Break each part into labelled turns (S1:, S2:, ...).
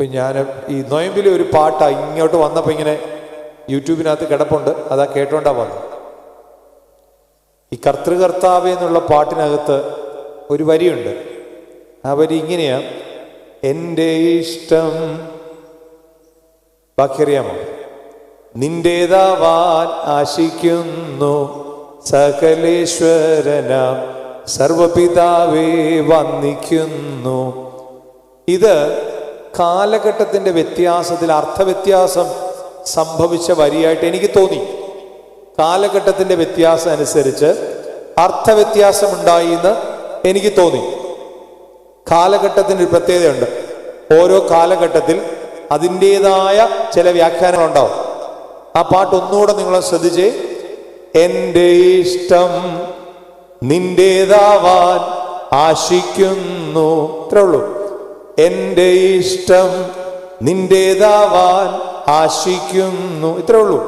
S1: ഇപ്പം ഞാൻ ഈ നൊയമ്പിലെ ഒരു പാട്ടാണ് ഇങ്ങോട്ട് വന്നപ്പോൾ ഇങ്ങനെ യൂട്യൂബിനകത്ത് കിടപ്പുണ്ട്, അതാ കേട്ടോണ്ടാ വന്നത്. ഈ കർത്തൃകർത്താവേ എന്നുള്ള പാട്ടിനകത്ത് ഒരു വരിയുണ്ട്. ആ വരി ഇങ്ങനെയാ: എൻ്റെ ഇഷ്ടം, ബാക്കിയറിയാമോ? നിന്റേതാവാൻ ആശിക്കുന്നു സകലേശ്വരനാം സർവപിതാവേ വന്ദിക്കുന്നു. ഇത് കാലഘട്ടത്തിൻ്റെ വ്യത്യാസത്തിൽ അർത്ഥവ്യത്യാസം സംഭവിച്ച വരിയായിട്ട് എനിക്ക് തോന്നി. കാലഘട്ടത്തിൻ്റെ വ്യത്യാസം അനുസരിച്ച് അർത്ഥവ്യത്യാസമുണ്ടായി എന്ന് എനിക്ക് തോന്നി. കാലഘട്ടത്തിൻ്റെ ഒരു പ്രത്യേകതയുണ്ട്. ഓരോ കാലഘട്ടത്തിൽ അതിൻ്റെതായ ചില വ്യാഖ്യാനങ്ങളുണ്ടാവും. ആ പാട്ട് ഒന്നുകൂടെ നിങ്ങൾ ശ്രദ്ധിച്ചേ. എൻ്റെ ഇഷ്ടം നിന്റേതാവാൻ ആശിക്കുന്നു, ഇത്രേ ഉള്ളൂ. എൻ്റെ ഇഷ്ടം നിന്റേതാവാൻ ആശിക്കുന്നു, ഇത്രേ ഉള്ളൂ.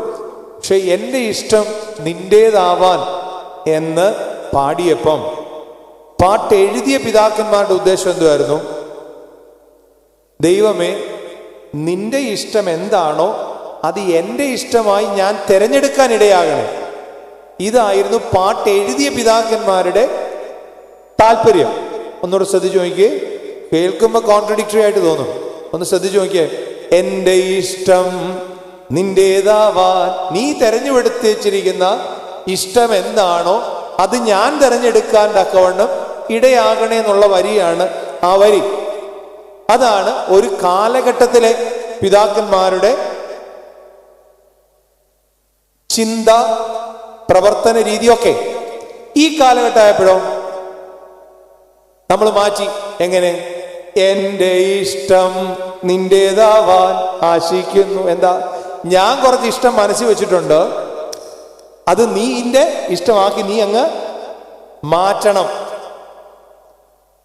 S1: പക്ഷെ എൻ്റെ ഇഷ്ടം നിന്റേതാവാൻ എന്ന് പാടിയപ്പം പാട്ട് എഴുതിയ പിതാക്കന്മാരുടെ ഉദ്ദേശം എന്തുമായിരുന്നു? ദൈവമേ, നിന്റെ ഇഷ്ടം എന്താണോ അത് എൻ്റെ ഇഷ്ടമായി ഞാൻ തിരഞ്ഞെടുക്കാൻ ഇടയാകണേ. ഇതായിരുന്നു പാട്ട് എഴുതിയ പിതാക്കന്മാരുടെ താല്പര്യം. ഒന്നുകൂടെ ശ്രദ്ധിച്ചു നോക്കിയേ. കേൾക്കുമ്പോൾ കോൺട്രഡിക്ടറി ആയിട്ട് തോന്നും. ഒന്ന് ശ്രദ്ധിച്ചു നോക്കിയേ. എൻ്റെ ഇഷ്ടം നിന്റേതാവാൻ, നീ തെരഞ്ഞെടുത്ത് വെച്ചിരിക്കുന്ന ഇഷ്ടം എന്താണോ അത് ഞാൻ തിരഞ്ഞെടുക്കാൻ തക്കവണ്ണം ഇടയാകണേ എന്നുള്ള വരിയാണ് ആ വരി. അതാണ് ഒരു കാലഘട്ടത്തിലെ പിതാക്കന്മാരുടെ ചിന്ത, പ്രവർത്തന രീതിയൊക്കെ. ഈ കാലഘട്ടമായപ്പോഴോ നമ്മൾ മാറ്റി. എങ്ങനെ? എൻ്റെ ഇഷ്ടം നിന്റേതാവാൻ ആശിക്കുന്നു. എന്താ? ഞാൻ കുറച്ച് ഇഷ്ടം മനസ്സിൽ വെച്ചിട്ടുണ്ട്, അത് നീന്റെ ഇഷ്ടമാക്കി നീ അങ്ങ് മാറ്റണം.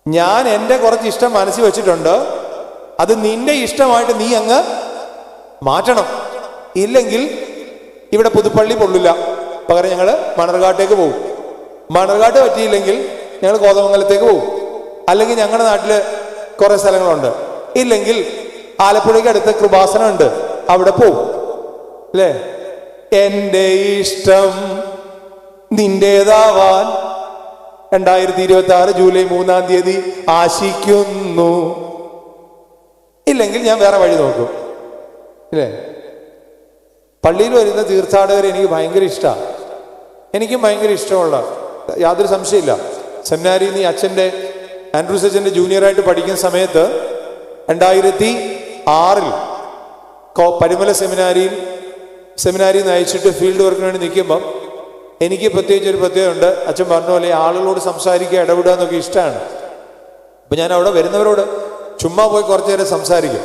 S1: ഞാൻ എൻ്റെ കുറച്ച് ഇഷ്ടം മനസ്സിൽ വെച്ചിട്ടുണ്ട്, അത് നിന്റെ ഇഷ്ടമായിട്ട് നീ അങ്ങ് മാറ്റണം. ഇല്ലെങ്കിൽ ഇവിടെ പുതുപ്പള്ളി കൊള്ളില്ല, പകരം ഞങ്ങൾ മണർകാട്ടേക്ക് പോകും. മണർകാട്ട് പറ്റിയില്ലെങ്കിൽ ഞങ്ങൾ കോതമംഗലത്തേക്ക് പോകും. അല്ലെങ്കിൽ ഞങ്ങളുടെ നാട്ടിൽ കുറെ സ്ഥലങ്ങളുണ്ട്. ഇല്ലെങ്കിൽ ആലപ്പുഴയ്ക്ക് അടുത്ത കൃപാസനം ഉണ്ട്, അവിടെ പോവും. അല്ലേ? എൻ്റെ ഇഷ്ടം നിന്റേതാവാൻ 2026 ജൂലൈ 3-ാം തീയതി ആശിക്കുന്നു. ഇല്ലെങ്കിൽ ഞാൻ വേറെ വഴി നോക്കും. ഇല്ലേ? പള്ളിയിൽ വരുന്ന തീർത്ഥാടകരെ എനിക്ക് ഭയങ്കര ഇഷ്ടമാണ്. എനിക്കും ഭയങ്കര ഇഷ്ടമുള്ള, യാതൊരു സംശയമില്ല. സെമിനാരിയിൽ നിന്ന് അച്ഛൻ്റെ ആൻഡ്രൂസ് അച്ഛൻ്റെ ജൂനിയറായിട്ട് പഠിക്കുന്ന സമയത്ത് 2006 പരിമല സെമിനാരിയിൽ നിന്ന് അയച്ചിട്ട് ഫീൽഡ് വർക്കിന് വേണ്ടി നിൽക്കുമ്പം എനിക്ക് പ്രത്യേകിച്ച് ഒരു പ്രത്യേകതയുണ്ട്. അച്ഛൻ പറഞ്ഞ പോലെ ആളുകളോട് സംസാരിക്കുക, ഇടപെടുക എന്നൊക്കെ ഇഷ്ടമാണ്. അപ്പം ഞാൻ അവിടെ വരുന്നവരോട് ചുമ്മാ പോയി കുറച്ചു നേരം സംസാരിക്കും.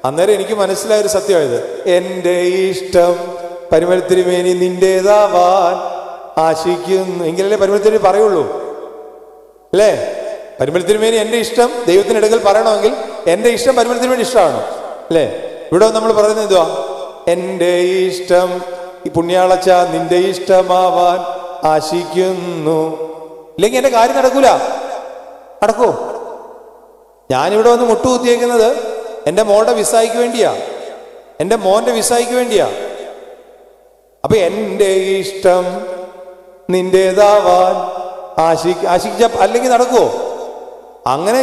S1: അന്നേരം എനിക്ക് മനസ്സിലായൊരു സത്യമായത്, എൻ്റെ ഇഷ്ടം പരിമലത്തിരുമേനി നിന്റേതാവാൻ ആശിക്കുന്നു. എങ്കിലല്ലേ പരിമലത്തിരുമേനി പറയുള്ളൂ. അല്ലേ? പരിമലത്തിരുമേനി എൻ്റെ ഇഷ്ടം ദൈവത്തിനിടയിൽ പറയണമെങ്കിൽ എൻ്റെ ഇഷ്ടം പരിമലത്തിരുമേനി ഇഷ്ടമാണ്. അല്ലേ? ഇവിടെ നമ്മൾ പറയുന്നത് എന്തുവാ? എൻ്റെ ഇഷ്ടം ഈ പുണ്യാളച്ച നിന്റെ ഇഷ്ടമാവാൻ ആശിക്കുന്നു. ഇല്ലെങ്കിൽ എൻ്റെ കാര്യം നടക്കൂ. ഞാനിവിടെ വന്ന് മുട്ടുകുത്തിയേക്കുന്നത് എൻ്റെ മോളുടെ വിസായിക്ക് വേണ്ടിയാ, എൻ്റെ മോന്റെ വിസായിക്ക് വേണ്ടിയാ. അപ്പൊ എൻ്റെ ഇഷ്ടം നിന്റേതാവാൻ ആശിച്ച അല്ലെങ്കിൽ നടക്കുവോ? അങ്ങനെ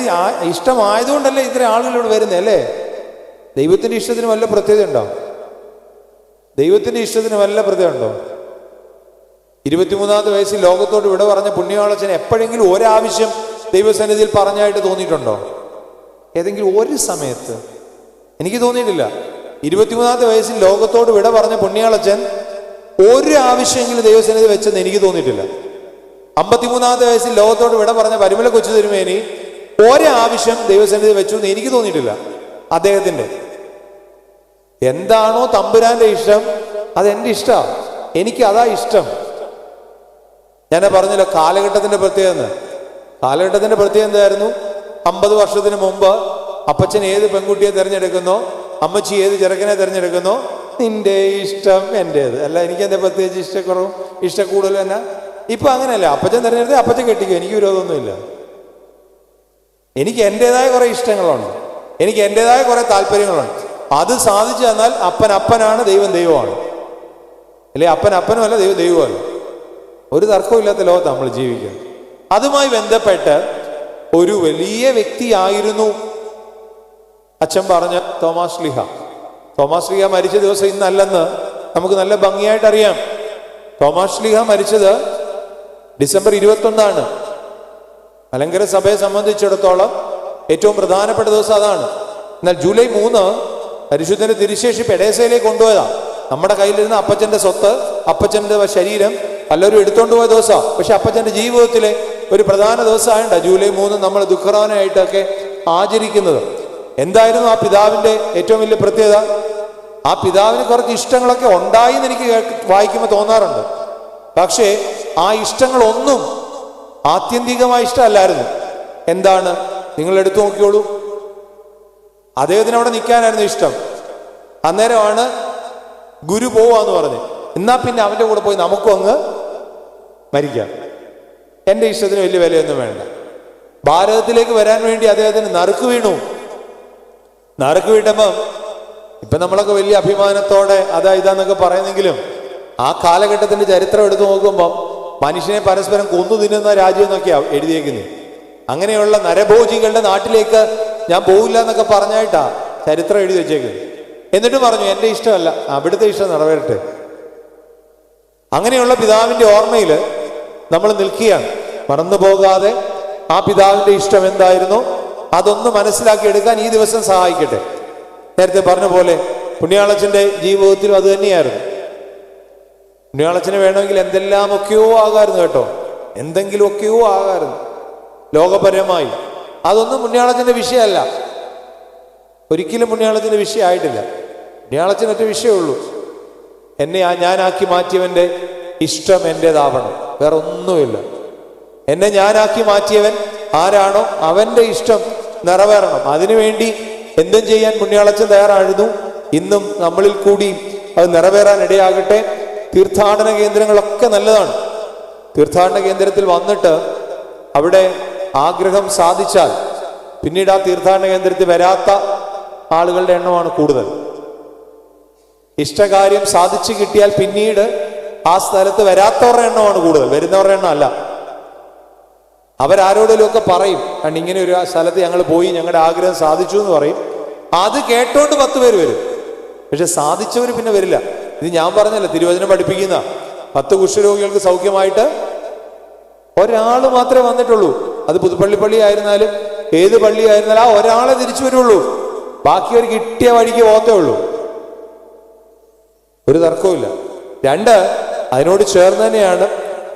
S1: ഇഷ്ടമായതുകൊണ്ടല്ലേ ഇത്ര ആളുകളോട് വരുന്നേ. അല്ലേ? ദൈവത്തിന്റെ ഇഷ്ടത്തിന് വല്ല പ്രത്യേകത ഉണ്ടോ? ദൈവത്തിന്റെ ഇഷ്ടത്തിന് വല്ല പ്രത്യേകത ഉണ്ടോ? 23-ാമത്തെ വയസ്സിൽ ലോകത്തോട് വിട പറഞ്ഞ പുണ്യാളച്ചന് എപ്പോഴെങ്കിലും ഒരാവശ്യം ദൈവസന്നിധിയിൽ പറഞ്ഞായിട്ട് തോന്നിയിട്ടുണ്ടോ? ഏതെങ്കിലും ഒരു സമയത്ത് എനിക്ക് തോന്നിയിട്ടില്ല. 23-ാമത്തെ വയസ്സിൽ ലോകത്തോട് വിട പറഞ്ഞ പുണ്യാളച്ചൻ ഒരു ആവശ്യമെങ്കിലും ദൈവസന്നിധി വെച്ചെന്ന് എനിക്ക് തോന്നിയിട്ടില്ല. 53-ാമത്തെ വയസ്സിൽ ലോകത്തോട് വിട പറഞ്ഞ പരിമല കൊച്ചു തിരുമേനി ഒരാവശ്യം ദൈവസന്നിധി വെച്ചു എന്ന് എനിക്ക് തോന്നിയിട്ടില്ല. അദ്ദേഹത്തിന്റെ എന്താണോ തമ്പുരാന്റെ ഇഷ്ടം അതെന്റെ ഇഷ്ടമാണ്. എനിക്ക് അതാ ഇഷ്ടം. ഞാൻ പറഞ്ഞല്ലോ കാലഘട്ടത്തിന്റെ പ്രത്യേകത. കാലഘട്ടത്തിന്റെ പ്രത്യേകത എന്തായിരുന്നു? 50 വർഷത്തിന് മുമ്പ് അപ്പച്ചൻ ഏത് പെൺകുട്ടിയെ തിരഞ്ഞെടുക്കുന്നോ, അമ്മച്ചി ഏത് ചെറുക്കനെ തിരഞ്ഞെടുക്കുന്നോ, നിന്റെ ഇഷ്ടം എന്റേത്. അല്ല എനിക്ക് എന്താ പ്രത്യേകിച്ച് ഇഷ്ടക്കുറവും ഇഷ്ടക്കൂടുതലും എന്നാ? ഇപ്പൊ അങ്ങനെയല്ല. അപ്പച്ചൻ തിരഞ്ഞെടുത്ത് അപ്പച്ചൻ കെട്ടിക്കും, എനിക്ക് വിരോധമൊന്നുമില്ല. എനിക്ക് എൻ്റെതായ കുറെ ഇഷ്ടങ്ങളുണ്ട്. എനിക്ക് എൻ്റെതായ കുറെ താല്പര്യങ്ങളുണ്ട്. അത് സാധിച്ചു തന്നാൽ അപ്പൻ അപ്പനാണ്, ദൈവം ദൈവമാണ്. അല്ലെ അപ്പൻ അപ്പനുമല്ല, ദൈവം ദൈവമല്ല. ഒരു തർക്കമില്ലാത്ത ലോകത്ത് നമ്മൾ ജീവിക്കുന്നത്. അതുമായി ബന്ധപ്പെട്ട് ഒരു വലിയ വ്യക്തിയായിരുന്നു അച്ഛൻ പറഞ്ഞ തോമാസ് ശ്ലീഹ. തോമാസ് ശ്ലീഹ മരിച്ച ദിവസം ഇന്നല്ലെന്ന് നമുക്ക് നല്ല ഭംഗിയായിട്ട് അറിയാം. തോമാസ് ശ്ലീഹ മരിച്ചത് ഡിസംബർ 21. മലങ്കര സഭയെ സംബന്ധിച്ചിടത്തോളം ഏറ്റവും പ്രധാനപ്പെട്ട ദിവസം അതാണ്. എന്നാൽ ജൂലൈ 3 പരിശുദ്ധന്റെ തിരുശേഷി പെടേസയിലേക്ക് കൊണ്ടുപോയതാ. നമ്മുടെ കയ്യിലിരുന്ന അപ്പച്ചന്റെ സ്വത്ത്, അപ്പച്ചന്റെ ശരീരം പലരും എടുത്തോണ്ട് പോയ ദിവസമാണ്. പക്ഷെ അപ്പച്ചന്റെ ജീവിതത്തിലെ ഒരു പ്രധാന ദിവസമായിട്ടാണ് ജൂലൈ 3 നമ്മൾ ദുഃഖറാനായിട്ടൊക്കെ ആചരിക്കുന്നത്. എന്തായിരുന്നു ആ പിതാവിന്റെ ഏറ്റവും വലിയ പ്രത്യേകത? ആ പിതാവിന് കുറച്ച് ഇഷ്ടങ്ങളൊക്കെ ഉണ്ടായി എന്ന് എനിക്ക് വായിക്കുമ്പോൾ തോന്നാറുണ്ട്. പക്ഷേ ആ ഇഷ്ടങ്ങളൊന്നും ആത്യന്തികമായ ഇഷ്ടമല്ലായിരുന്നു. എന്താണ്? നിങ്ങൾ എടുത്തു നോക്കിയോളൂ. അദ്ദേഹത്തിന് അവിടെ നിൽക്കാനായിരുന്നു ഇഷ്ടം. അന്നേരമാണ് ഗുരു പോവാന്ന് പറഞ്ഞ്, എന്നാ പിന്നെ അവന്റെ കൂടെ പോയി നമുക്കും അങ്ങ് മരിക്കാം, എൻ്റെ ഇഷ്ടത്തിന് വലിയ വിലയൊന്നും വേണ്ട. ഭാരതത്തിലേക്ക് വരാൻ വേണ്ടി അദ്ദേഹത്തിന് നറുക്ക് വീണു. നറുക്ക് വീട്ടുമ്പം ഇപ്പൊ നമ്മളൊക്കെ വലിയ അഭിമാനത്തോടെ അതാ ഇതാന്നൊക്കെ പറയുന്നെങ്കിലും ആ കാലഘട്ടത്തിന്റെ ചരിത്രം എടുത്തു നോക്കുമ്പം മനുഷ്യനെ പരസ്പരം കൊന്നു തിന്നുന്ന രാജ്യം എന്നൊക്കെയാ എഴുതിയേക്കുന്നത്. അങ്ങനെയുള്ള നരഭോജികളുടെ നാട്ടിലേക്ക് ഞാൻ പോകില്ല എന്നൊക്കെ പറഞ്ഞായിട്ടാ ചരിത്രം എഴുതി വെച്ചേക്കുന്നത്. എന്നിട്ട് പറഞ്ഞു എൻ്റെ ഇഷ്ടമല്ല, അവിടുത്തെ ഇഷ്ടം നിറവേറട്ടെ. അങ്ങനെയുള്ള പിതാവിന്റെ ഓർമ്മയിൽ നമ്മൾ നിൽക്കുകയാണ്. മറന്നു പോകാതെ ആ പിതാവിന്റെ ഇഷ്ടം എന്തായിരുന്നു അതൊന്ന് മനസ്സിലാക്കി എടുക്കാൻ ഈ ദിവസം സഹായിക്കട്ടെ. നേരത്തെ പറഞ്ഞ പോലെ പുണ്യാളച്ചന്റെ ജീവിതത്തിലും അത് തന്നെയായിരുന്നു. പുണ്യാളച്ചന് വേണമെങ്കിൽ എന്തെല്ലാമൊക്കെയോ ആകായിരുന്നു കേട്ടോ, എന്തെങ്കിലുമൊക്കെയോ ആകായിരുന്നു ലോകപരമായി. അതൊന്നും പുണ്യാളച്ചന്റെ വിഷയമല്ല, ഒരിക്കലും പുണ്യാളച്ചന്റെ വിഷയമായിട്ടില്ല. പുണ്യാളച്ചനൊറ്റ വിഷയമുള്ളൂ, എന്നെ ഞാനാക്കി മാറ്റിയവന്റെ ഇഷ്ടം എൻ്റെതാവണം, വേറെ ഒന്നുമില്ല. എന്നെ ഞാനാക്കി മാറ്റിയവൻ ആരാണോ അവന്റെ ഇഷ്ടം നിറവേറണം. അതിനുവേണ്ടി എന്തും ചെയ്യാൻ പുണ്യാളച്ചൻ തയ്യാറായിരുന്നു. ഇന്നും നമ്മളിൽ കൂടി അത് നിറവേറാൻ ഇടയാകട്ടെ. തീർത്ഥാടന കേന്ദ്രങ്ങളൊക്കെ നല്ലതാണ്. തീർത്ഥാടന കേന്ദ്രത്തിൽ വന്നിട്ട് അവിടെ ആഗ്രഹം സാധിച്ചാൽ പിന്നീട് ആ തീർത്ഥാടന കേന്ദ്രത്തിൽ വരാത്ത ആളുകളുടെ എണ്ണമാണ് കൂടുതൽ. ഇഷ്ടകാര്യം സാധിച്ചു കിട്ടിയാൽ പിന്നീട് ആ സ്ഥലത്ത് വരാത്തവരുടെ എണ്ണമാണ് കൂടുതൽ, വരുന്നവരുടെ എണ്ണം അല്ല. അവരാരോടെങ്കിലും ഒക്കെ പറയും, കാരണം ഇങ്ങനെ ഒരു സ്ഥലത്ത് ഞങ്ങൾ പോയി ഞങ്ങളുടെ ആഗ്രഹം സാധിച്ചു എന്ന് പറയും. അത് കേട്ടോണ്ട് 10 പേര് വരും, പക്ഷെ സാധിച്ചവർ പിന്നെ വരില്ല. ഇത് ഞാൻ പറഞ്ഞല്ലോ, തിരുവചനം പഠിപ്പിക്കുന്ന 10 കുഷ്ഠരോഗികൾക്ക് സൗഖ്യമായിട്ട് ഒരാൾ മാത്രമേ വന്നിട്ടുള്ളൂ. അത് പുതുപ്പള്ളി ആയിരുന്നാലും ഏത് പള്ളി ആയിരുന്നാലും ആ ഒരാളെ തിരിച്ചു വരുള്ളൂ. ബാക്കിയവർ കിട്ടിയ വഴിക്ക് പോകത്തേ ഉള്ളൂ. ഒരു തർക്കവുമില്ല. 2, അതിനോട് ചേർന്ന് തന്നെയാണ്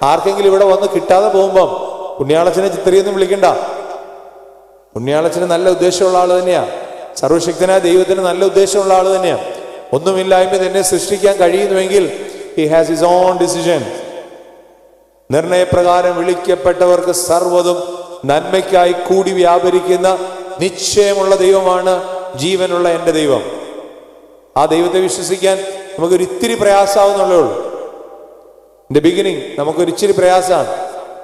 S1: ആർക്കെങ്കിലും ഇവിടെ വന്ന് കിട്ടാതെ പോകുമ്പം പുണ്യാളച്ചനെ ചിത്രീയൊന്നും വിളിക്കണ്ട. പുണ്യാളച്ചന് നല്ല ഉദ്ദേശമുള്ള ആള് തന്നെയാണ്. സർവശക്തനായ ദൈവത്തിന് നല്ല ഉദ്ദേശമുള്ള ആള് തന്നെയാണ്. ഒന്നുമില്ലായ്മ തന്നെ സൃഷ്ടിക്കാൻ കഴിയുന്നുവെങ്കിൽ he has his own decision. നിർണയപ്രകാരം വിളിക്കപ്പെട്ടവർക്ക് സർവ്വതും നന്മയ്ക്കായി കൂടി വ്യാപരിക്കുന്ന നിശ്ചയമുള്ള ദൈവമാണ് ജീവനുള്ള എൻ്റെ ദൈവം. ആ ദൈവത്തെ വിശ്വസിക്കാൻ നമുക്കൊരു ഇത്തിരി പ്രയാസമാവുന്നുള്ളേ ഉള്ളൂ. ഇന്റെ ബിഗിനിങ് നമുക്കൊരു ഇച്ചിരി പ്രയാസമാണ്.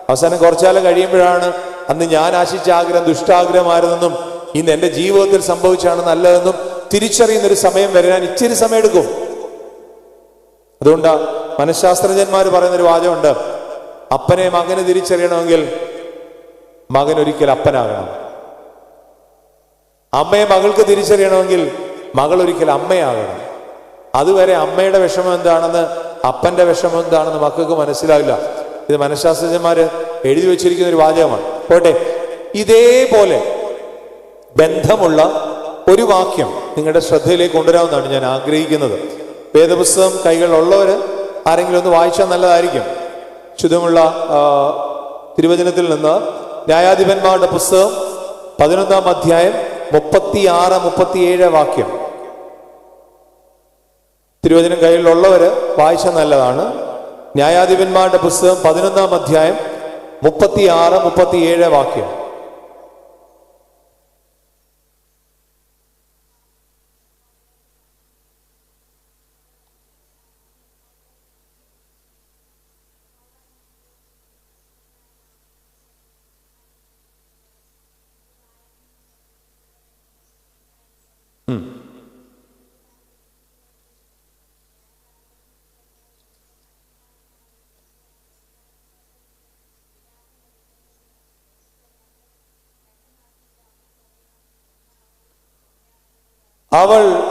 S1: അവസാനം കുറച്ചാലം കഴിയുമ്പോഴാണ് അന്ന് ഞാൻ ആശിച്ച ആഗ്രഹം ദുഷ്ടാഗ്രഹമായിരുന്നെന്നും ഇന്ന് എൻ്റെ ജീവിതത്തിൽ സംഭവിച്ചാണ് നല്ലതെന്നും തിരിച്ചറിയുന്നൊരു സമയം വരാൻ ഇച്ചിരി സമയം എടുക്കും. അതുകൊണ്ട് മനഃശാസ്ത്രജ്ഞന്മാർ പറയുന്നൊരു വാചകമുണ്ട്, അപ്പനെ മകന് തിരിച്ചറിയണമെങ്കിൽ മകൻ ഒരിക്കൽ അപ്പനാകണം, അമ്മയെ മകൾക്ക് തിരിച്ചറിയണമെങ്കിൽ മകൾ ഒരിക്കൽ അമ്മയാകണം. അതുവരെ അമ്മയുടെ വിഷമം എന്താണെന്ന് അപ്പന്റെ വിഷമം എന്താണെന്ന് മക്കൾക്ക് മനസ്സിലാവില്ല. ഇത് മനഃശാസ്ത്രജ്ഞന്മാര് എഴുതി വെച്ചിരിക്കുന്ന ഒരു വാചകമാണ്. പോട്ടെ, ഇതേപോലെ ബന്ധമുള്ള ഒരു വാക്യം നിങ്ങളുടെ ശ്രദ്ധയിലേക്ക് കൊണ്ടുവരാമെന്നാണ് ഞാൻ ആഗ്രഹിക്കുന്നത്. വേദപുസ്തകം കൈകളിലുള്ളവര് ആരെങ്കിലും ഒന്ന് വായിച്ചാൽ നല്ലതായിരിക്കും. ശുദ്ധമുള്ള തിരുവചനത്തിൽ നിന്ന് ന്യായാധിപന്മാരുടെ പുസ്തകം 11-ാം അധ്യായം 36-37 വാക്യം. തിരുവചനം കയ്യിലുള്ളവര് വായിച്ചാൽ നല്ലതാണ്. ന്യായാധിപന്മാരുടെ പുസ്തകം 11-ാം അധ്യായം 36-37 വാക്യം. അവൾ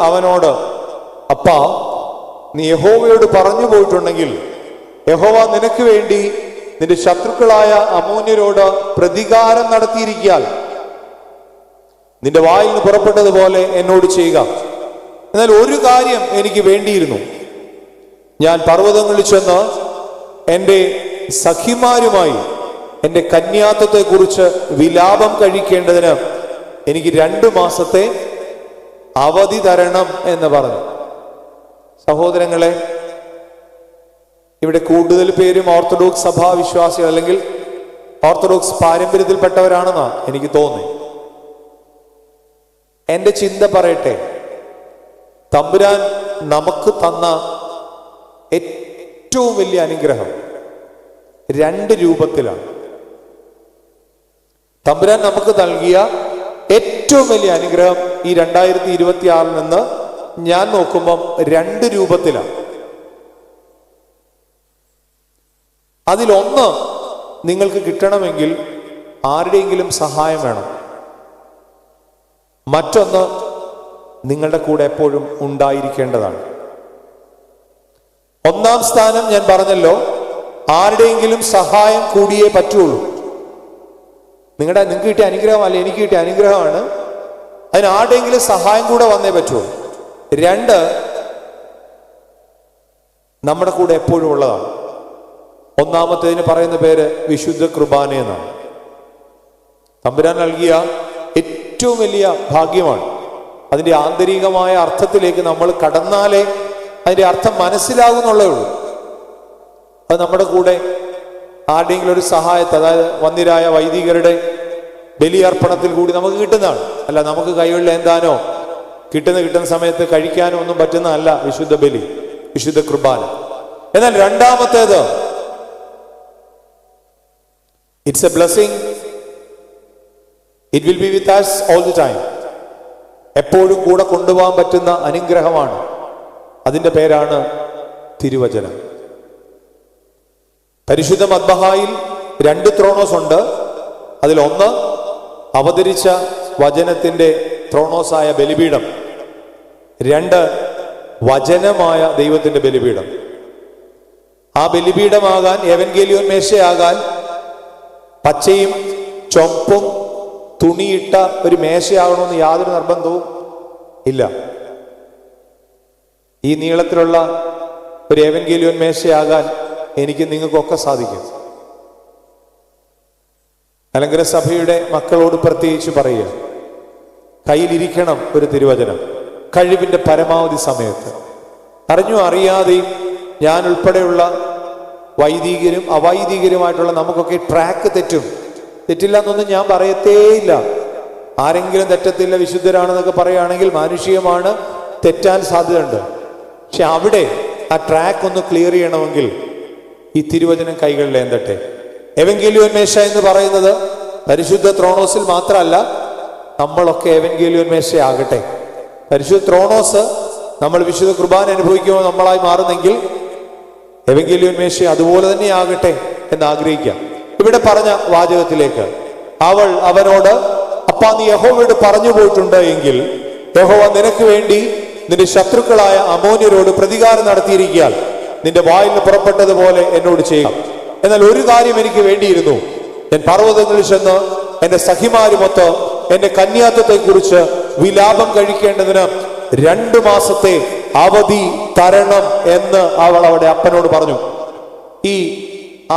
S1: അവനോട്, അപ്പാ, നീ യഹോവയോട് പറഞ്ഞു പോയിട്ടുണ്ടെങ്കിൽ യഹോവ നിനക്ക് വേണ്ടി നിന്റെ ശത്രുക്കളായ അമ്മോന്യരോട് പ്രതികാരം നടത്തിയിരിക്കാൽ നിന്റെ വായിൽ നിന്ന് പുറപ്പെട്ടതുപോലെ എന്നോട് ചെയ്യുക. എന്നാൽ ഒരു കാര്യം എനിക്ക് വേണ്ടിയിരുന്നു. ഞാൻ പർവ്വതങ്ങളിൽ ചെന്ന് എൻ്റെ സഖിമാരുമായി എൻ്റെ കന്യാത്വത്തെക്കുറിച്ച് വിലാപം കഴിക്കേണ്ടതിന് എനിക്ക് 2 മാസത്തെ അവധി തരണം എന്ന് പറഞ്ഞു. സഹോദരങ്ങളെ, ഇവിടെ കൂടുതൽ പേരും ഓർത്തഡോക്സ് സഭാവിശ്വാസികൾ അല്ലെങ്കിൽ ഓർത്തഡോക്സ് പാരമ്പര്യത്തിൽപ്പെട്ടവരാണെന്നാ എനിക്ക് തോന്നി. എൻ്റെ ചിന്ത പറയട്ടെ, തമ്പുരാൻ നമുക്ക് തന്ന ഏറ്റവും വലിയ അനുഗ്രഹം 2 രൂപത്തിലാണ്. തമ്പുരാൻ നമുക്ക് നൽകിയ ഏറ്റവും വലിയ അനുഗ്രഹം ഈ 2026 നിന്ന് ഞാൻ നോക്കുമ്പം 2 രൂപത്തിലാണ്. അതിലൊന്ന് നിങ്ങൾക്ക് കിട്ടണമെങ്കിൽ ആരുടെയെങ്കിലും സഹായം വേണം. മറ്റൊന്ന് നിങ്ങളുടെ കൂടെ എപ്പോഴും ഉണ്ടായിരിക്കേണ്ടതാണ്. ഒന്നാം സ്ഥാനം ഞാൻ പറഞ്ഞല്ലോ, ആരുടെയെങ്കിലും സഹായം കൂടിയേ പറ്റുള്ളൂ. നിങ്ങൾക്ക് കിട്ടിയ അനുഗ്രഹമല്ല, എനിക്ക് കിട്ടിയ അനുഗ്രഹമാണ്. അതിന് ആരുടെയെങ്കിലും സഹായം കൂടെ വന്നേ പറ്റുള്ളൂ. 2, നമ്മുടെ കൂടെ എപ്പോഴും ഉള്ളതാണ്. ഒന്നാമത്തേതിന് പറയുന്ന പേര് വിശുദ്ധ കുർബാന എന്നാണ്. തമ്പുരാൻ നൽകിയ ഏറ്റവും വലിയ ഭാഗ്യമാണ്. അതിൻ്റെ ആന്തരികമായ അർത്ഥത്തിലേക്ക് നമ്മൾ കടന്നാലേ അതിൻ്റെ അർത്ഥം മനസ്സിലാകുന്നുള്ളേ ഉള്ളൂ. അത് നമ്മുടെ കൂടെ ആരുടെയെങ്കിലും ഒരു സഹായത്തെ, അതായത് വന്ദിരായ വൈദികരുടെ ബലിയർപ്പണത്തിൽ കൂടി നമുക്ക് കിട്ടുന്നതാണ്. അല്ല നമുക്ക് കൈകളിൽ എന്താനോ കിട്ടുന്ന സമയത്ത് കഴിക്കാനോ ഒന്നും പറ്റുന്നതല്ല വിശുദ്ധ ബലി, വിശുദ്ധ കുർബാന. എന്നാൽ രണ്ടാമത്തേത്, it's A blessing. It will be with us all the time. എപ്പോഴും കൂടെ കൊണ്ടുപോകാൻ പറ്റുന്ന അനുഗ്രഹമാണ്. അതിൻ്റെ പേരാണ് തിരുവചനം. പരിശുദ്ധ മദ്ബഹായിൽ 2 ത്രോണോസ് ഉണ്ട്. അതിലൊന്ന് അവതരിച്ച വചനത്തിന്റെ ത്രോണോസായ ബലിപീഠം, 2 വചനമായ ദൈവത്തിന്റെ ബലിപീഠം. ആ ബലിപീഠമാകാൻ, എവൻഗേലിയോൻ മേശയാകാൻ പച്ചയും ചുവപ്പും തുണിയിട്ട ഒരു മേശയാകണമെന്ന് യാതൊരു നിർബന്ധവും ഇല്ല. ഈ നീളത്തിലുള്ള ഒരു എവൻഗേലിയോൻ മേശയാകാൻ എനിക്ക് നിങ്ങൾക്കൊക്കെ സാധിക്കും. അലങ്കര സഭയുടെ മക്കളോട് പ്രത്യേകിച്ച് പറയുക, കയ്യിലിരിക്കണം ഒരു തിരുവചനം കഴിവിന്റെ പരമാവധി സമയത്ത്. അറിഞ്ഞു അറിയാതെയും ഞാൻ ഉൾപ്പെടെയുള്ള വൈദികരും അവൈദികരുമായിട്ടുള്ള നമുക്കൊക്കെ ട്രാക്ക് തെറ്റില്ല എന്നൊന്നും ഞാൻ പറയത്തേയില്ല. ആരെങ്കിലും തെറ്റത്തില്ല, വിശുദ്ധരാണെന്നൊക്കെ പറയുകയാണെങ്കിൽ മാനുഷികമാണ്, തെറ്റാൻ സാധ്യതയുണ്ട്. പക്ഷെ അവിടെ ആ ട്രാക്ക് ഒന്ന് ക്ലിയർ ചെയ്യണമെങ്കിൽ ഈ തിരുവചനം കൈകളിൽ ഏന്തട്ടെ. എവൻഗേലിയോൻ മേശ എന്ന് പറയുന്നത് പരിശുദ്ധ ത്രോണോസിൽ മാത്രമല്ല, നമ്മളൊക്കെ എവൻഗേലിയോൻ മേശയാകട്ടെ. പരിശുദ്ധ ത്രോണോസ് നമ്മൾ വിശുദ്ധ കുർബാന അനുഭവിക്കുമ്പോൾ നമ്മളായി മാറുന്നെങ്കിൽ എവൻഗേലിയോൻ മേശ അതുപോലെ തന്നെ ആകട്ടെ എന്ന് ആഗ്രഹിക്കാം. ഇവിടെ പറഞ്ഞ വാചകത്തിലേക്ക്, അവൾ അവനോട്, അപ്പാ, നീ യഹോവയോട് പറഞ്ഞു പോയിട്ടുണ്ട് എങ്കിൽ യഹോവ നിനക്ക് വേണ്ടി നിന്റെ ശത്രുക്കളായ അമ്മോന്യരോട് പ്രതികാരം നടത്തിയിരിക്കാൻ നിന്റെ വായിൽ നിന്ന് പുറപ്പെട്ടതുപോലെ എന്നോട് ചെയ്യാം. എന്നാൽ ഒരു കാര്യം എനിക്ക് വേണ്ടിയിരുന്നു. ഞാൻ പർവ്വതങ്ങളിൽ ചെന്ന് എന്റെ സഖിമാരുമൊത്ത് എന്റെ കന്യാത്വത്തെക്കുറിച്ച് വിലാപം കഴിക്കേണ്ടതിന് 2 മാസത്തെ അവധി തരണം എന്ന് അവൾ അവിടെ അപ്പനോട് പറഞ്ഞു. ഈ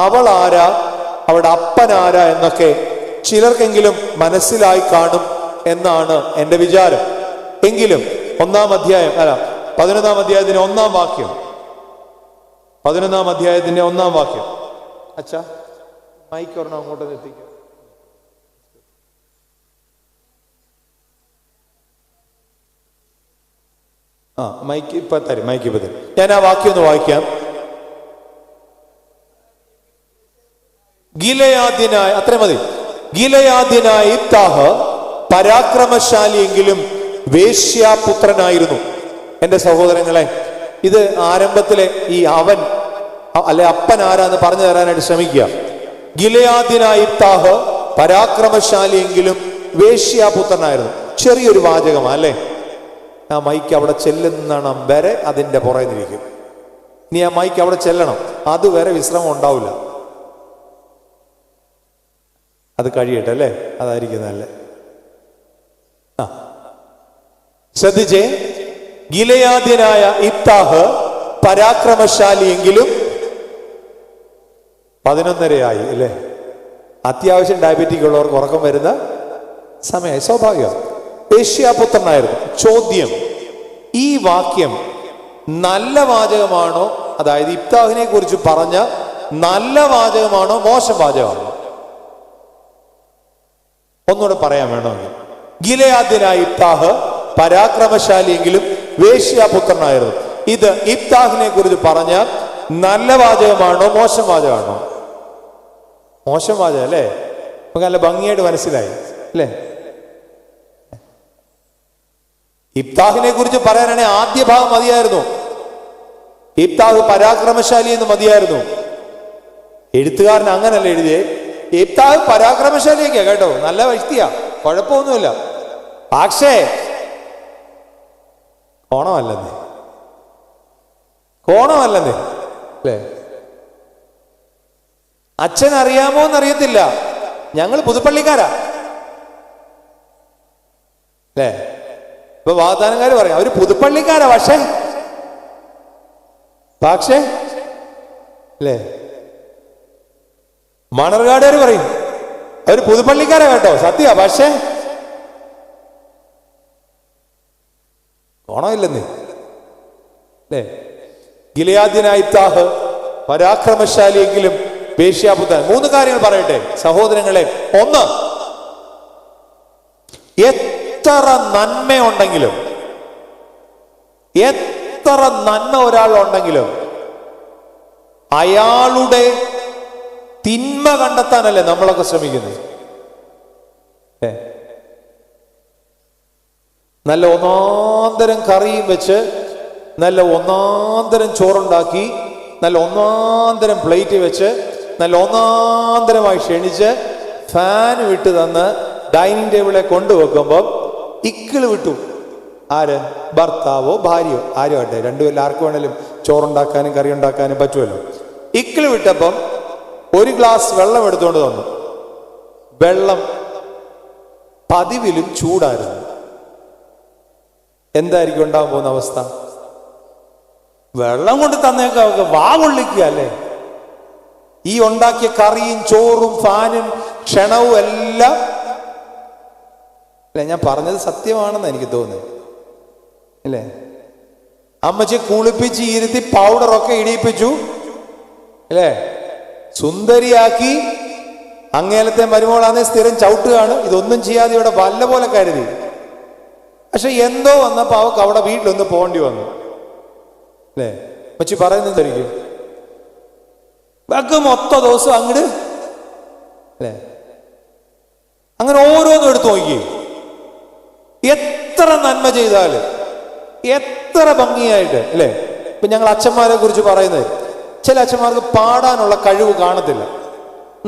S1: അവൾ ആരാ, അവിടെ അപ്പൻ ആരാ എന്നൊക്കെ ചിലർക്കെങ്കിലും മനസ്സിലായി കാണും എന്നാണ് എൻ്റെ വിചാരം. എങ്കിലും 11-ാം അധ്യായത്തിന്റെ 1-ാം വാക്യം, 11-ാം അധ്യായത്തിന്റെ 1-ാം വാക്യം. അച്ഛാ, മൈക്ക് ഒരെണ്ണം അങ്ങോട്ട് എത്തിക്കുക. മൈക്ക് ഇപ്പൊ തരും. ഞാൻ ആ വാക്യം ഒന്ന് വായിക്കാം. ഗിലെയാദ്യനായ, അത്രേ മതി. ഗിലെയാദ്യനായ ഇഫ്താഹ് പരാക്രമശാലിയെങ്കിലും വേശ്യാപുത്രനായിരുന്നു. എൻ്റെ സഹോദരങ്ങളെ, ഇത് ആരംഭത്തിലെ ഈ അവൻ അല്ലെ അപ്പൻ ആരാന്ന് പറഞ്ഞു തരാനായിട്ട് ശ്രമിക്കുക. ഗിലെയാദ്യനായ ഇഫ്താഹ് പരാക്രമശാലിയെങ്കിലും വേശ്യാപുത്രനായിരുന്നു. ചെറിയൊരു വാചകമാണ് അല്ലേ? ആ മൈക്ക് അവിടെ ചെല്ലുന്നിടം വരെ അതിൻ്റെ പുറകിലിരിക്കും. ഇനി ആ മൈക്ക് അവിടെ ചെല്ലണം, അതുവരെ വിശ്രമം ഉണ്ടാവില്ല. അത് കഴിയട്ടെ അല്ലേ? അതായിരിക്കും നല്ലേ. ശ്രദ്ധിച്ചേ, ഗിലെയാദ്യനായ ഇഫ്താഹ് പരാക്രമശാലിയെങ്കിലും 11:30 അല്ലേ? അത്യാവശ്യം ഡയബറ്റിക് ഉള്ളവർക്ക് ഉറക്കം വരുന്ന സമയമായി, സ്വാഭാവികം. വേശ്യാപുത്രനായിരുന്നു. ചോദ്യം, ഈ വാക്യം നല്ല വാചകമാണോ? അതായത് ഇഫ്താഹിനെ കുറിച്ച് പറഞ്ഞ നല്ല വാചകമാണോ മോശം വാചകമാണോ? ഒന്നുകൂടെ പറയാൻ വേണമെങ്കിൽ, ഗിലെയാദ്യനായ ഇഫ്താഹ് പരാക്രമശാലിയെങ്കിലും വേശ്യാപുത്രനായിരുന്നു. ഇത് ഇഫ്താഹിനെ കുറിച്ച് പറഞ്ഞ നല്ല വാചകമാണോ മോശം വാചകമാണോ? മോശം വാചകം അല്ലേ? നമുക്ക് നല്ല ഭംഗിയായിട്ട് മനസ്സിലായി അല്ലേ? ഇഫ്താഹിനെ കുറിച്ച് പറയാനാണെങ്കിൽ ആദ്യ ഭാഗം മതിയായിരുന്നു. ഇഫ്താഹ് പരാക്രമശാലി എന്ന് മതിയായിരുന്നു. എഴുത്തുകാരൻ അങ്ങനല്ല എഴുതിയേ. ഇഫ്താഹ് പരാക്രമശാലിയൊക്കെയാ കേട്ടോ, നല്ല വ്യക്തിയാ, കുഴപ്പമൊന്നുമില്ല. പക്ഷേ കോണമല്ലെന്നേ അല്ലേ? അച്ഛൻ അറിയാമോ എന്നറിയത്തില്ല, ഞങ്ങൾ പുതുപ്പള്ളിക്കാരാ അല്ലേ? ഇപ്പൊ വാഗ്ദാനക്കാര് പറയും അവര് പുതുപ്പള്ളിക്കാരാ, പക്ഷേ അല്ലേ? മണർകാടുകാർ പറയും അവര് പുതുപ്പള്ളിക്കാരാ കേട്ടോ, സത്യ, പക്ഷേ ഓണമില്ലെന്നേ അല്ലേ? ഗിലെയാദ്യനായ ഇഫ്താഹ് പരാക്രമശാലിയെങ്കിലും വേശ്യാപുത്രൻ. 3 കാര്യങ്ങൾ പറയട്ടെ സഹോദരങ്ങളെ. ഒന്ന്, എത്ര നന്മയുണ്ടെങ്കിലും, എത്ര നന്മ ഒരാളുണ്ടെങ്കിലും അയാളുടെ തിന്മ കണ്ടെത്താനല്ലേ നമ്മളൊക്കെ ശ്രമിക്കുന്നത്? നല്ല ഒന്നാന്തരം കറിയും വെച്ച്, നല്ല ഒന്നാന്തരം ചോറുണ്ടാക്കി, നല്ല ഒന്നാന്തരം പ്ലേറ്റ് വെച്ച്, നല്ല ഒന്നാന്തരമായി ക്ഷണിച്ച്, ഫാൻ വിട്ട് തന്ന് ഡൈനിങ് ടേബിളെ കൊണ്ടുവെക്കുമ്പോൾ ഇക്കിള് വിട്ടു. ആര്? ഭർത്താവോ ഭാര്യയോ ആരും ആട്ടെ, രണ്ടുപേരും ആർക്ക് വേണേലും ചോറുണ്ടാക്കാനും കറി ഉണ്ടാക്കാനും പറ്റുമല്ലോ. ഇക്കിള് വിട്ടപ്പം ഒരു ഗ്ലാസ് വെള്ളം എടുത്തുകൊണ്ട് തന്നു. വെള്ളം പതിവിലും ചൂടായിരുന്നു. എന്തായിരിക്കും ഉണ്ടാകാൻ പോകുന്ന അവസ്ഥ? വെള്ളം കൊണ്ട് തന്നേക്കൊക്കെ വാ കൊള്ളിക്കുക അല്ലേ? ഈ ഉണ്ടാക്കിയ കറിയും ചോറും ഫാനും ക്ഷണവും എല്ലാം അല്ലെ? ഞാൻ പറഞ്ഞത് സത്യമാണെന്ന് എനിക്ക് തോന്നുന്നു അല്ലേ? അമ്മച്ചി കുളിപ്പിച്ച് ഇരുത്തി പൗഡറൊക്കെ ഇടിയിപ്പിച്ചു അല്ലേ? സുന്ദരിയാക്കി. അങ്ങേലത്തെ മരുമോളാന്നെ സ്ഥിരം ചവിട്ടുകയാണ്. ഇതൊന്നും ചെയ്യാതെ ഇവിടെ വല്ല പോലെ കരുതി. പക്ഷെ എന്തോ വന്നപ്പോ അവക്ക് അവിടെ വീട്ടിലൊന്ന് പോകേണ്ടി വന്നു അല്ലേ? അമ്മച്ചി പറയുന്നതായിരിക്കും ബാക്കി മൊത്തം ദിവസം അങ്ങട് അല്ലേ? അങ്ങനെ ഓരോന്നും എടുത്തു നോക്കി. എത്ര നന്മ ചെയ്താല്, എത്ര ഭംഗിയായിട്ട് അല്ലേ? ഇപ്പൊ ഞങ്ങൾ അച്ഛന്മാരെ കുറിച്ച് പറയുന്നത്, ചില അച്ഛന്മാർക്ക് പാടാനുള്ള കഴിവ് കാണത്തില്ല.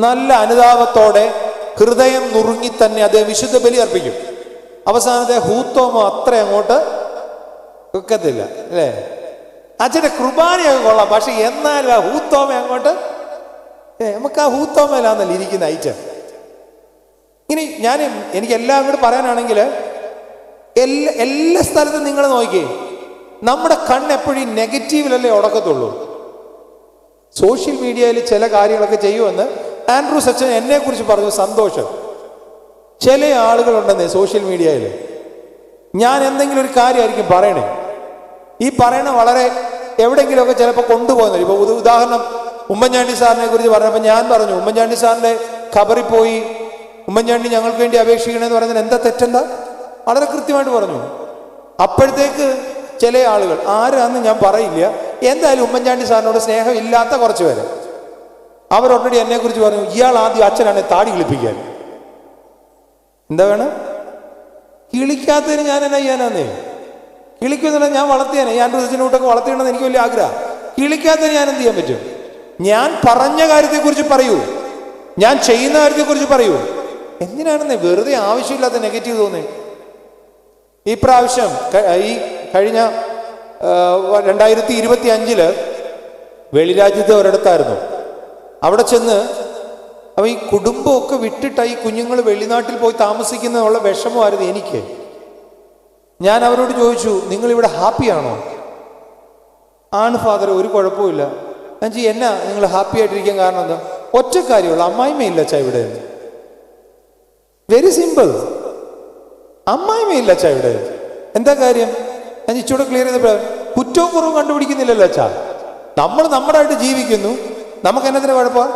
S1: നല്ല അനുതാപത്തോടെ ഹൃദയം നുറുങ്ങി തന്നെ അദ്ദേഹം വിശുദ്ധ ബലി അർപ്പിക്കും. അവസാനത്തെ ഹൂത്തോമോ അത്ര അങ്ങോട്ട് വെക്കത്തില്ല അല്ലേ? അച്ഛൻ്റെ കുർബാനയൊക്കെ കൊള്ളാം, പക്ഷെ എന്നാലും ആ ഹൂത്തോമ അങ്ങോട്ട് നമുക്ക് ആ ഹൂത്തോമയിലാന്നല്ല ഇരിക്കുന്ന ഐറ്റം. ഇനി എനിക്ക് എല്ലാം കൂടെ പറയാനാണെങ്കിൽ എല്ലാ സ്ഥലത്തും നിങ്ങൾ നോക്കിയേ, നമ്മുടെ കണ്ണെപ്പോഴും നെഗറ്റീവിലല്ലേ ഉടക്കത്തുള്ളൂ. സോഷ്യൽ മീഡിയയിൽ ചില കാര്യങ്ങളൊക്കെ ചെയ്യുമെന്ന് ആൻഡ്രൂസ് അച്ഛൻ എന്നെ കുറിച്ച് പറഞ്ഞു. സന്തോഷം. ചില ആളുകളുണ്ടെന്നേ സോഷ്യൽ മീഡിയയിൽ, ഞാൻ എന്തെങ്കിലും ഒരു കാര്യമായിരിക്കും പറയണേ, ഈ പറയണ വളരെ എവിടെയെങ്കിലുമൊക്കെ ചിലപ്പോൾ കൊണ്ടുപോകുന്നില്ല. ഇപ്പൊ ഉദാഹരണം, ഉമ്മൻചാണ്ടി സാറിനെ കുറിച്ച് പറഞ്ഞപ്പോൾ ഞാൻ പറഞ്ഞു, ഉമ്മൻചാണ്ടി സാറിന്റെ ഖബറിൽ പോയി ഉമ്മൻചാണ്ടി ഞങ്ങൾക്ക് വേണ്ടി അപേക്ഷിക്കണമെന്ന് പറയുന്നതിന് എന്താ തെറ്റെന്താ? വളരെ കൃത്യമായിട്ട് പറഞ്ഞു. അപ്പോഴത്തേക്ക് ചില ആളുകൾ, ആരാന്ന് ഞാൻ പറയില്ല, എന്തായാലും ഉമ്മൻചാണ്ടി സാറിനോട് സ്നേഹം ഇല്ലാത്ത കുറച്ച് പേര്, അവർ ഓൾറെഡി എന്നെ കുറിച്ച് പറഞ്ഞു, ഇയാൾ ആദ്യം അച്ഛനാണ് താടി കിളിപ്പിക്കാൻ. എന്താ വേണം? കിളിക്കാത്തതിന് ഞാൻ എന്നാ ചെയ്യാനാന്നേ? കിളിക്കുന്നില്ല, ഞാൻ വളർത്തിയാനെ. ഞാൻ ഋതുവിനൂട്ടൊക്കെ വളർത്തിയണമെന്ന് എനിക്ക് വലിയ ആഗ്രഹം. കിളിക്കാത്തതിന് ഞാൻ എന്ത് ചെയ്യാൻ പറ്റും? ഞാൻ പറഞ്ഞ കാര്യത്തെക്കുറിച്ച് പറയൂ, ഞാൻ ചെയ്യുന്ന കാര്യത്തെക്കുറിച്ച് പറയൂ. എന്തിനാണെന്നേ വെറുതെ ആവശ്യമില്ലാത്ത നെഗറ്റീവ് തോന്നേ? ഈ പ്രാവശ്യം ഈ കഴിഞ്ഞ 2025 വെളിരാജ്യത്തെ ഒരിടത്തായിരുന്നു. അവിടെ ചെന്ന് അപ്പൊ ഈ കുടുംബമൊക്കെ വിട്ടിട്ട് ഈ കുഞ്ഞുങ്ങൾ വെളിനാട്ടിൽ പോയി താമസിക്കുന്നതിനുള്ള വിഷമമായിരുന്നു എനിക്ക്. ഞാൻ അവരോട് ചോദിച്ചു, നിങ്ങൾ ഇവിടെ ഹാപ്പിയാണോ? ആണ് ഫാദർ, ഒരു കുഴപ്പമില്ല. ഞാൻ എന്നാ നിങ്ങൾ ഹാപ്പി ആയിട്ടിരിക്കാൻ കാരണം എന്താ? ഒറ്റ കാര്യമുള്ളൂ, അമ്മായിമ്മയില്ല അച്ഛാ ഇവിടെ. വെരി സിമ്പിൾ, അമ്മായിമ്മയില്ല അച്ഛാ ഇവിടെ. എന്താ കാര്യം? ഞാൻ ഇച്ചൂടെ ക്ലിയർ ചെയ്തപ്പോൾ കുറ്റവും കുറവും കണ്ടുപിടിക്കുന്നില്ലല്ലോ അച്ഛാ. നമ്മൾ നമ്മുടെയായിട്ട് ജീവിക്കുന്നു, നമുക്ക് എന്നതിന് കുഴപ്പമാണ്?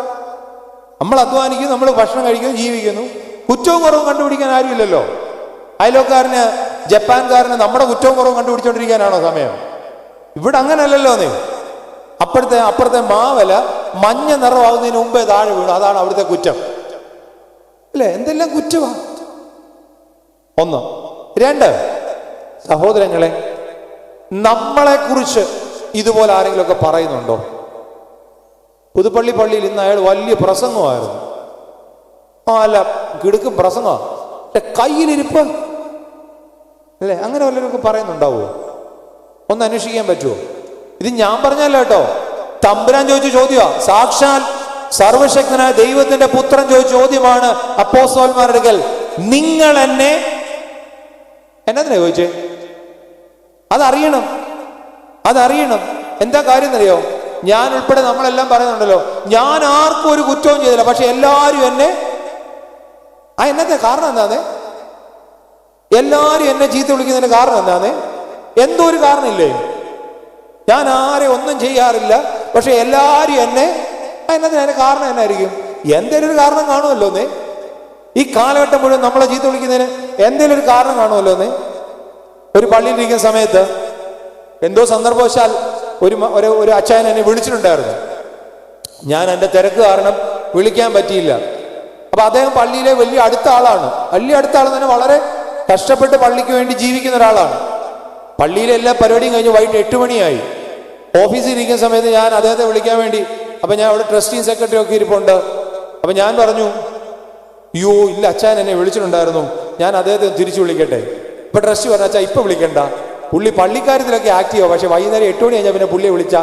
S1: നമ്മൾ അധ്വാനിക്കുന്നു, നമ്മൾ ഭക്ഷണം കഴിക്കുന്നു, ജീവിക്കുന്നു. കുറ്റവും കുറവും കണ്ടുപിടിക്കാൻ ആരുമില്ലല്ലോ. അയലോക്കാരന്, ജപ്പാൻകാരന് നമ്മുടെ കുറ്റവും കുറവും കണ്ടുപിടിച്ചോണ്ടിരിക്കാനാണോ സമയം? ഇവിടെ അങ്ങനല്ലല്ലോ. നീ അപ്പുറത്തെ മാവല മഞ്ഞ നിറമാകുന്നതിന് മുമ്പേ താഴെ വീണു, അതാണ് അവിടുത്തെ കുറ്റം അല്ലേ? എന്തെല്ലാം കുറ്റമാ. ഒന്ന്. രണ്ട്, സഹോദരങ്ങളെ, നമ്മളെ കുറിച്ച് ഇതുപോലെ ആരെങ്കിലുമൊക്കെ പറയുന്നുണ്ടോ? പുതുപ്പള്ളി പള്ളിയിൽ ഇന്ന് അയാൾ വലിയ പ്രസംഗമായിരുന്നു. അല്ല, കിടുക്കും പ്രസംഗം, കയ്യിലിരിപ്പ് അല്ലേ? അങ്ങനെ വല്ലവരൊക്കെ പറയുന്നുണ്ടാവുമോ? ഒന്ന് അന്വേഷിക്കാൻ പറ്റുമോ? ഇത് ഞാൻ പറഞ്ഞല്ല കേട്ടോ, തമ്പുരാൻ ചോദിച്ച ചോദ്യമാ. സാക്ഷാൽ സർവശക്തനായ ദൈവത്തിന്റെ പുത്രൻ ചോദിച്ച ചോദ്യമാണ് അപ്പോസ്തലന്മാരുടെ അടുക്കൽ. നിങ്ങൾ എന്നെ എന്നതിനാ ചോദിച്ചേ? അതറിയണം. എന്താ കാര്യം എന്നറിയോ? ഞാൻ ഉൾപ്പെടെ നമ്മളെല്ലാം പറയുന്നുണ്ടല്ലോ, ഞാൻ ആർക്കും ഒരു കുറ്റവും ചെയ്തില്ല, പക്ഷെ എല്ലാവരും എന്നെ എന്നത്തെ കാരണം എന്താന്നേ? എല്ലാവരും എന്നെ ചീത്ത വിളിക്കുന്നതിന്റെ കാരണം എന്താന്നേ? എന്തോ ഒരു കാരണമില്ലേ? ഞാൻ ആരെ ഒന്നും ചെയ്യാറില്ല, പക്ഷെ എല്ലാവരും എന്നെ എന്നതിന് കാരണം എന്നായിരിക്കും? എന്തേലും ഒരു കാരണം കാണുമല്ലോ എന്നേ. ഈ കാലഘട്ടം മുഴുവൻ നമ്മളെ ചീത്ത വിളിക്കുന്നതിന് എന്തേലും ഒരു കാരണം കാണുമല്ലോ എന്നേ. ഒരു പള്ളിയിൽ ഇരിക്കുന്ന സമയത്ത് എന്തോ സന്ദർഭവശാൽ ഒരു അച്ചായൻ എന്നെ വിളിച്ചിട്ടുണ്ടായിരുന്നു. ഞാൻ എൻ്റെ തിരക്ക് കാരണം വിളിക്കാൻ പറ്റിയില്ല. അപ്പൊ അദ്ദേഹം പള്ളിയിലെ വലിയ അടുത്ത ആളാണ്. തന്നെ വളരെ കഷ്ടപ്പെട്ട് പള്ളിക്ക് വേണ്ടി ജീവിക്കുന്ന ഒരാളാണ്. പള്ളിയിലെ എല്ലാ പരിപാടിയും കഴിഞ്ഞ് വൈകിട്ട് 8 മണിയായി. ഓഫീസിൽ ഇരിക്കുന്ന സമയത്ത് ഞാൻ അദ്ദേഹത്തെ വിളിക്കാൻ വേണ്ടി, അപ്പൊ ഞാൻ അവിടെ ട്രസ്റ്റി സെക്രട്ടറി ഒക്കെ ഇരിപ്പുണ്ട്. അപ്പൊ ഞാൻ പറഞ്ഞു, യോ ഇല്ല, അച്ഛൻ എന്നെ വിളിച്ചിട്ടുണ്ടായിരുന്നു, ഞാൻ അദ്ദേഹത്തെ തിരിച്ചു വിളിക്കട്ടെ? ഇപ്പൊ ട്രസ്റ്റി പറഞ്ഞു, അച്ഛാ ഇപ്പൊ വിളിക്കണ്ട, പുള്ളി പള്ളിക്കാര്യത്തിലൊക്കെ ആക്റ്റീവോ, പക്ഷെ വൈകുന്നേരം 8 മണി കഴിഞ്ഞാൽ പിന്നെ പുള്ളിയെ വിളിച്ച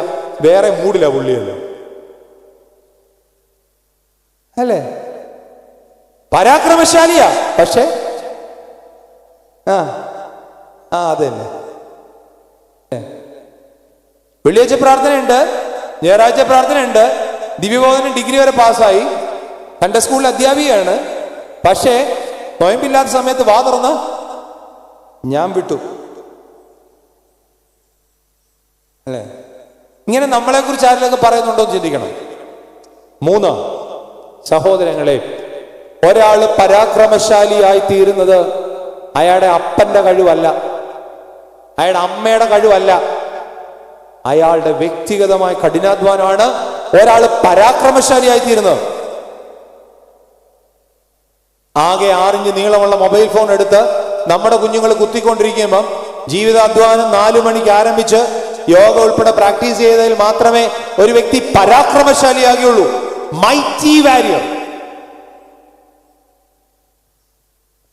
S1: വേറെ മൂഡില്ല പുള്ളിയല്ലോ അല്ലേ? പരാക്രമശാലിയാ, പക്ഷെ അതന്നെ. വെള്ളിയാഴ്ച പ്രാർത്ഥനയുണ്ട്, ഞായറാഴ്ച പ്രാർത്ഥനയുണ്ട്, ദിവ്യബോധനം ഡിഗ്രി വരെ പാസ്സായി, സൺഡേ സ്കൂളിൽ അധ്യാപികയാണ്. പക്ഷേ നോയമ്പില്ലാത്ത സമയത്ത് വാ തുറന്ന് ഞാൻ വിട്ടു അല്ലേ? ഇങ്ങനെ നമ്മളെ കുറിച്ച് ആരിലൊക്കെ പറയുന്നുണ്ടോ എന്ന് ചിന്തിക്കണം. 3, സഹോദരങ്ങളെ, ഒരാള് പരാക്രമശാലിയായി തീരുന്നത് അയാളുടെ അപ്പന്റെ കഴിവല്ല, അയാളുടെ അമ്മയുടെ കഴിവല്ല, അയാളുടെ വ്യക്തിഗതമായ കഠിനാധ്വാനമാണ് ഒരാൾ പരാക്രമശാലിയായി തീരുന്നത്. ആകെ 6 ഇഞ്ച് നീളമുള്ള മൊബൈൽ ഫോൺ എടുത്ത് നമ്മുടെ കുഞ്ഞുങ്ങൾ കുത്തിക്കൊണ്ടിരിക്കുമ്പം ജീവിതാധ്വാനം 4 മണിക്ക് ആരംഭിച്ച് യോഗ ഉൾപ്പെടെ പ്രാക്ടീസ് ചെയ്തതിൽ മാത്രമേ ഒരു വ്യക്തി പരാക്രമശാലിയാകുകയുള്ളൂ. മൈറ്റി വാരിയർ.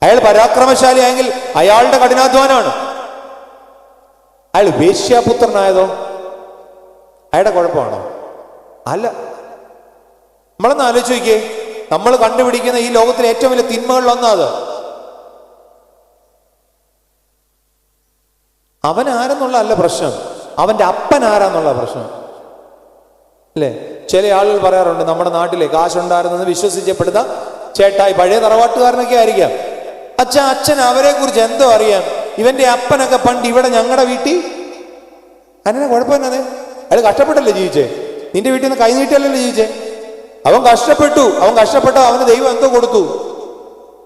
S1: അയാൾ പരാക്രമശാലിയായെങ്കിൽ അയാളുടെ കഠിനാധ്വാനമാണ്. അയാൾ വേശ്യാപുത്രനായതോ അയാളുടെ കുഴപ്പമാണോ? അല്ല. നമ്മളൊന്ന് ആലോചിച്ച് നോക്കിയേ, നമ്മൾ കണ്ടുപിടിക്കുന്ന ഈ ലോകത്തിലെ ഏറ്റവും വലിയ തിന്മകളിലൊന്നാ അത്. അവൻ ആരെന്നുള്ള അല്ല പ്രശ്നം, അവന്റെ അപ്പൻ ആരാന്നുള്ള പ്രശ്നം അല്ലേ? ചില ആളുകൾ പറയാറുണ്ട്, നമ്മുടെ നാട്ടിലെ കാശുണ്ടായിരുന്നെന്ന് വിശ്വസിക്കപ്പെടുന്ന ചേട്ടായി, പഴയ തറവാട്ടുകാരനൊക്കെ ആയിരിക്കാം. അച്ഛൻ അവരെ കുറിച്ച് എന്തോ അറിയാം, ഇവന്റെ അപ്പനൊക്കെ പണ്ട് ഇവിടെ ഞങ്ങളുടെ വീട്ടിൽ അങ്ങനെ കുഴപ്പമെന്നത്. അയാൾ കഷ്ടപ്പെട്ടല്ലേ ജീവിച്ചേ? നിന്റെ വീട്ടിൽ നിന്ന് കൈ നീട്ടിയല്ലല്ലോ ജീവിച്ചേ? അവൻ കഷ്ടപ്പെട്ടു, അവന് ദൈവം എന്തോ കൊടുത്തു.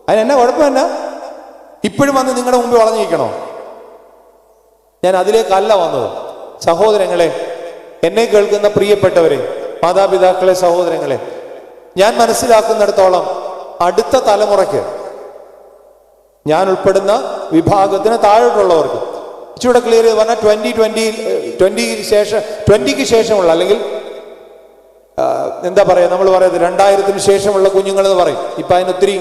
S1: അതിനെന്നാ കുഴപ്പമെന്ന? ഇപ്പോഴും വന്ന് നിങ്ങളുടെ മുമ്പിൽ വളഞ്ഞിരിക്കണോ? ഞാൻ അതിലേക്കല്ല വന്നത്. സഹോദരങ്ങളെ, എന്നെ കേൾക്കുന്ന പ്രിയപ്പെട്ടവരെ, മാതാപിതാക്കളെ, സഹോദരങ്ങളെ, ഞാൻ മനസ്സിലാക്കുന്നിടത്തോളം അടുത്ത തലമുറയ്ക്ക് ഞാൻ ഉൾപ്പെടുന്ന വിഭാഗത്തിന് താഴോട്ടുള്ളവർക്ക്. ഇച്ചിരൂടെ ക്ലിയർ ചെയ്ത് പറഞ്ഞാൽ 2020ക്ക് ശേഷമുള്ള, അല്ലെങ്കിൽ എന്താ പറയുക, നമ്മൾ പറയുന്നത് 2000-ന് ശേഷമുള്ള കുഞ്ഞുങ്ങൾ എന്ന് പറയും. ഇപ്പം അതിനൊത്തിരി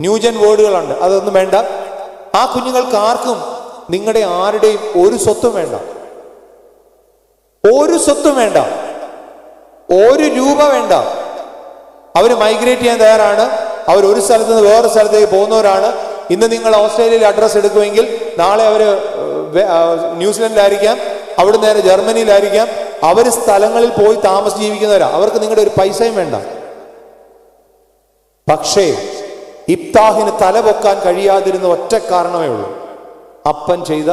S1: ന്യൂജൻ വേർഡുകളുണ്ട്, അതൊന്നും വേണ്ട. ആ കുഞ്ഞുങ്ങൾക്ക് ആർക്കും നിങ്ങളുടെ ആരുടെയും ഒരു സ്വത്തും വേണ്ട, ഒരു സ്വത്തും വേണ്ട, ഒരു രൂപ വേണ്ട. അവർ മൈഗ്രേറ്റ് ചെയ്യാൻ തയ്യാറാണ്. അവർ ഒരു സ്ഥലത്ത് നിന്ന് വേറെ സ്ഥലത്തേക്ക് പോകുന്നവരാണ്. ഇന്ന് നിങ്ങൾ ഓസ്ട്രേലിയയിൽ അഡ്രസ്സ് എടുക്കുമെങ്കിൽ നാളെ അവർ ന്യൂസിലൻഡിലായിരിക്കാം, അവിടെ നേരെ ജർമ്മനിയിലായിരിക്കാം. അവർ സ്ഥലങ്ങളിൽ പോയി താമസം ജീവിക്കുന്നവരാണ്. അവർക്ക് നിങ്ങളുടെ ഒരു പൈസയും വേണ്ട. പക്ഷേ ഇബ്താഹിന് തലപൊക്കാൻ കഴിയാതിരുന്ന ഒറ്റ കാരണമേ ഉള്ളൂ, അപ്പൻ ചെയ്ത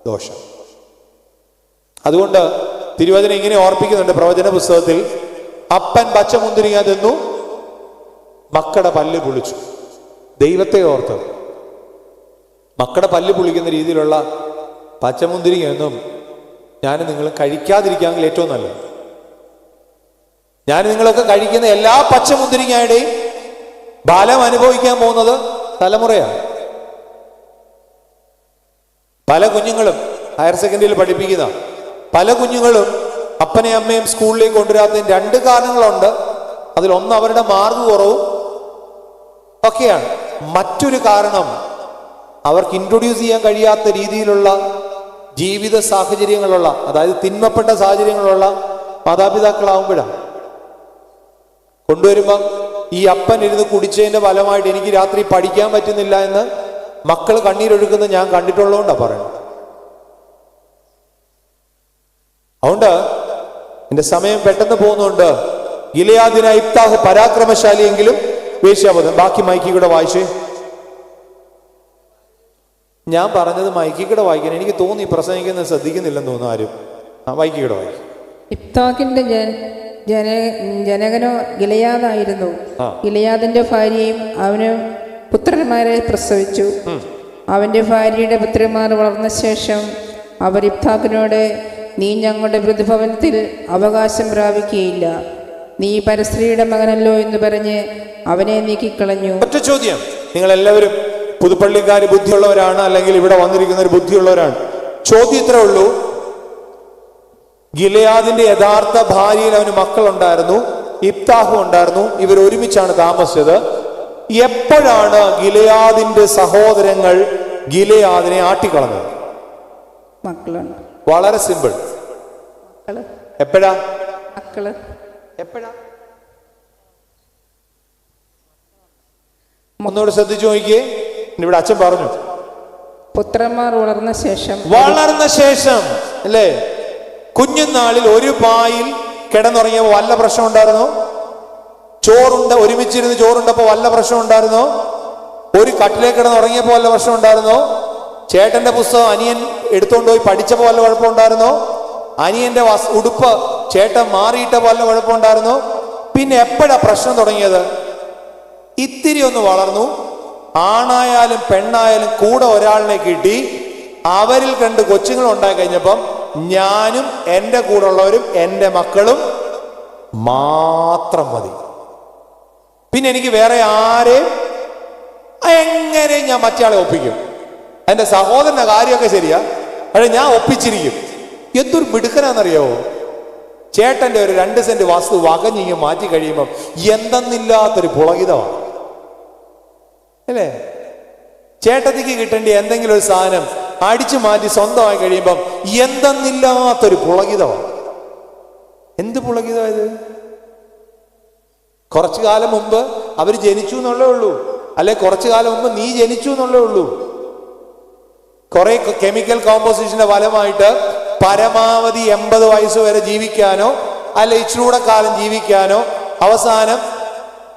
S1: ദോഷം. അതുകൊണ്ട് തിരുവചന ഇങ്ങനെ ഓർപ്പിക്കുന്നുണ്ട് പ്രവചന പുസ്തകത്തിൽ, അപ്പൻ പച്ചമുന്തിരിങ്ങ തിന്നു, മക്കളുടെ പല്ല് പുളിച്ചു. ദൈവത്തെ ഓർത്ത് മക്കളുടെ പല്ല് പുളിക്കുന്ന രീതിയിലുള്ള പച്ചമുന്തിരിങ്ങയൊന്നും ഞാൻ നിങ്ങൾ കഴിക്കാതിരിക്കാമെങ്കിൽ ഏറ്റവും നല്ലത്. ഞാൻ നിങ്ങളൊക്കെ കഴിക്കുന്ന എല്ലാ പച്ചമുന്തിരിങ്ങയുടെയും ഫലം അനുഭവിക്കാൻ പോകുന്നത് തലമുറയാണ്. പല കുഞ്ഞുങ്ങളും ഹയർ സെക്കൻഡറിയിൽ പഠിപ്പിക്കുന്ന പല കുഞ്ഞുങ്ങളും അപ്പനെയും അമ്മയും സ്കൂളിലേക്ക് കൊണ്ടുവരാത്തതിന് 2 കാരണങ്ങളുണ്ട്. അതിലൊന്ന് അവരുടെ മാർക്ക് കുറവും ഒക്കെയാണ്. മറ്റൊരു കാരണം അവർക്ക് ഇൻട്രൊഡ്യൂസ് ചെയ്യാൻ കഴിയാത്ത രീതിയിലുള്ള ജീവിത സാഹചര്യങ്ങളുള്ള, അതായത് തിന്മപ്പെട്ട സാഹചര്യങ്ങളുള്ള മാതാപിതാക്കളാവുമ്പോഴാണ്. കൊണ്ടുവരുമ്പം ഈ അപ്പൻ ഇരുന്ന് കുടിച്ചതിന്റെ ഫലമായിട്ട് എനിക്ക് രാത്രി പഠിക്കാൻ പറ്റുന്നില്ല എന്ന് മക്കൾ കണ്ണീരൊഴുക്കുന്നത് ഞാൻ കണ്ടിട്ടുള്ളതുകൊണ്ടാണ് പറയുന്നത്. അതുകൊണ്ട് എന്റെ സമയം പെട്ടെന്ന് പോകുന്നുണ്ട്. ഗിലെയാദിന ഇബ്താഹ് പരാക്രമശാലിയെങ്കിലും വേശ്യാപദം. ബാക്കി മൈക്കി കൂടെ വായിച്ചേ. ഞാൻ പറഞ്ഞത് മൈക്കി കൂടെ വായിക്കാൻ എനിക്ക് തോന്നി പ്രസംഗിക്കുന്നത് ശ്രദ്ധിക്കുന്നില്ലെന്ന് തോന്നുന്നു ആരും. മൈക്കി കൂടെ വായിക്കും.
S2: ഇബ്താഹിന്റെ ജനകനോ ഗിലെയാദായിരുന്നു. ഗിലെയാദിന്റെ ഭാര്യയും അവന് പുത്രന്മാരെ പ്രസവിച്ചു. അവന്റെ ഭാര്യയുടെ പുത്രന്മാർ വളർന്ന ശേഷം അവർ ഇബ്താഹിനോട്, നീ ഞങ്ങളുടെ പ്രതിഭവനത്തിൽ അവകാശം പ്രാപിക്കുകയില്ല, നീ പരസ്ത്രീയുടെ മകനല്ലോ എന്ന് പറഞ്ഞ് അവനെ നീക്കിക്കളഞ്ഞു.
S1: ഒറ്റ ചോദ്യം, നിങ്ങൾ എല്ലാവരും പുതുപ്പള്ളിക്കാർ ബുദ്ധിയുള്ളവരാണ്, അല്ലെങ്കിൽ ഇവിടെ വന്നിരിക്കുന്നവർ ബുദ്ധിയുള്ളവരാണ്. ചോദ്യം ഇത്രേ ഉള്ളൂ, ഗിലെയാദിന്റെ യഥാർത്ഥ ഭാര്യയിൽ അവന് മക്കളുണ്ടായിരുന്നു, ഇബ്താഹും ഉണ്ടായിരുന്നു. ഇവർ ഒരുമിച്ചാണ് താമസിച്ചത്. എപ്പോഴാണ് ഗിലെയാദിന്റെ സഹോദരങ്ങൾ ഗിലെയാദിനെ ആട്ടിക്കളഞ്ഞത്?
S2: മക്കളുണ്ട്.
S1: വളരെ സിമ്പിൾ. എപ്പോഴാ? എപ്പോഴാ? ഒന്നുകൂടെ ശ്രദ്ധിച്ചു നോക്കിയേ. ഇവിടെ അച്ഛൻ പറഞ്ഞു
S2: പുത്രന്മാർ വളർന്ന ശേഷം
S1: അല്ലേ? കുഞ്ഞുനാളിൽ ഒരു പായിൽ കിടന്നുറങ്ങിയപ്പോ വല്ല പ്രശ്നം ഉണ്ടായിരുന്നോ? ഒരുമിച്ചിരുന്ന് ചോറുണ്ടപ്പോ വല്ല പ്രശ്നം ഉണ്ടായിരുന്നോ? ഒരു കട്ടിലേക്ക് കിടന്നുറങ്ങിയപ്പോ വല്ല പ്രശ്നം ഉണ്ടായിരുന്നോ? ചേട്ടന്റെ പുസ്തകം അനിയൻ എടുത്തോണ്ട് പോയി പഠിച്ചപ്പോ വല്ല കുഴപ്പമുണ്ടായിരുന്നോ? അനിയന്റെ ഉടുപ്പ് ചേട്ടൻ മാറിയിട്ടപ്പോ വല്ല കുഴപ്പമുണ്ടായിരുന്നോ? പിന്നെ എപ്പോഴാ പ്രശ്നം തുടങ്ങിയത്? ഇത്തിരി ഒന്ന് വളർന്നു, ആണായാലും പെണ്ണായാലും കൂടെ ഒരാളിനെ കിട്ടി, അവരിൽ 2 കൊച്ചുങ്ങൾ ഉണ്ടായി കഴിഞ്ഞപ്പം ഞാനും എൻ്റെ കൂടെ ഉള്ളവരും എൻ്റെ മക്കളും മാത്രം മതി. പിന്നെ എനിക്ക് വേറെ ആരെയും എങ്ങനെ ഞാൻ മറ്റയാളെ ഒപ്പിക്കും? എൻ്റെ സഹോദരന്റെ കാര്യമൊക്കെ ശരിയാ, പക്ഷെ ഞാൻ ഒപ്പിച്ചിരിക്കും. എന്തൊരു മിടുക്കനാന്നറിയാവോ? ചേട്ടന്റെ ഒരു 2 സെന്റ് വസ്തു വകഞ്ഞിങ്ങ് മാറ്റി കഴിയുമ്പം എന്തെന്നില്ലാത്തൊരു പുളകിതമാണ് അല്ലേ? ചേട്ടത്തിക്ക് കിട്ടേണ്ട എന്തെങ്കിലും ഒരു സാധനം അടിച്ചു മാറ്റി സ്വന്തമായി കഴിയുമ്പം എന്തെന്നില്ലാത്തൊരു പുളകിതമാണ്. എന്ത് പുളകിതമായത്? കുറച്ചു കാലം മുമ്പ് അവർ ജനിച്ചു എന്നുള്ളേ ഉള്ളൂ, അല്ലെ കുറച്ചു കാലം മുമ്പ് നീ ജനിച്ചു എന്നുള്ളേ ഉള്ളൂ. കുറെ കെമിക്കൽ കോമ്പോസിഷന്റെ ഫലമായിട്ട് പരമാവധി 80 വയസ്സ് വരെ ജീവിക്കാനോ അല്ലെ ഇച്ചിരൂടെ കാലം ജീവിക്കാനോ, അവസാനം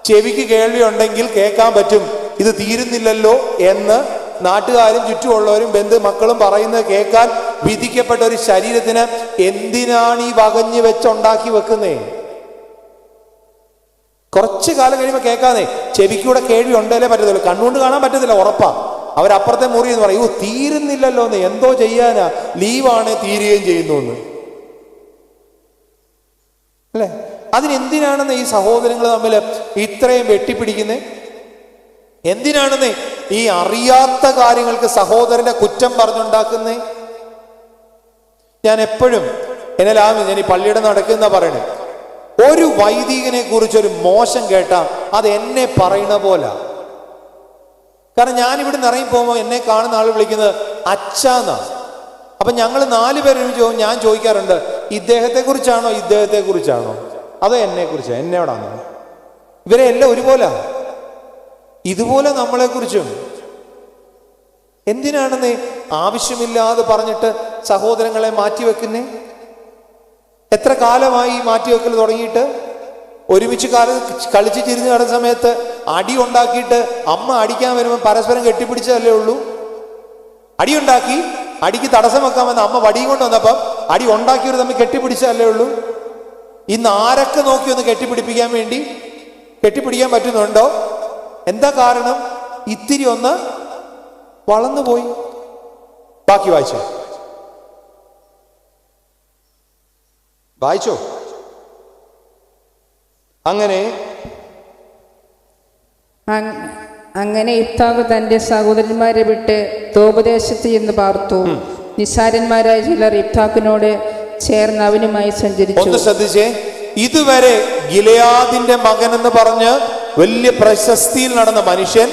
S1: ചെവിക്ക് കേൾവി ഉണ്ടെങ്കിൽ കേൾക്കാൻ പറ്റും, ഇത് തീരുന്നില്ലല്ലോ എന്ന് നാട്ടുകാരും ചുറ്റുമുള്ളവരും മക്കളും പറയുന്നത് കേൾക്കാൻ വിധിക്കപ്പെട്ട ഒരു ശരീരത്തിന് എന്തിനാണ് ഈ വകഞ്ഞു വെച്ചുണ്ടാക്കി വെക്കുന്നേ? കുറച്ചു കാലം കഴിയുമ്പോൾ കേൾക്കാന്നേ. ചെവിക്കൂടെ കേൾവി ഉണ്ടല്ലേ പറ്റത്തുള്ളൂ, കണ്ണുകൊണ്ട് കാണാൻ പറ്റത്തില്ല, ഉറപ്പാ. അവരപ്പുറത്തെ മുറി എന്ന് പറയും, തീരുന്നില്ലല്ലോ എന്ന്. എന്തോ ചെയ്യാനാ, ലീവാണ്, തീരുകയും ചെയ്യുന്നു എന്ന് അല്ലേ? അതിനെന്തിനാണെന്ന് ഈ സഹോദരങ്ങൾ തമ്മിൽ ഇത്രയും വെട്ടിപ്പിടിക്കുന്നേ? എന്തിനാണെന്നേ ഈ അറിയാത്ത കാര്യങ്ങൾക്ക് സഹോദരന്റെ കുറ്റം പറഞ്ഞുണ്ടാക്കുന്നേ? ഞാൻ എപ്പോഴും ഞാൻ ഈ പള്ളിയുടെ നടക്കുന്ന പറയണേ, ഒരു വൈദികനെ കുറിച്ചൊരു മോശം കേട്ടാ അത് എന്നെ പറയുന്ന പോലെ. കാരണം ഞാൻ ഇവിടെ നിന്ന് ഇറങ്ങി പോകുമ്പോൾ എന്നെ കാണുന്ന ആൾ വിളിക്കുന്നത് അച്ഛാന്നാ. അപ്പൊ ഞങ്ങൾ 4 പേര് ഞാൻ ചോദിക്കാറുണ്ട്, ഇദ്ദേഹത്തെ കുറിച്ചാണോ ഇദ്ദേഹത്തെ കുറിച്ചാണോ അതോ എന്നെ കുറിച്ചോ? എന്നോടാണോ? ഇവരെ എല്ലാം ഒരുപോലെ. ഇതുപോലെ നമ്മളെക്കുറിച്ചും എന്തിനാണെന്നേ ആവശ്യമില്ലാതെ പറഞ്ഞിട്ട് സഹോദരങ്ങളെ മാറ്റിവെക്കുന്നേ? എത്ര കാലമായി മാറ്റിവെക്കൽ തുടങ്ങിയിട്ട്? ഒരുമിച്ച് കളിച്ച് ചിരിഞ്ഞ് നടന്ന സമയത്ത് അടി ഉണ്ടാക്കിയിട്ട് അമ്മ അടിക്കാൻ വരുമ്പോൾ പരസ്പരം കെട്ടിപ്പിടിച്ചതല്ലേ ഉള്ളൂ. അടിയുണ്ടാക്കി, അടിക്ക് തടസ്സം വെക്കാൻ വന്ന അമ്മ വടിയും കൊണ്ട് വന്നപ്പം അടി ഉണ്ടാക്കിയവർ തമ്മിൽ കെട്ടിപ്പിടിച്ചതല്ലേ ഉള്ളൂ. ഇന്ന് ആരൊക്കെ നോക്കി ഒന്ന് കെട്ടിപ്പിടിപ്പിക്കാൻ വേണ്ടി കെട്ടിപ്പിടിക്കാൻ പറ്റുന്നുണ്ടോ? എന്താ കാരണം? ഇത്തിരി ഒന്ന് വളർന്നുപോയി. ബാക്കി വായിച്ചോ.
S2: അങ്ങനെ ഇഫ്താഖ് തന്റെ സഹോദരന്മാരെ വിട്ട് തോപദേശത്ത് ചെന്ന് പാർത്തു. നിസ്സാരന്മാരായ ചിലർ ഇഫ്താഖിനോട് ചേർന്ന് അവനുമായി സഞ്ചരിച്ചു.
S1: ഒന്ന് ശ്രദ്ധിച്ചേ, ഇതുവരെ ഗിലെയാദിന്റെ മകൻ എന്ന് പറഞ്ഞ് വലിയ പ്രശസ്തിയിൽ നടന്ന മനുഷ്യൻ,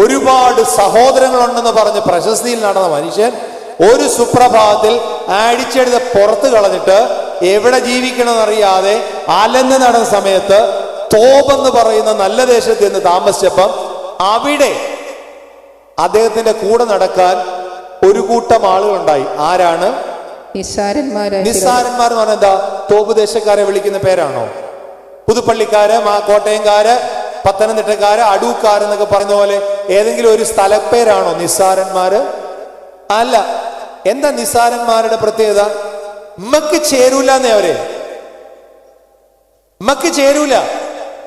S1: ഒരുപാട് സഹോദരങ്ങളുണ്ടെന്ന് പറഞ്ഞ് പ്രശസ്തിയിൽ നടന്ന മനുഷ്യൻ, ഒരു സുപ്രഭാതത്തിൽ അടിച്ചെടുത്ത് പുറത്ത് കളഞ്ഞിട്ട് എവിടെ ജീവിക്കണമെന്നറിയാതെ അലന്ന് നടന്ന സമയത്ത് തോബെന്ന് പറയുന്ന നല്ല ദേശത്ത് നിന്ന് താമസിച്ചപ്പം അവിടെ അദ്ദേഹത്തിന്റെ കൂടെ നടക്കാൻ ഒരു കൂട്ടം ആളുകളുണ്ടായി. ആരാണ്?
S2: നിസ്സാരന്മാർ
S1: എന്ന് പറഞ്ഞാൽ എന്താ? തോബ് ദേശക്കാരെ വിളിക്കുന്ന പേരാണോ? പുതുപ്പള്ളിക്കാര്, കോട്ടയംകാര്, പത്തനംതിട്ടക്കാര്, അടൂക്കാരെന്നൊക്കെ പറയുന്ന പോലെ ഏതെങ്കിലും ഒരു സ്ഥലപ്പേരാണോ നിസ്സാരന്മാര്? അല്ല. എന്താ നിസ്സാരന്മാരുടെ പ്രത്യേകത? ഉമ്മക്ക് ചേരൂല എന്നേ അവരെ. ഉമ്മക്ക് ചേരൂല,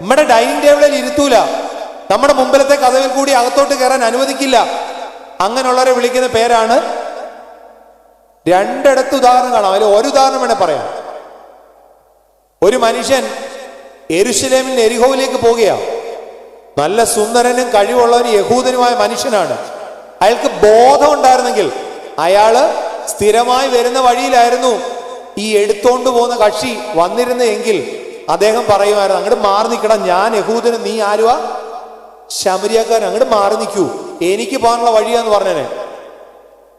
S1: നമ്മുടെ ഡൈനിങ് ടേബിളിൽ ഇരുത്തൂല, നമ്മുടെ മുമ്പിലത്തെ കതവിൽ കൂടി അകത്തോട്ട് കയറാൻ അനുവദിക്കില്ല. അങ്ങനെയുള്ളവരെ വിളിക്കുന്ന പേരാണ്. 2 ഉദാഹരണം കാണാം. അതിൽ ഒരു ഉദാഹരണം വേണേ പറയാം. ഒരു മനുഷ്യൻ യെരുശലേമിൽ എരിഹോവിലേക്ക് പോകുകയാണ്. നല്ല സുന്ദരനും കഴിവുള്ളവനും യഹൂദനുമായ മനുഷ്യനാണ്. അയാൾക്ക് ബോധം ഉണ്ടായിരുന്നെങ്കിൽ അയാള് സ്ഥിരമായി വരുന്ന വഴിയിലായിരുന്നു ഈ എടുത്തോണ്ട് പോകുന്ന കക്ഷി വന്നിരുന്നെങ്കിൽ അദ്ദേഹം പറയുമായിരുന്നു, അങ്ങോട്ട് മാറി നിൽക്കണം, ഞാൻ യഹൂദന്, നീ ആരുവാ? ശമരിയക്കാരൻ, അങ്ങോട്ട് മാറി നിൽക്കൂ, എനിക്ക് പോകാനുള്ള വഴിയാന്ന് പറഞ്ഞേനെ.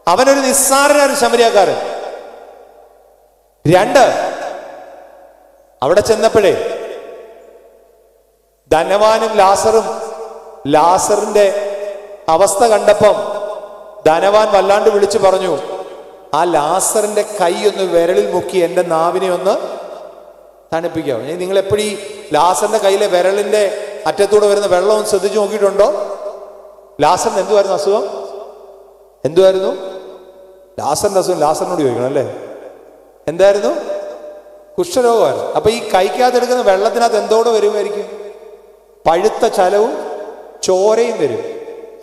S1: അവനൊരു നിസ്സാരനാണ് ശമരിയക്കാരൻ. 2, അവിടെ ചെന്നപ്പോഴേ ധനവാനും ലാസറിന്റെ അവസ്ഥ കണ്ടപ്പം ധനവാൻ വല്ലാണ്ട് വിളിച്ചു പറഞ്ഞു, ആ ലാസറിന്റെ കൈ ഒന്ന് വിരലിൽ മുക്കി എന്റെ നാവിനെ ഒന്ന് തണുപ്പിക്കാം. നിങ്ങൾ എപ്പോഴും ഈ ലാസറിന്റെ കയ്യിലെ വിരലിന്റെ അറ്റത്തൂടെ വരുന്ന വെള്ളം ഒന്ന് ശ്രദ്ധിച്ചു നോക്കിയിട്ടുണ്ടോ? ലാസറിന് എന്തുവായിരുന്നു അസുഖം? എന്തുവായിരുന്നു ലാസറിന്റെ അസുഖം? ലാസറിനോട് ചോദിക്കണം അല്ലേ. എന്തായിരുന്നു? കുഷ്ഠരോഗമായിരുന്നു. അപ്പൊ ഈ കൈക്കകത്തെടുക്കുന്ന വെള്ളത്തിനകത്ത് എന്തോടെ വരുമായിരിക്കും? പഴുത്ത ചലവും ചോരയും വരും.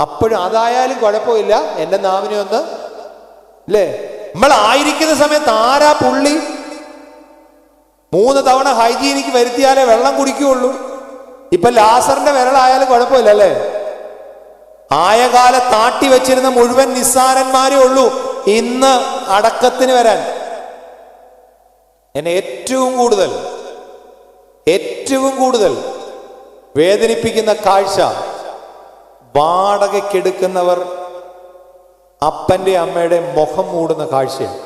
S1: അപ്പോഴും അതായാലും കുഴപ്പമില്ല, എന്റെ നാവിനെ ഒന്ന്, അല്ലേ? നമ്മൾ ആയിരിക്കുന്ന സമയത്ത് ആരാ പുള്ളി 3 തവണ ഹൈജീനിക്ക് വരുത്തിയാലേ വെള്ളം കുടിക്കുകയുള്ളൂ. ഇപ്പൊ ലാസറിന്റെ വിരലായാലും കുഴപ്പമില്ല, അല്ലേ? ആയ കാലത്ത് താട്ടി വെച്ചിരുന്ന മുഴുവൻ നിസ്സാരന്മാരേ ഉള്ളൂ ഇന്ന് അടക്കത്തിന് വരാൻ. എന്നെ ഏറ്റവും കൂടുതൽ വേദനിപ്പിക്കുന്ന കാഴ്ച, വാടകയ്ക്കെടുക്കുന്നവർ അപ്പന്റെ അമ്മയുടെ മുഖം മൂടുന്ന കാഴ്ചയാണ്.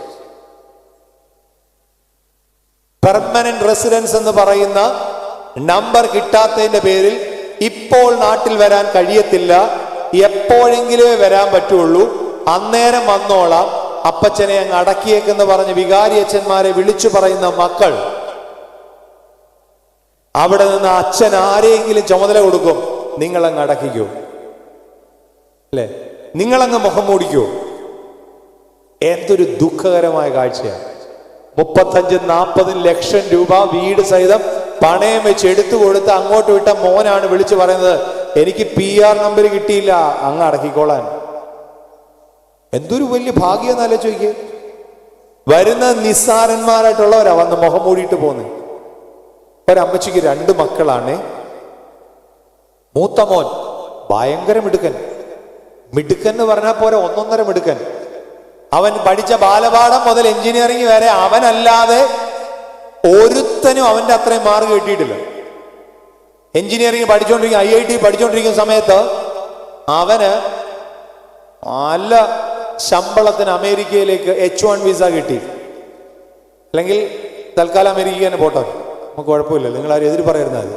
S1: പെർമനന്റ് റെസിഡൻസ് എന്ന് പറയുന്ന നമ്പർ കിട്ടാത്തതിന്റെ പേരിൽ ഇപ്പോൾ നാട്ടിൽ വരാൻ കഴിയത്തില്ല, എപ്പോഴെങ്കിലുമേ വരാൻ പറ്റുള്ളൂ, അന്നേരം വന്നോളാം, അപ്പച്ചനെ അങ്ങ് അടക്കിയേക്കെന്ന് പറഞ്ഞ് വികാരി അച്ഛന്മാരെ വിളിച്ചു പറയുന്ന മക്കൾ. അവിടെ നിന്ന് അച്ഛൻ ആരെങ്കിലും ചുമതല കൊടുക്കും, നിങ്ങളങ്ങ് അടക്കിക്കോ, അല്ലെ, നിങ്ങളങ്ങ് മുഖം മൂടിക്കോ. എന്തൊരു ദുഃഖകരമായ കാഴ്ചയാണ്. 35-40 ലക്ഷം രൂപ വീട് സഹിതം പണയം വെച്ച് എടുത്തു കൊടുത്ത് അങ്ങോട്ട് വിട്ട മോനാണ് വിളിച്ചു പറയുന്നത്, എനിക്ക് PR നമ്പർ കിട്ടിയില്ല, അങ്ങ് അടക്കിക്കോളാൻ. എന്തൊരു വലിയ ഭാഗ്യം എന്നല്ല ചോദിക്കുക. വരുന്ന നിസ്സാരന്മാരായിട്ടുള്ളവരാ വന്ന് മുഖം മൂടിയിട്ട് പോന്നെ. ഒരമ്മച്ചിക്ക് 2 മക്കളാണ്. മൂത്ത മോൻ ഭയങ്കര മിടുക്കൻ. മിടുക്കൻ എന്ന് പറഞ്ഞാൽ പോരെ, ഒന്നൊന്നര മിടുക്കൻ. അവൻ പഠിച്ച ബാലപാഠം മുതൽ എഞ്ചിനീയറിംഗ് വരെ അവനല്ലാതെ ഒരുത്തനും അവന്റെ അത്രയും മാർക്ക് കിട്ടിയിട്ടില്ല. എഞ്ചിനീയറിംഗ് പഠിച്ചുകൊണ്ടിരിക്കുന്ന IIT പഠിച്ചുകൊണ്ടിരിക്കുന്ന സമയത്ത് അവന് നല്ല ശമ്പളത്തിന് അമേരിക്കയിലേക്ക് H1 വിസ കിട്ടി. അല്ലെങ്കിൽ തൽക്കാലം അമേരിക്ക തന്നെ പോട്ടെ, നമുക്ക് കുഴപ്പമില്ല, നിങ്ങൾ ആരും എതിര് പറയുന്നത്.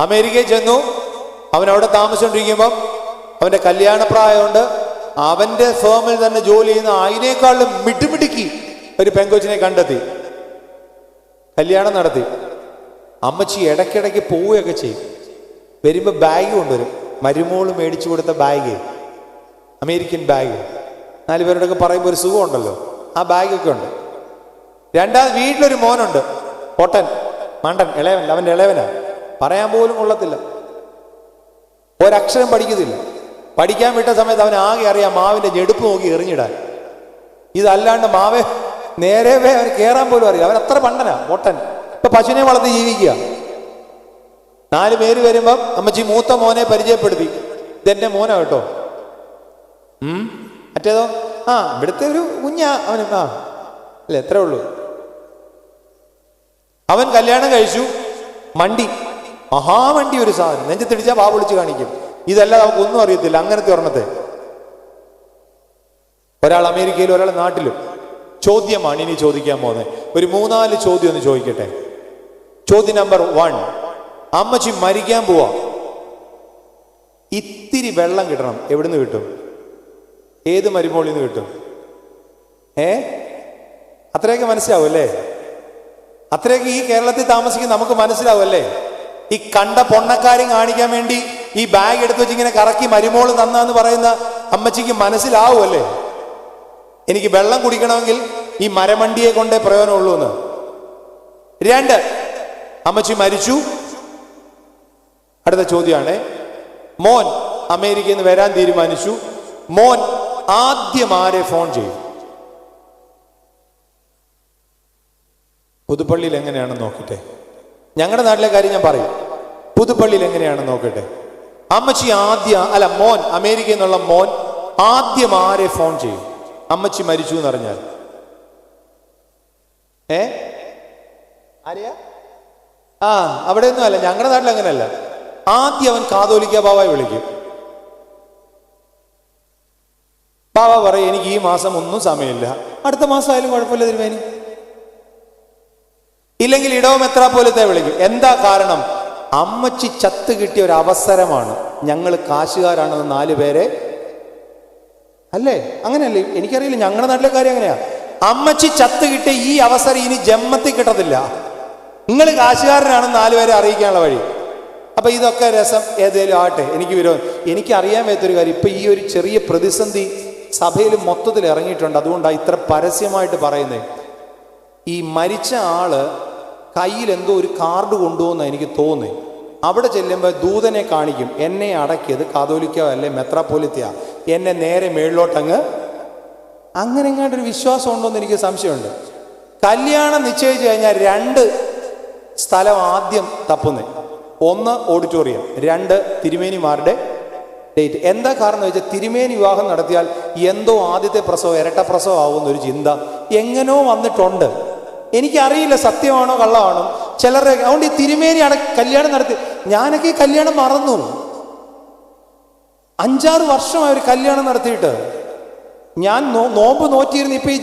S1: അമേരിക്കയിൽ ചെന്നു. അവൻ അവിടെ താമസിച്ചുകൊണ്ടിരിക്കുമ്പം അവന്റെ കല്യാണപ്രായമുണ്ട്. അവന്റെ ഫേമിൽ തന്നെ ജോലി ചെയ്യുന്ന അതിനേക്കാളും മിടുമിടുക്കി ഒരു പെങ്കൊച്ചിനെ കണ്ടെത്തി, കല്യാണം നടത്തി. അമ്മച്ചി ഇടയ്ക്കിടയ്ക്ക് പോവുകയൊക്കെ ചെയ്യും. വരുമ്പോൾ ബാഗ് കൊണ്ടുവരും, മരുമോള് മേടിച്ചു കൊടുത്ത ബാഗ്, അമേരിക്കൻ ബാഗ്. 4 പേരോടൊക്കെ പറയുമ്പോൾ ഒരു സുഖമുണ്ടല്ലോ, ആ ബാഗൊക്കെ ഉണ്ട്. രണ്ടാമത് വീട്ടിലൊരു മോനുണ്ട്, പൊട്ടൻ മണ്ടൻ, ഇളയവൻ. അവൻ്റെ ഇളയവനാ, പറയാൻ പോലും കൊള്ളത്തില്ല, ഒരക്ഷരം പഠിക്കുന്നില്ല. പഠിക്കാൻ വിട്ട സമയത്ത് അവൻ ആകെ അറിയാം മാവിന്റെ ഞെടുപ്പ് നോക്കി എറിഞ്ഞിടാൻ. ഇതല്ലാണ്ട് മാവേ നേരെ അവൻ കയറാൻ പോലും അറിയില്ല. അവൻ അത്ര പണ്ടനാ, പൊട്ടൻ. ഇപ്പൊ പശുവിനെ വളർത്തി ജീവിക്കുക. 4 പേര് വരുമ്പം അമ്മച്ചി മൂത്ത മോനെ പരിചയപ്പെടുത്തി, ഇതെന്റെ മോനാ കേട്ടോ. മറ്റേതോ ഇവിടുത്തെ ഒരു കുഞ്ഞാ അവന്, അല്ല എത്രേ ഉള്ളൂ. അവൻ കല്യാണം കഴിച്ചു. മണ്ടി, മഹാമണ്ടി, ഒരു സാധനം നെഞ്ചത്തിടിച്ചാൽ വാ വിളിച്ച് കാണിക്കും. ഇതല്ല നമുക്ക് ഒന്നും അറിയത്തില്ല, അങ്ങനത്തെ ഒരെണ്ണത്തെ. ഒരാൾ അമേരിക്കയിലും ഒരാൾ നാട്ടിലും. ചോദ്യമാണ് ഇനി ചോദിക്കാൻ പോകുന്നത്. ഒരു 3-4 ചോദ്യം ഒന്ന് ചോദിക്കട്ടെ. ചോദ്യം നമ്പർ 1, അമ്മച്ചി മരിക്കാൻ പോവാ. ഇത്തിരി വെള്ളം കിട്ടണം, എവിടുന്ന് കിട്ടും? ഏത് മരുമോളിൽ നിന്ന് കിട്ടും? അത്രയൊക്കെ മനസ്സിലാവും അല്ലേ? അത്രയൊക്കെ ഈ കേരളത്തിൽ താമസിക്കുന്ന നമുക്ക് മനസ്സിലാവും അല്ലേ? ഈ കണ്ട പൊണ്ണക്കാരും കാണിക്കാൻ വേണ്ടി ഈ ബാഗ് എടുത്ത് വെച്ച് ഇങ്ങനെ കറക്കി മരുമോള് തന്നാന്ന് പറയുന്ന അമ്മച്ചിക്ക് മനസ്സിലാവും അല്ലേ? എനിക്ക് വെള്ളം കുടിക്കണമെങ്കിൽ ഈ മരമണ്ടിയെ കൊണ്ടേ പ്രയോജനമുള്ളൂ എന്ന്. 2, അമ്മച്ചി മരിച്ചു. അടുത്ത ചോദ്യമാണ്, മോൻ അമേരിക്കയിൽ നിന്ന് വരാൻ തീരുമാനിച്ചു. മോൻ ആദ്യം ആരെ ഫോൺ ചെയ്യും? പുതുപ്പള്ളിയിൽ എങ്ങനെയാണെന്ന് നോക്കട്ടെ. ഞങ്ങളുടെ നാട്ടിലെ കാര്യം ഞാൻ പറയും. പുതുപ്പള്ളിയിൽ എങ്ങനെയാണെന്ന് നോക്കട്ടെ. അമ്മച്ചി മോൻ അമേരിക്കയിൽ നിന്നുള്ള മോൻ ആദ്യം ആരെ ഫോൺ ചെയ്യും? അമ്മച്ചി മരിച്ചു എന്ന് അറിഞ്ഞാൽ. ആരെയാ? അവിടെ ഒന്നും അല്ല, ഞങ്ങളുടെ നാട്ടിൽ അങ്ങനെയല്ല. ആദ്യം അവൻ കാതോലിക്ക ബാവയെ വിളിക്കും. ബാവ പറയും, എനിക്ക് ഈ മാസം ഒന്നും സമയമില്ല, അടുത്ത മാസം ആയാലും കുഴപ്പമില്ല തിരുമേനി. ഇല്ലെങ്കിൽ ഇടവ മെത്രാപ്പോലത്തെ വിളിക്കും. എന്താ കാരണം? അമ്മച്ചി ചത്ത് കിട്ടിയ ഒരു അവസരമാണ്. ഞങ്ങൾ കാശുകാരാണെന്ന് 4 പേരെ അല്ലേ? അങ്ങനെയല്ലേ? എനിക്കറിയില്ല, ഞങ്ങളുടെ നാട്ടിലെ കാര്യം അങ്ങനെയാ. അമ്മച്ചി ചത്ത് കിട്ടിയ ഈ അവസരം ഇനി ജന്മത്തിൽ കിട്ടത്തില്ല. നിങ്ങൾ കാശുകാരനാണെന്ന് 4 പേരെ അറിയിക്കാനുള്ള വഴി. അപ്പൊ ഇതൊക്കെ രസം ഏതേലും ആട്ടെ, എനിക്ക് അറിയാൻ പറ്റൊരു കാര്യം, ഇപ്പൊ ഈ ഒരു ചെറിയ പ്രതിസന്ധി സഭയിൽ മൊത്തത്തിൽ ഇറങ്ങിയിട്ടുണ്ട്. അതുകൊണ്ടാണ് ഇത്ര പരസ്യമായിട്ട് പറയുന്നത്. ഈ മരിച്ച ആള് കയ്യിൽ എന്തോ ഒരു കാർഡ് കൊണ്ടുപോകുന്ന എനിക്ക് തോന്നി. അവിടെ ചെല്ലുമ്പോൾ ദൂതനെ കാണിക്കും, എന്നെ അടക്കിയത് കാതോലിക്കോ അല്ലെ മെത്രാപ്പോലിത്തയാ, എന്നെ നേരെ മേളിലോട്ടങ്ങ്. അങ്ങനെ എങ്ങാണ്ടൊരു വിശ്വാസം ഉണ്ടോയെന്ന് എനിക്ക് സംശയമുണ്ട്. കല്യാണം നിശ്ചയിച്ചു കഴിഞ്ഞാൽ 2 സ്ഥലം ആദ്യം തപ്പുന്നേ. 1 ഓഡിറ്റോറിയം, 2 തിരുമേനിമാരുടെ ഡേറ്റ്. എന്താ കാരണം എന്ന് വെച്ചാൽ തിരുമേനി വിവാഹം നടത്തിയാൽ എന്തോ ആദ്യത്തെ പ്രസവം ഇരട്ട പ്രസവം ആവുമെന്നൊരു ചിന്ത എങ്ങനോ വന്നിട്ടുണ്ട്. എനിക്കറിയില്ല സത്യമാണോ കള്ളമാണോ ചിലരുടെ. അതുകൊണ്ട് ഈ തിരുമേനി കല്യാണം നടത്തി. ഞാനൊക്കെ ഈ കല്യാണം മറന്നു. 5-6 വർഷമായി ഒരു കല്യാണം നടത്തിയിട്ട്. ഞാൻ നോമ്പ് നോറ്റിയിരുന്നു. ഇപ്പൊ ഈ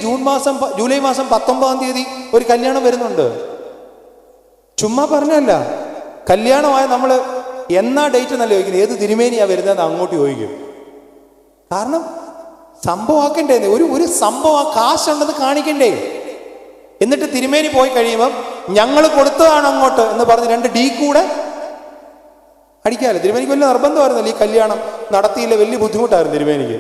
S1: ജൂലൈ മാസം 19-ാം തീയതി ഒരു കല്യാണം വരുന്നുണ്ട്. ചുമ്മാ പറഞ്ഞല്ല, കല്യാണമായ നമ്മൾ എന്നാ ഡേറ്റ് എന്നല്ല ചോദിക്കുന്നത്, ഏത് തിരുമേനിയാ വരുന്നതെന്ന് അങ്ങോട്ട് ചോദിക്കും. കാരണം സംഭവമാക്കണ്ടേ, ഒരു സംഭവം കാശുണ്ടെന്ന് കാണിക്കണ്ടേ. എന്നിട്ട് തിരുമേനി പോയി കഴിയുമ്പം ഞങ്ങൾ കൊടുത്തതാണ് അങ്ങോട്ട് എന്ന് പറഞ്ഞ് 2 ഡി കൂടെ അടിക്കാമല്ലോ. തിരുമേനിക്ക് വലിയ നിർബന്ധമായിരുന്നല്ലോ ഈ കല്യാണം നടത്തിയില്ല, വലിയ ബുദ്ധിമുട്ടായിരുന്നു തിരുമേനിക്ക്.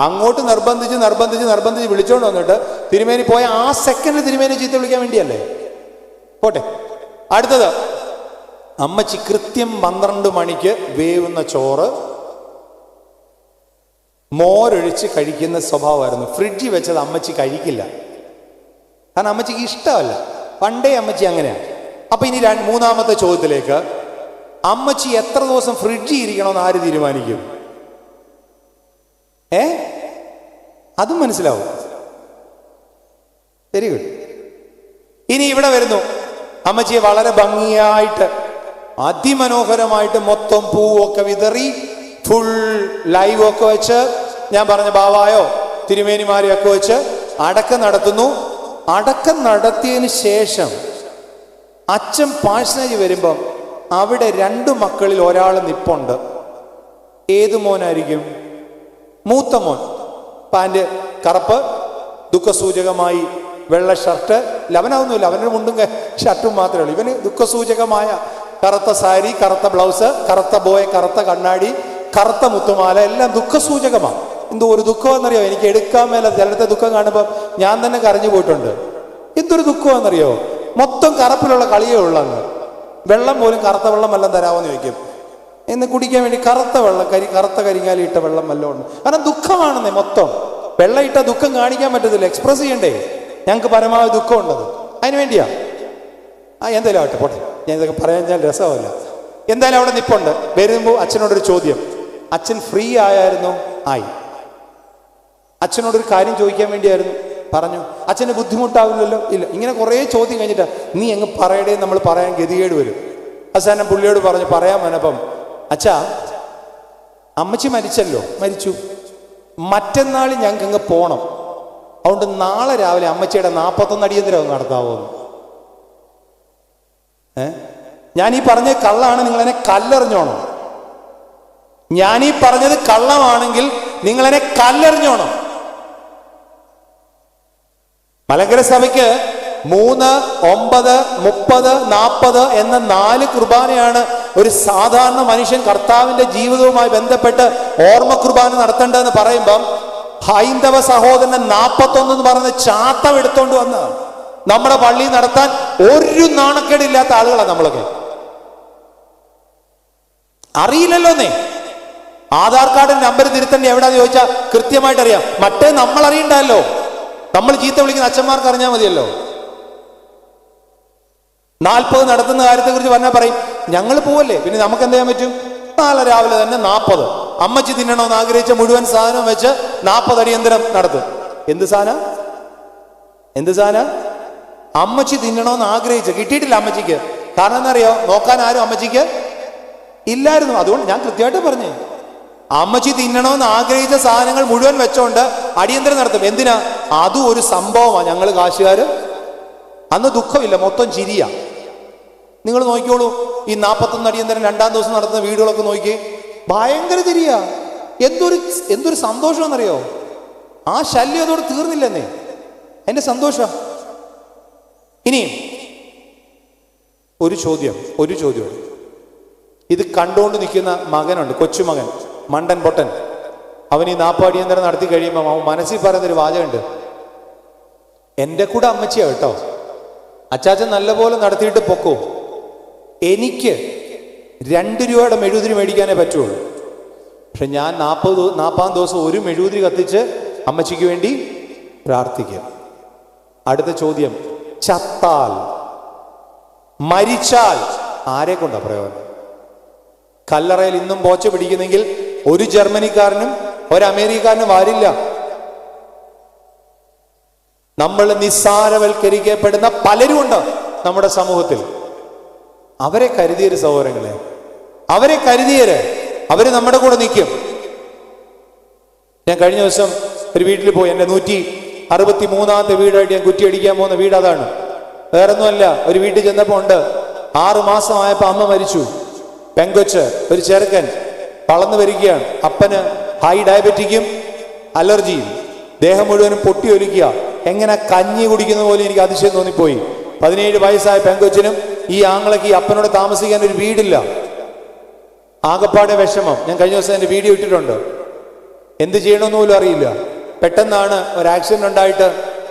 S1: അങ്ങോട്ട് നിർബന്ധിച്ച് വിളിച്ചോണ്ട് വന്നിട്ട് തിരുമേനി പോയ ആ സെക്കൻഡിൽ തിരുമേനി ചീത്ത വിളിക്കാൻ വേണ്ടിയല്ലേ. പോട്ടെ. അടുത്തത്, അമ്മച്ചി കൃത്യം 12 മണിക്ക് വേവുന്ന ചോറ് മോരൊഴിച്ച് കഴിക്കുന്ന സ്വഭാവമായിരുന്നു. ഫ്രിഡ്ജിൽ വെച്ചത് അമ്മച്ചി കഴിക്കില്ല, കാരണം അമ്മച്ചിക്ക് ഇഷ്ടമല്ല. പണ്ടേ അമ്മച്ചി അങ്ങനെയാണ്. അപ്പൊ ഇനി 3-ാമത്തെ ചോദ്യത്തിലേക്ക്, അമ്മച്ചി എത്ര ദിവസം ഫ്രിഡ്ജിൽ ഇരിക്കണമെന്ന് ആര് തീരുമാനിക്കും? അതും മനസ്സിലാവും. Very good. ഇനി ഇവിടെ വരുന്നു, അമ്മച്ചിയെ വളരെ ഭംഗിയായിട്ട് അതിമനോഹരമായിട്ട് മൊത്തം പൂവൊക്കെ വിതറി ഫുൾ ലൈവൊക്കെ വെച്ച്, ഞാൻ പറഞ്ഞ ബാവായോ തിരുമേനിമാരെയൊക്കെ വെച്ച് അടക്കം നടത്തുന്നു. അടക്കം നടത്തിയതിന് ശേഷം അച്ഛൻ പാഴ്സനേജ് വരുമ്പം അവിടെ 2 മക്കളിൽ ഒരാൾ നിപ്പുണ്ട്. ഏത് മോനായിരിക്കും? മൂത്ത മോൻ. പാൻറ് കറുപ്പ്, ദുഃഖസൂചകമായി വെള്ള ഷർട്ട്. അവനതൊന്നുമില്ല, അവൻ്റെ മുണ്ടും ഷർട്ടും മാത്രമേ ഉള്ളൂ. ഇവന് ദുഃഖസൂചകമായ കറുത്ത സാരി, കറുത്ത ബ്ലൗസ്, കറുത്ത ബോയ്, കറുത്ത കണ്ണാടി, കറുത്ത മുത്തുമാല, എല്ലാം ദുഃഖസൂചകമാണ്. എന്തോ ഒരു ദുഃഖമെന്നറിയോ? എനിക്ക് എടുക്കാൻ മേല ചിലത്തെ ദുഃഖം കാണുമ്പോൾ ഞാൻ തന്നെ കരഞ്ഞു പോയിട്ടുണ്ട്. എന്തൊരു ദുഃഖമാണെന്നറിയോ? മൊത്തം കറുപ്പിലുള്ള കളിയേ ഉള്ളങ്ങ്. വെള്ളം പോലും കറുത്ത വെള്ളം വല്ലതും തരാമെന്ന് ചോദിക്കും. എന്ന് കുടിക്കാൻ വേണ്ടി കറുത്ത വെള്ളം, കറുത്ത കരിങ്ങാലി ഇട്ട വെള്ളം വല്ലതും ഉണ്ട്. കാരണം ദുഃഖമാണെന്നേ മൊത്തം. വെള്ളം ഇട്ട ദുഃഖം കാണിക്കാൻ പറ്റത്തില്ല, എക്സ്പ്രസ് ചെയ്യണ്ടേ? ഞങ്ങൾക്ക് പരമാവധി ദുഃഖം ഉണ്ടത്, അതിന് വേണ്ടിയാ. എന്തായാലും ആട്ടെ, പോട്ടെ, ഞാൻ ഇതൊക്കെ പറയാൻ രസമല്ല. എന്തായാലും അവിടെ നിപ്പുണ്ട്. വരുമ്പോൾ അച്ഛനോടൊരു ചോദ്യം. അച്ഛൻ ഫ്രീ ആയായിരുന്നു? ആയി. അച്ഛനോടൊരു കാര്യം ചോദിക്കാൻ വേണ്ടിയായിരുന്നു, പറഞ്ഞു. അച്ഛന് ബുദ്ധിമുട്ടാവില്ലല്ലോ? ഇല്ല. ഇങ്ങനെ കുറേ ചോദ്യം കഴിഞ്ഞിട്ട് നീ അങ്ങ് പറയടേ നമ്മൾ പറയാൻ ഗതികേട് വരും. അവസാനം പുള്ളിയോട് പറഞ്ഞു, പറയാൻ വന്നപ്പം, അച്ഛാ അമ്മച്ചി മരിച്ചല്ലോ. മരിച്ചു. മറ്റന്നാൾ ഞങ്ങൾക്ക് അങ്ങ് പോണം. അതുകൊണ്ട് നാളെ രാവിലെ അമ്മച്ചിയുടെ 41 അടിയന്തരം നടത്താവോ? ഞാനീ പറഞ്ഞ കള്ളാണ്, നിങ്ങളെന്നെ കല്ലെറിഞ്ഞോണം. ഞാനീ പറഞ്ഞത് കള്ളമാണെങ്കിൽ നിങ്ങളെന്നെ കല്ലെറിഞ്ഞോണം. മലങ്കര സഭയ്ക്ക് 3, 9, 30, 40 എന്ന 4 കുർബാനയാണ് ഒരു സാധാരണ മനുഷ്യൻ കർത്താവിന്റെ ജീവിതവുമായി ബന്ധപ്പെട്ട് ഓർമ്മ കുർബാന നടത്തേണ്ടതെന്ന് പറയുമ്പം ഹൈന്ദവ സഹോദരനെ 41 എന്ന് പറയുന്ന ചാത്തം എടുത്തോണ്ട് വന്ന് നമ്മുടെ പള്ളി നടത്താൻ ഒരു നാണക്കേടില്ലാത്ത ആളുകളാണ് നമ്മളൊക്കെ. അറിയില്ലല്ലോന്നേ. ആധാർ കാർഡിന് നമ്പർ തിരുത്തേണ്ടി എവിടെയാന്ന് ചോദിച്ചാൽ കൃത്യമായിട്ട് അറിയാം. മറ്റേ നമ്മൾ അറിയണ്ടല്ലോ. നമ്മൾ ചീത്ത വിളിക്കുന്ന അച്ഛന്മാർക്ക് അറിഞ്ഞാൽ മതിയല്ലോ. 40 നടത്തുന്ന കാര്യത്തെ കുറിച്ച് പറഞ്ഞാൽ പറയും ഞങ്ങൾ പോവല്ലേ, പിന്നെ നമുക്ക് എന്ത് ചെയ്യാൻ പറ്റും? നാളെ രാവിലെ തന്നെ 40 അമ്മച്ചി തിന്നണമെന്ന് ആഗ്രഹിച്ച മുഴുവൻ സാധനവും വെച്ച് 40 അടിയന്തരം നടത്തും. എന്ത് സാധനം? അമ്മച്ചി തിന്നണമെന്ന് ആഗ്രഹിച്ച് കിട്ടിയിട്ടില്ല അമ്മച്ചിക്ക്. കാരണം എന്നറിയോ? നോക്കാൻ ആരും അമ്മച്ചിക്ക് ഇല്ലായിരുന്നു. അതുകൊണ്ട് ഞാൻ കൃത്യമായിട്ട് പറഞ്ഞു, അമ്മച്ചി തിന്നണമെന്ന് ആഗ്രഹിച്ച സാധനങ്ങൾ മുഴുവൻ വെച്ചോണ്ട് അടിയന്തരം നടത്തും. എന്തിനാ? അതും ഒരു സംഭവമാണ്. ഞങ്ങൾ കാശുകാര് അന്ന് ദുഃഖമില്ല, മൊത്തം ചിരിയാ. നിങ്ങൾ നോക്കിക്കോളൂ, ഈ 41 അടിയന്തരം 2-ാം ദിവസം നടത്തുന്ന വീടുകളൊക്കെ നോക്കി, ഭയങ്കര ചിരിയാ. എന്തൊരു സന്തോഷമെന്നറിയോ? ആ ശല്യം അതോടെ തീർന്നില്ലെന്നേ, അതിന്റെ സന്തോഷം. ഇനിയും ഒരു ചോദ്യം. ഇത് കണ്ടുകൊണ്ട് നിൽക്കുന്ന മകനുണ്ട്, കൊച്ചുമകൻ, മണ്ടൻ പൊട്ടൻ. അവൻ ഈ 40 അടിയന്തരം നടത്തി കഴിയുമ്പോൾ അവൻ മനസ്സിൽ പറയുന്നൊരു വാചകമുണ്ട്, എൻ്റെ കൂടെ അമ്മച്ചിയാ കേട്ടോ, അച്ചാച്ചൻ നല്ലപോലെ നടത്തിയിട്ട് പൊക്കോ, എനിക്ക് 2 രൂപയുടെ മെഴുകുതിരി മേടിക്കാനേ പറ്റുള്ളൂ. പക്ഷെ ഞാൻ 40-ാം ദിവസം ഒരു മെഴുകുതിരി കത്തിച്ച് അമ്മച്ചിക്ക് വേണ്ടി പ്രാർത്ഥിക്കുക. അടുത്ത ചോദ്യം, ചത്താൽ, മരിച്ചാൽ ആരെ കൊണ്ടാ പ്രയോജനം? കല്ലറയിൽ ഇന്നും പോച്ച പിടിക്കുന്നെങ്കിൽ ഒരു ജർമ്മനിക്കാരനും ഒരു അമേരിക്കക്കാരനും വരില്ല. നമ്മൾ നിസ്സാരവൽക്കരിക്കപ്പെടുന്ന പലരുമുണ്ട് നമ്മുടെ സമൂഹത്തിൽ. അവരെ കരുതിയൊരു സഹോദരങ്ങളെ, അവരെ കരുതിയര്, അവര് നമ്മുടെ കൂടെ നിൽക്കും. ഞാൻ കഴിഞ്ഞ ദിവസം ഒരു വീട്ടിൽ പോയി. എൻ്റെ 163ാമത്തെ വീടായിട്ട് ഞാൻ കുറ്റിയടിക്കാൻ പോകുന്ന വീട് അതാണ്, വേറൊന്നുമല്ല. ഒരു വീട്ടിൽ ചെന്നപ്പോൾ ഉണ്ട്, 6 മാസമായപ്പോൾ അമ്മ മരിച്ചു. പെങ്കൊച്ച്, ഒരു ചെറുക്കൻ വളർന്നു വരികയാണ്. അപ്പന് ഹൈ ഡയബറ്റിക്കും അലർജിയും, ദേഹം മുഴുവനും പൊട്ടിയൊലിക്കുക. എങ്ങനെ കഞ്ഞി കുടിക്കുന്ന പോലെ എനിക്ക് അതിശയം തോന്നിപ്പോയി. 17 വയസ്സായ പെങ്കൊച്ചിനും ഈ ആങ്ങളയ്ക്ക് ഈ അപ്പനോട് താമസിക്കാൻ ഒരു വീടില്ല. ആകപ്പാടെ വിഷമം. ഞാൻ കഴിഞ്ഞ ദിവസം എൻ്റെ വീഡിയോ ഇട്ടിട്ടുണ്ട്. എന്ത് ചെയ്യണമെന്ന് പോലും അറിയില്ല. പെട്ടെന്നാണ് ഒരു ആക്സിഡന്റ് ഉണ്ടായിട്ട്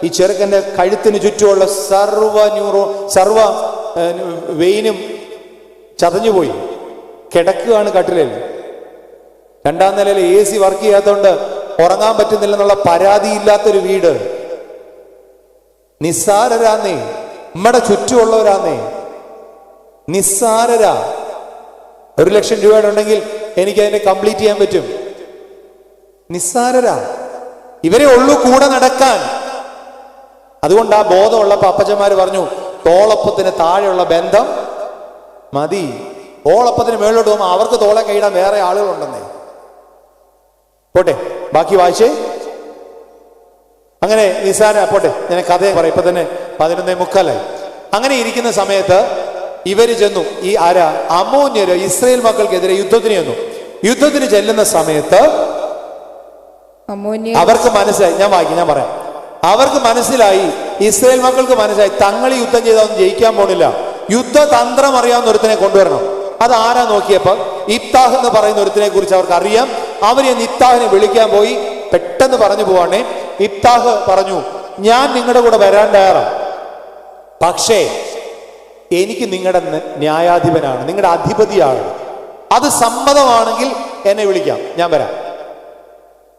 S1: ഈ ചെറുക്കൻ്റെ കഴുത്തിന് ചുറ്റുമുള്ള സർവ വെയിനും ചതഞ്ഞുപോയി. കിടക്കുകയാണ് കട്ടിലിൽ. 2-ാം നിലയിൽ AC വർക്ക് ചെയ്യാത്തതുകൊണ്ട് ഉറങ്ങാൻ പറ്റുന്നില്ലെന്നുള്ള പരാതിയില്ലാത്തൊരു വീട്. നിസ്സാരരാന്നേ, നമ്മുടെ ചുറ്റുമുള്ളവരാന്നേ, നിസ്സാരരാ. 1,00,000 രൂപയുടെ ഉണ്ടെങ്കിൽ എനിക്ക് അതിനെ കംപ്ലീറ്റ് ചെയ്യാൻ പറ്റും. നിസ്സാരരാ, ഇവരെ ഉള്ളൂ കൂടെ നടക്കാൻ. അതുകൊണ്ട് ആ ബോധമുള്ള അപ്പച്ചന്മാര് പറഞ്ഞു, തോളപ്പത്തിന് താഴെയുള്ള ബന്ധം മതി. ഓളപ്പത്തിന് മേളിലോട്ട് പോകുമ്പോൾ അവർക്ക് തോളെ കൈയിടാൻ വേറെ ആളുകളുണ്ടെന്നേ. പോട്ടെ, ബാക്കി വായിച്ചേ. അങ്ങനെ നിസ്സാര, പോട്ടെ, ഞാൻ കഥ പറയാം. ഇപ്പൊ തന്നെ 11:45. അങ്ങനെ ഇരിക്കുന്ന സമയത്ത് ഇവര് ചെന്നു. ഈ ആരാ? അമ്മോന്യര് ഇസ്രായേൽ മക്കൾക്കെതിരെ യുദ്ധത്തിന് ചെന്നു. യുദ്ധത്തിന് ചെല്ലുന്ന സമയത്ത് അവർക്ക് മനസ്സിലായി, ഞാൻ പറയാം. അവർക്ക് മനസ്സിലായി, ഇസ്രായേൽ മക്കൾക്ക് മനസ്സിലായി, തങ്ങൾ യുദ്ധം ചെയ്തൊന്നും ജയിക്കാൻ പോണില്ല. യുദ്ധതന്ത്രം അറിയാവുന്ന ഒരുത്തിനെ കൊണ്ടുവരണം. അത് ആരാ നോക്കിയപ്പോൾ ഇബ്താഹ് എന്ന് പറയുന്ന ഒരുത്തിനെ കുറിച്ച് അവർക്ക് അറിയാം. അവർ ഇബ്താഹിനെ വിളിക്കാൻ പോയി. പെട്ടെന്ന് പറഞ്ഞു പോവാണേ. ഇബ്താഹ് പറഞ്ഞു, ഞാൻ നിങ്ങളുടെ കൂടെ വരാൻ തയ്യാറാണ്, പക്ഷേ എനിക്ക് നിങ്ങളുടെ ന്യായാധിപനാണ്, നിങ്ങളുടെ അധിപതിയാണ്. അത് സമ്മതമാണെങ്കിൽ എന്നെ വിളിക്കാം, ഞാൻ വരാം.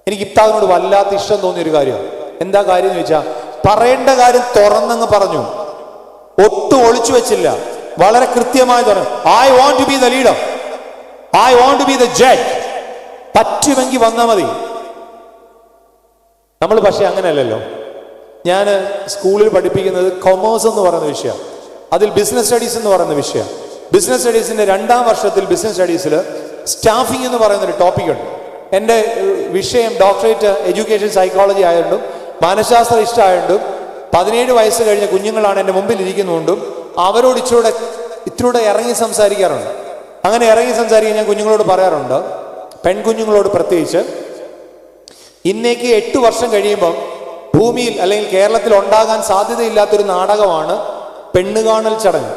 S1: എനിക്ക് ഇബ്താഹിനോട് വല്ലാത്ത ഇഷ്ടം തോന്നിയൊരു കാര്യമാണ്. എന്താ കാര്യം എന്ന് ചോദിച്ചാൽ, പറയേണ്ട കാര്യം തുറന്നങ്ങ് പറഞ്ഞു, ഒട്ടും ഒളിച്ചു വെച്ചില്ല. വളരെ കൃത്യമായി പറഞ്ഞു, I want to be the leader, I want to be the judge. പറ്റുമെങ്കിൽ വന്നാൽ മതി. നമ്മൾ പക്ഷെ അങ്ങനെയല്ലല്ലോ. ഞാൻ സ്കൂളിൽ പഠിപ്പിക്കുന്നത് കൊമേഴ്സ് എന്ന് പറയുന്ന വിഷയം, അതിൽ ബിസിനസ് സ്റ്റഡീസ് എന്ന് പറയുന്ന വിഷയം. ബിസിനസ് സ്റ്റഡീസിന്റെ 2ാം വർഷത്തിൽ ബിസിനസ് സ്റ്റഡീസിൽ സ്റ്റാഫിംഗ് എന്ന് പറയുന്ന ഒരു ടോപ്പിക് ഉണ്ട്. എൻ്റെ വിഷയം ഡോക്ടറേറ്റ് എഡ്യൂക്കേഷൻ സൈക്കോളജി ആയതുകൊണ്ടും മനഃശാസ്ത്രം ഇഷ്ടമായതുകൊണ്ടും 17 വയസ്സ് കഴിഞ്ഞ കുഞ്ഞുങ്ങളാണ് എൻ്റെ മുമ്പിൽ ഇരിക്കുന്നതുകൊണ്ടും അവരോട് ഇത്തിരൂടെ ഇറങ്ങി സംസാരിക്കാറുണ്ട്. അങ്ങനെ ഇറങ്ങി സംസാരിക്കാൻ ഞാൻ കുഞ്ഞുങ്ങളോട് പറയാറുണ്ട്, പെൺകുഞ്ഞുങ്ങളോട് പ്രത്യേകിച്ച്. ഇന്നേക്ക് 8 വർഷം കഴിയുമ്പം ഭൂമിയിൽ അല്ലെങ്കിൽ കേരളത്തിൽ ഉണ്ടാകാൻ സാധ്യതയില്ലാത്തൊരു നാടകമാണ് പെണ്ണുകാണൽ ചടങ്ങ്.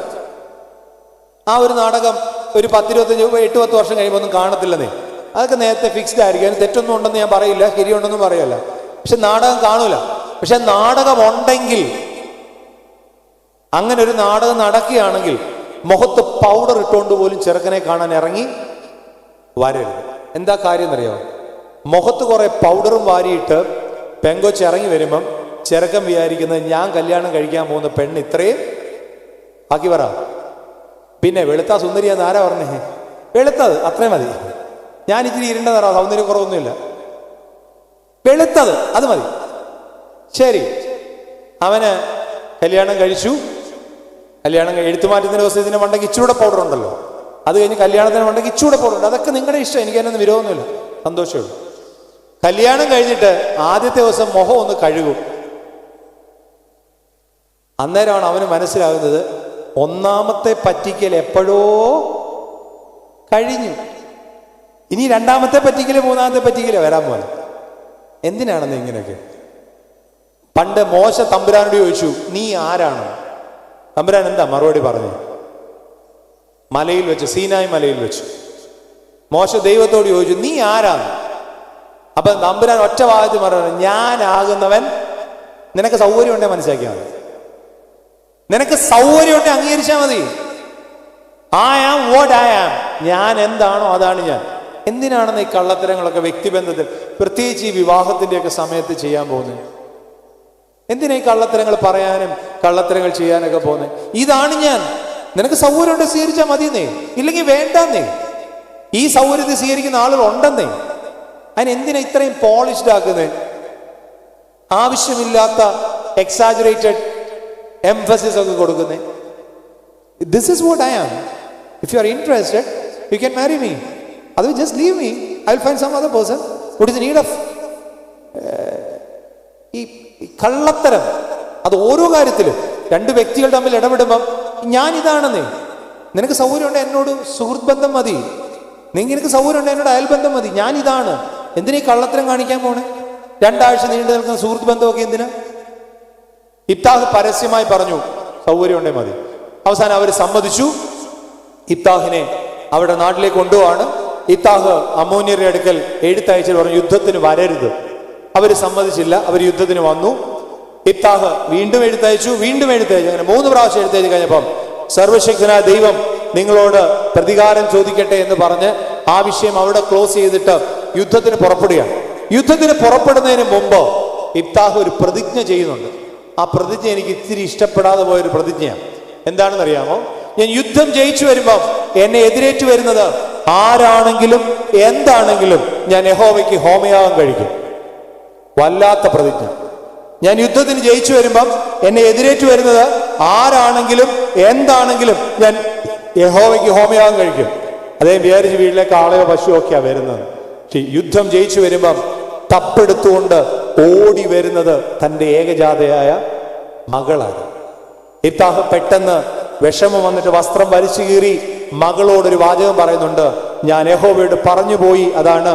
S1: ആ ഒരു നാടകം ഒരു 10-25-8-10 വർഷം കഴിയുമ്പോൾ ഒന്നും കാണത്തില്ലെന്നേ. അതൊക്കെ നേരത്തെ ഫിക്സ്ഡ് ആയിരിക്കും. അതിന് തെറ്റൊന്നും ഉണ്ടെന്ന് ഞാൻ പറയില്ല, ശരിയുണ്ടെന്നും പറയല്ല. പക്ഷെ നാടകം കാണൂല. പക്ഷെ നാടകം ഉണ്ടെങ്കിൽ, അങ്ങനെ ഒരു നാടകം നടക്കുകയാണെങ്കിൽ മുഖത്ത് പൗഡർ ഇട്ടുകൊണ്ട് പോലും ചെറുക്കനെ കാണാൻ ഇറങ്ങി വരരുത്. എന്താ കാര്യം എന്നറിയാമോ? മുഖത്ത് കുറെ പൗഡറും വാരിയിട്ട് പെങ്കൊച്ച് ഇറങ്ങി വരുമ്പം ചെറുക്കൻ വിചാരിക്കുന്നത്, ഞാൻ കല്യാണം കഴിക്കാൻ പോകുന്ന പെണ്ണ് ഇത്രയും ആക്കി പറ. പിന്നെ വെളുത്ത സുന്ദരിയാന്ന് ആരാ പറഞ്ഞേ? വെളുത്തത് അത്രയും മതി. ഞാൻ ഇച്ചിരി ഇരുണ്ട നിറ, സൗന്ദര്യ കുറവൊന്നുമില്ല, വെളുത്തത് അത് മതി. ശരി, അവന് കല്യാണം കഴിച്ചു. കല്യാണം എഴുത്തുമാറ്റത്തിന് ദിവസം ഇതിന് മണ്ടയ്ക്ക് ഇച്ചിരൂടെ പൗഡർ ഉണ്ടല്ലോ. അത് കഴിഞ്ഞ് കല്യാണത്തിന് മണ്ടയ്ക്ക് ഇച്ചിരൂടെ പൗഡർ ഉണ്ട്. അതൊക്കെ നിങ്ങളുടെ ഇഷ്ടം, എനിക്ക് അതിനൊന്നും വിരോധമൊന്നുമില്ല, സന്തോഷമുള്ളൂ. കല്യാണം കഴിഞ്ഞിട്ട് ആദ്യത്തെ ദിവസം മുഖം ഒന്ന് കഴുകും. അന്നേരമാണ് അവന് മനസ്സിലാകുന്നത്, ഒന്നാമത്തെ പറ്റിക്കൽ എപ്പോഴോ കഴിഞ്ഞു, ഇനി 2ാമത്തെ പറ്റിക്കല് 3ാമത്തെ പറ്റിക്കല് വരാൻ പോലെ. എന്തിനാണെന്ന് ഇങ്ങനെയൊക്കെ? പണ്ട് മോശ തമ്പുരാനോട് ചോദിച്ചു, നീ ആരാണ്? തമ്പുരാൻ എന്താ മറുപടി പറഞ്ഞു? മലയിൽ വെച്ച്, സീനായ് മലയിൽ വെച്ച് മോശ ദൈവത്തോട് ചോദിച്ചു, നീ ആരാണ്? അപ്പൊ തമ്പുരാൻ ഒറ്റ വാദത്തിൽ പറഞ്ഞു, ഞാനാകുന്നവൻ. നിനക്ക് സൗകര്യം ഉണ്ടെങ്കിൽ മനസ്സിലാക്കിയാൽ മതി, നിനക്ക് സൗകര്യം ഉണ്ടെങ്കിൽ അംഗീകരിച്ചാൽ മതി. I am what I am. ഞാൻ എന്താണോ അതാണ് ഞാൻ. എന്തിനാണെന്ന് ഈ കള്ളത്തരങ്ങളൊക്കെ വ്യക്തിബന്ധത്തിൽ, പ്രത്യേകിച്ച് ഈ വിവാഹത്തിന്റെയൊക്കെ സമയത്ത് ചെയ്യാൻ പോകുന്നത്? എന്തിനാ ഈ കള്ളത്തരങ്ങൾ പറയാനും കള്ളത്തരങ്ങൾ ചെയ്യാനൊക്കെ പോകുന്നത്? ഇതാണ് ഞാൻ. നിനക്ക് സൗകര്യം ഉണ്ടെങ്കിൽ സ്വീകരിച്ചാൽ മതിയെന്നേ, ഇല്ലെങ്കിൽ വേണ്ടെന്നേ. ഈ സൗകര്യത്തെ സ്വീകരിക്കുന്ന ആളുകൾ ഉണ്ടെന്നേ. അതിനെന്തിനാ ഇത്രയും പോളിഷ്ഡ് ആക്കുന്നത്? ആവശ്യമില്ലാത്ത എക്സാജറേറ്റഡ് എംഫസിസ് ഒക്കെ കൊടുക്കുന്നത്. This is what I am. If you are interested you can marry me. അത് just leave me, I will find some other person. What is need of ഈ കള്ളത്തരം? അത് ഓരോ കാര്യത്തിലും 2 വ്യക്തികൾ തമ്മിൽ ഇടപെടുമ്പം ഞാൻ ഇതാണെന്നേ. നിനക്ക് സൗകര്യം ഉണ്ടെങ്കിൽ എന്നോട് സുഹൃത്ത് ബന്ധം മതി, നിനക്ക് സൗകര്യം ഉണ്ടെങ്കിൽ എന്നോട് അയൽബന്ധം മതി. ഞാൻ ഇതാണ്. എന്തിനാ ഈ കള്ളത്തരം കാണിക്കാൻ പോണേ? 2 ആഴ്ച നീണ്ടു നിൽക്കുന്ന സുഹൃത്ത് ബന്ധമൊക്കെ എന്തിനാ? ഇബ്താഹ് പരസ്യമായി പറഞ്ഞു, സൗകര്യം ഉണ്ടെങ്കിൽ മതി. അവസാനം അവർ സമ്മതിച്ചു. ഇബ്താഹിനെ അവരുടെ നാട്ടിലേക്ക് കൊണ്ടുപോവാണ്. ഇബ്താഹ് അമ്മോന്യരുടെ അടുക്കൽ എഴുത്തയച്ചു പറഞ്ഞു, യുദ്ധത്തിന് വരരുത്. അവർ സമ്മതിച്ചില്ല. അവർ യുദ്ധത്തിന് വന്നു. ഇബ്താഹ് വീണ്ടും എഴുത്തയച്ചു. അങ്ങനെ 3 പ്രാവശ്യം എഴുത്തയച്ചു കഴിഞ്ഞപ്പം, സർവശക്തനായ ദൈവം നിങ്ങളോട് പ്രതികാരം ചോദിക്കട്ടെ എന്ന് പറഞ്ഞ് ആ വിഷയം അവിടെ ക്ലോസ് ചെയ്തിട്ട് യുദ്ധത്തിന് പുറപ്പെടുകയാണ്. യുദ്ധത്തിന് പുറപ്പെടുന്നതിന് മുമ്പ് ഇബ്താഹ് ഒരു പ്രതിജ്ഞ ചെയ്യുന്നുണ്ട്. ആ പ്രതിജ്ഞ എനിക്ക് ഇത്തിരി ഇഷ്ടപ്പെടാതെ പോയൊരു പ്രതിജ്ഞയാണ്. എന്താണെന്ന് അറിയാമോ? ഞാൻ യുദ്ധം ജയിച്ചു വരുമ്പം എന്നെ എതിരേറ്റു വരുന്നത് ആരാണെങ്കിലും എന്താണെങ്കിലും ഞാൻ യഹോവയ്ക്ക് ഹോമയാഗം കഴിക്കും. വല്ലാത്ത പ്രതിജ്ഞ. ഞാൻ യുദ്ധത്തിന് ജയിച്ചു വരുമ്പം എന്നെ എതിരേറ്റു വരുന്നത് ആരാണെങ്കിലും എന്താണെങ്കിലും ഞാൻ യഹോവയ്ക്ക് ഹോമയാഗം കഴിക്കും. അദ്ദേഹം വിചാരിച്ച് വീട്ടിലേക്ക് ആളെയോ പശുവോ ഒക്കെയാ വരുന്നത്. പക്ഷെ യുദ്ധം ജയിച്ചു വരുമ്പം തപ്പെടുത്തുകൊണ്ട് ഓടി വരുന്നത് തൻ്റെ ഏകജാതയായ മകളാണ്. ഇബ്താഹ് പെട്ടെന്ന് വിഷമം വന്നിട്ട് വസ്ത്രം വലിച്ചു കീറി മകളോടൊരു വാചകം പറയുന്നുണ്ട്, ഞാൻ യഹോവയോട് പറഞ്ഞു പോയി. അതാണ്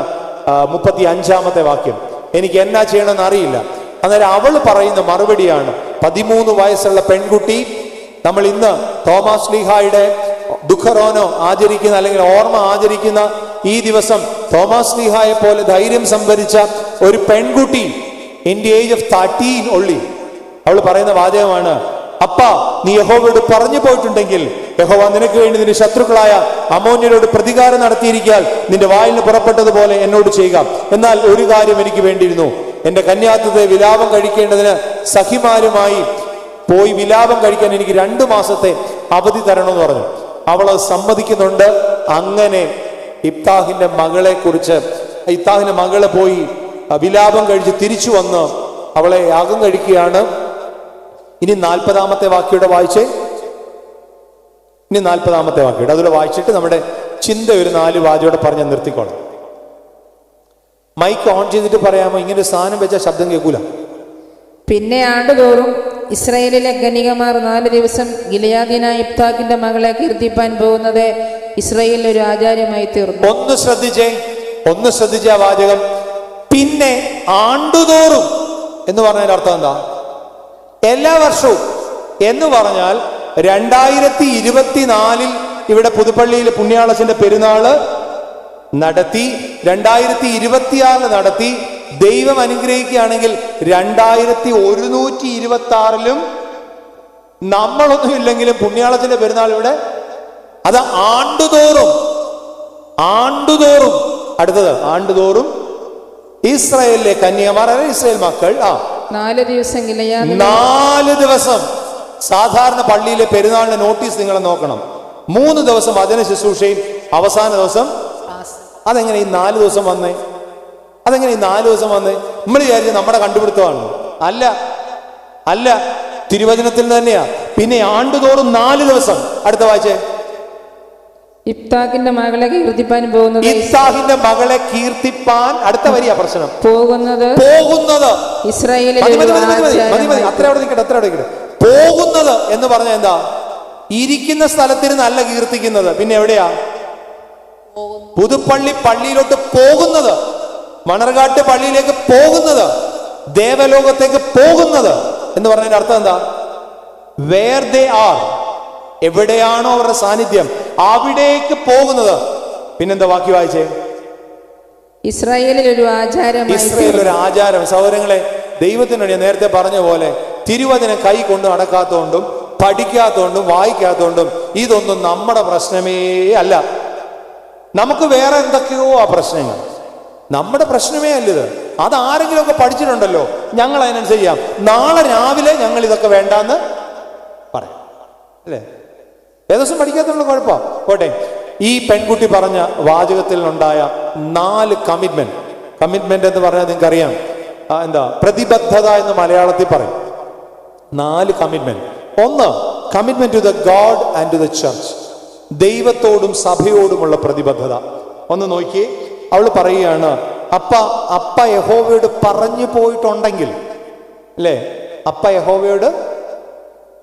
S1: 35-ാമത്തെ വാക്യം. എനിക്ക് എന്നാ ചെയ്യണമെന്ന് അറിയില്ല. അന്നേരം അവൾ പറയുന്ന മറുപടിയാണ്, 13 വയസ്സുള്ള പെൺകുട്ടി, നമ്മൾ ഇന്ന് തോമാസ് ലീഹായുടെ ദുഃഖറോനോ ആചരിക്കുന്ന അല്ലെങ്കിൽ ഓർമ്മ ആചരിക്കുന്ന ഈ ദിവസം തോമാസ് ലീഹായെ പോലെ ധൈര്യം സംഭരിച്ച ഒരു പെൺകുട്ടി, in the age of 13 only, അവൾ പറയുന്ന വാചകമാണ്, അപ്പ നീ യഹോവയോട് പറഞ്ഞു പോയിട്ടുണ്ടെങ്കിൽ യഹോവ നിനക്ക് വേണ്ടി നിന്റെ ശത്രുക്കളായ അമ്മോന്യരോട് പ്രതികാരം നടത്തിയിരിക്കാൻ നിന്റെ വായിൽ നിന്ന് പുറപ്പെട്ടതുപോലെ എന്നോട് ചെയ്യുക. എന്നാൽ ഒരു കാര്യം എനിക്ക് വേണ്ടിയിരുന്നു, എന്റെ കന്യാത്വത്തെ വിലാപം കഴിക്കേണ്ടതിന് സഖിമാരുമായി പോയി വിലാപം കഴിക്കാൻ എനിക്ക് 2 മാസത്തെ അവധി തരണമെന്ന് പറഞ്ഞു. അവള് സമ്മതിക്കുന്നുണ്ട്. അങ്ങനെ ഇബ്താഹിന്റെ മകളെ പോയി വിലാപം കഴിച്ച് തിരിച്ചു വന്ന് അവളെ യാഗം കഴിക്കുകയാണ്. ഇനി 40-ാമത്തെ വാക്യോടെ വായിച്ചേ. ഇനി 40-ാമത്തെ വാക്യോടെ അതിലൂടെ വായിച്ചിട്ട് നമ്മുടെ ചിന്ത ഒരു 4 വാചയോടെ പറഞ്ഞ് നിർത്തിക്കോളാം. മൈക്ക് ഓൺ ചെയ്തിട്ട് പറയാമോ? ഇങ്ങനെ ഒരു സാധനം വെച്ചാൽ ശബ്ദം കേൾക്കൂല.
S2: പിന്നെ ആണ്ടുതോറും ഇസ്രായേലിലെ കന്യകമാർ 4 ദിവസം ഗിലെയാദ്യനായ ഇബ്താഹിന്റെ മകളെ കീർത്തിപ്പാൻ പോകുന്നത് ഇസ്രായേലിൽ ഒരു ആചാര്യമായി തീർന്നു.
S1: ഒന്ന് ശ്രദ്ധിച്ച വാചകം. പിന്നെ ആണ്ടുതോറും എന്ന് പറഞ്ഞതിന്റെ അർത്ഥം എന്താ? എല്ലാ വർഷവും എന്ന് പറഞ്ഞാൽ 2024 ഇവിടെ പുതുപ്പള്ളിയിൽ പുണ്യാളച്ചന്റെ പെരുന്നാള് നടത്തി, 2026 നടത്തി. ദൈവം അനുഗ്രഹിക്കുകയാണെങ്കിൽ 2126 നമ്മളൊന്നും ഇല്ലെങ്കിലും പുണ്യാളച്ചന്റെ പെരുന്നാൾ ഇവിടെ. അത് ആണ്ടുതോറും. അടുത്തത് ആണ്ടുതോറും ഇസ്രായേലിലെ കന്യകമാർ, ഇസ്രായേൽ മക്കൾ
S2: 4 ദിവസം
S1: 4 ദിവസം. സാധാരണ പള്ളിയിലെ പെരുന്നാളിന്റെ നോട്ടീസ് നിങ്ങൾ നോക്കണം. 3 ദിവസം വചന ശുശ്രൂഷയും അവസാന ദിവസം. അതെങ്ങനെ ഈ 4 ദിവസം വന്നേ? നമ്മൾ വിചാരിച്ചു നമ്മുടെ കണ്ടുപിടുത്തമാണ്. അല്ല, തിരുവചനത്തിൽ തന്നെയാ. പിന്നെ ആണ്ടുതോറും 4 ദിവസം. അടുത്ത വായിച്ചേ.
S2: ഇബ്താഹിന്റെ മകളെ കീർത്തിപ്പാൻ പോകുന്നത്.
S1: ഇബ്താഹിന്റെ മകളെ കീർത്തിപ്പാൻ. അടുത്ത വരിയാ പ്രശ്നം.
S2: പോകുന്നത് ഇസ്രായേലിലെ
S1: അത്ര അവിടെ നിൽക്കട്ടെ. പോകുന്നത് എന്ന് പറഞ്ഞ എന്താ? ഇരിക്കുന്ന സ്ഥലത്തിന് നല്ല കീർത്തിക്കുന്നത്. പിന്നെ എവിടെയാ? പള്ളിയിലോട്ട് പോകുന്നത്, മണർകാട്ട് പള്ളിയിലേക്ക് പോകുന്നത്, ദേവലോകത്തേക്ക് പോകുന്നത് എന്ന് പറഞ്ഞതിന്റെ അർത്ഥം എന്താ? വേർ ദേ ആർ, എവിടെയാണോ അവരുടെ സാന്നിധ്യം അവിടേക്ക് പോകുന്നത്. പിന്നെന്താ വാക്യ വായിച്ചേ?
S2: ഇസ്രായേലിൽ ഒരു ആചാരം.
S1: സഹോദരങ്ങളെ, ദൈവത്തിനോട് ഞാൻ നേരത്തെ പറഞ്ഞ പോലെ തിരുവചനം കൈ കൊണ്ട് നടക്കാത്തതുകൊണ്ടും പഠിക്കാത്തതുകൊണ്ടും വായിക്കാത്തതുകൊണ്ടും ഇതൊന്നും നമ്മുടെ പ്രശ്നമേ അല്ല. നമുക്ക് വേറെ എന്തൊക്കെയോ ആ പ്രശ്നങ്ങൾ. നമ്മുടെ പ്രശ്നമേ അല്ലത്. അത് ആരെങ്കിലും ഒക്കെ പഠിച്ചിട്ടുണ്ടല്ലോ, ഞങ്ങൾ അതിനനുസരിച്ച് ചെയ്യാം. നാളെ രാവിലെ ഞങ്ങൾ ഇതൊക്കെ വേണ്ടാന്ന് പറയാം, അല്ലേ? ഏകദേശം പഠിക്കാത്തുള്ള കുഴപ്പം പോട്ടെ. ഈ പെൺകുട്ടി പറഞ്ഞ വാചകത്തിൽ ഉണ്ടായ 4 കമ്മിറ്റ്മെന്റ് എന്ന് പറഞ്ഞാൽ നിങ്ങൾക്കറിയാം എന്താ? പ്രതിബദ്ധത എന്ന് മലയാളത്തിൽ പറയും. 4 commitment. 1, commitment to the God and to the church. ദൈവത്തോടും സഭയോടുമുള്ള പ്രതിബദ്ധത. ഒന്ന് നോക്കിയേ, അവൾ പറയുകയാണ്, അപ്പ യഹോവയോട് പറഞ്ഞു പോയിട്ടുണ്ടെങ്കിൽ, അല്ലേ? അപ്പ യഹോവയോട്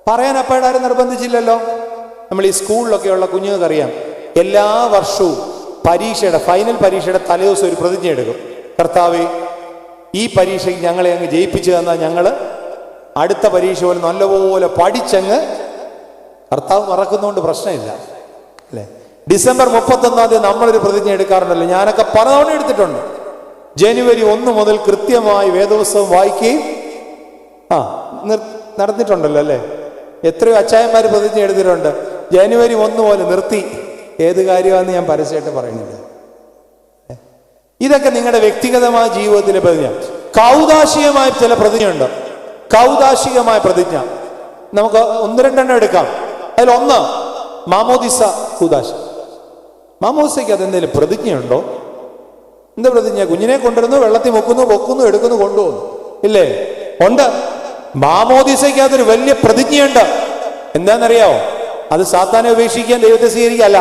S1: പറയാൻ അപ്പയുടെ ആരും നിർബന്ധിച്ചില്ലല്ലോ. നമ്മൾ ഈ സ്കൂളിലൊക്കെയുള്ള കുഞ്ഞുങ്ങൾക്ക് അറിയാം, എല്ലാ വർഷവും ഫൈനൽ പരീക്ഷയുടെ തലേദിവസം ഒരു പ്രതിജ്ഞ എടുക്കും. കർത്താവേ, ഈ പരീക്ഷയ്ക്ക് ഞങ്ങളെ അങ്ങ് ജയിപ്പിച്ചു തന്നാൽ ഞങ്ങൾ അടുത്ത പരീക്ഷ പോലെ നല്ലപോലെ പഠിച്ചങ്ങ്. കർത്താവ് മറക്കുന്നതുകൊണ്ട് പ്രശ്നമില്ല, അല്ലേ? ഡിസംബർ 31 നമ്മളൊരു പ്രതിജ്ഞ എടുക്കാറുണ്ടല്ലോ. ഞാനൊക്കെ പലതവണ എടുത്തിട്ടുണ്ട്. ജനുവരി 1 മുതൽ കൃത്യമായി വേദപുസ്തകം വായിക്കുകയും നടന്നിട്ടുണ്ടല്ലോ, അല്ലേ? എത്രയോ അച്ചായന്മാർ പ്രതിജ്ഞ എടുത്തിട്ടുണ്ട്. ജനുവരി 1 പോലെ നിർത്തി. ഏത് കാര്യമാണെന്ന് ഞാൻ പരസ്യമായിട്ട് പറയുന്നില്ല. ഇതൊക്കെ നിങ്ങളുടെ വ്യക്തിഗതമായ ജീവിതത്തിലെ പ്രതിജ്ഞ. കൗദാശികമായ ചില പ്രതിജ്ഞയുണ്ട്. കൗദാശികമായ പ്രതിജ്ഞ നമുക്ക് 1-2 എടുക്കാം. അതിലൊന്ന്, മാമോദിസ കൂദാശ. മാമോദിസയ്ക്ക് അതെന്തെങ്കിലും പ്രതിജ്ഞയുണ്ടോ? എന്താ പ്രതിജ്ഞ? കുഞ്ഞിനെ കൊണ്ടുവരുന്നു, വെള്ളത്തിൽ മുക്കുന്നു, പൊക്കുന്നു, എടുക്കുന്നു, കൊണ്ടുപോകുന്നു, ഇല്ലേ? ഉണ്ട്. മാമോദിസയ്ക്ക് അതൊരു വലിയ പ്രതിജ്ഞയുണ്ട്. എന്താണെന്നറിയാവോ? അത് സാത്താനെ ഉപേക്ഷിക്കാൻ, ദൈവത്തെ സ്വീകരിക്കല്ല.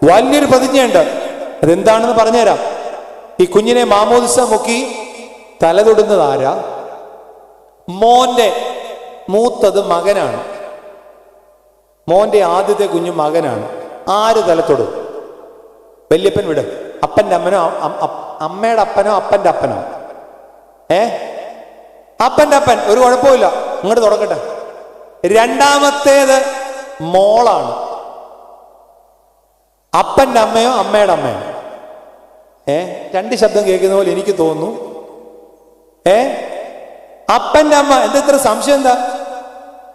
S1: വലിയൊരു പ്രതിജ്ഞയുണ്ട്. അതെന്താണെന്ന് പറഞ്ഞുതരാം. ഈ കുഞ്ഞിനെ മാമോദിസ മുക്കി തല തൊടുന്നത് ആരാ? മോന്റെ മൂത്തത് മകനാണ്. മോന്റെ ആദ്യത്തെ കുഞ്ഞു മകനാണ്. ആര് തലത്തൊടും? വല്യപ്പൻ വിട്. അപ്പന്റെ അമ്മനോ, അമ്മയുടെ അപ്പനോ, അപ്പന്റെ അപ്പനോ? അപ്പന്റെ അപ്പൻ, ഒരു കുഴപ്പമില്ല, ഇങ്ങോട്ട് തുടക്കട്ടെ. രണ്ടാമത്തേത് മോളാണ്. അപ്പന്റെ അമ്മയോ അമ്മയുടെ അമ്മയോ? രണ്ട് ശബ്ദം കേൾക്കുന്ന പോലെ എനിക്ക് തോന്നുന്നു. അപ്പന്റെ അമ്മ. എന്താ ഇത്ര സംശയം? എന്താ?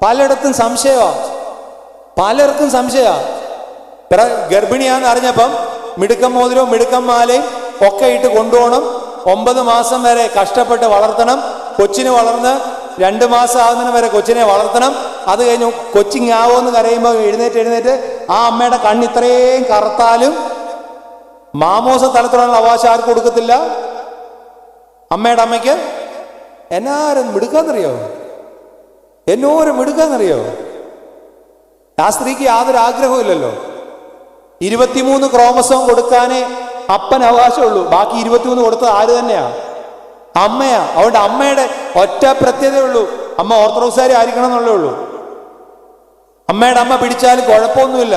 S1: പലയിടത്തും സംശയമാ, പലർക്കും സംശയമാ. ഗർഭിണിയാന്ന് അറിഞ്ഞപ്പം മിടുക്കം മോതിരവും മിടുക്കം മാലയും ഒക്കെ ഇട്ട് കൊണ്ടുപോകണം. 9 മാസം വരെ കഷ്ടപ്പെട്ട് വളർത്തണം. കൊച്ചിന് വളർന്ന് 2 മാസം ആകുന്നതിന് വരെ കൊച്ചിനെ വളർത്തണം. അത് കഴിഞ്ഞ് കൊച്ചിങ്ങാവോന്ന് കരയുമ്പോൾ എഴുന്നേറ്റ് ആ അമ്മയുടെ കണ്ണിത്രയും കറുത്താലും മാമോസ തലത്തിലുള്ള അവകാശം ആർക്കും കൊടുക്കത്തില്ല. അമ്മയുടെ അമ്മയ്ക്ക് എന്നാരും മിടുക്കാന്നറിയോ? എന്നോരം മിടുക്കാന്നറിയോ? ആ സ്ത്രീക്ക് യാതൊരു ആഗ്രഹവും ഇല്ലല്ലോ. 23 ക്രോമസോം കൊടുക്കാനേ അപ്പൻ അവകാശമുള്ളൂ. ബാക്കി 23 കൊടുത്തത് ആര് തന്നെയാ? അമ്മയാ. അതുകൊണ്ട് അമ്മയുടെ ഒറ്റ പ്രത്യേകതയുള്ളൂ, അമ്മ ഓർത്തഡോക്സുകാരി ആയിരിക്കണം എന്നുള്ളേ ഉള്ളൂ. അമ്മയുടെ അമ്മ പിടിച്ചാലും കുഴപ്പമൊന്നുമില്ല.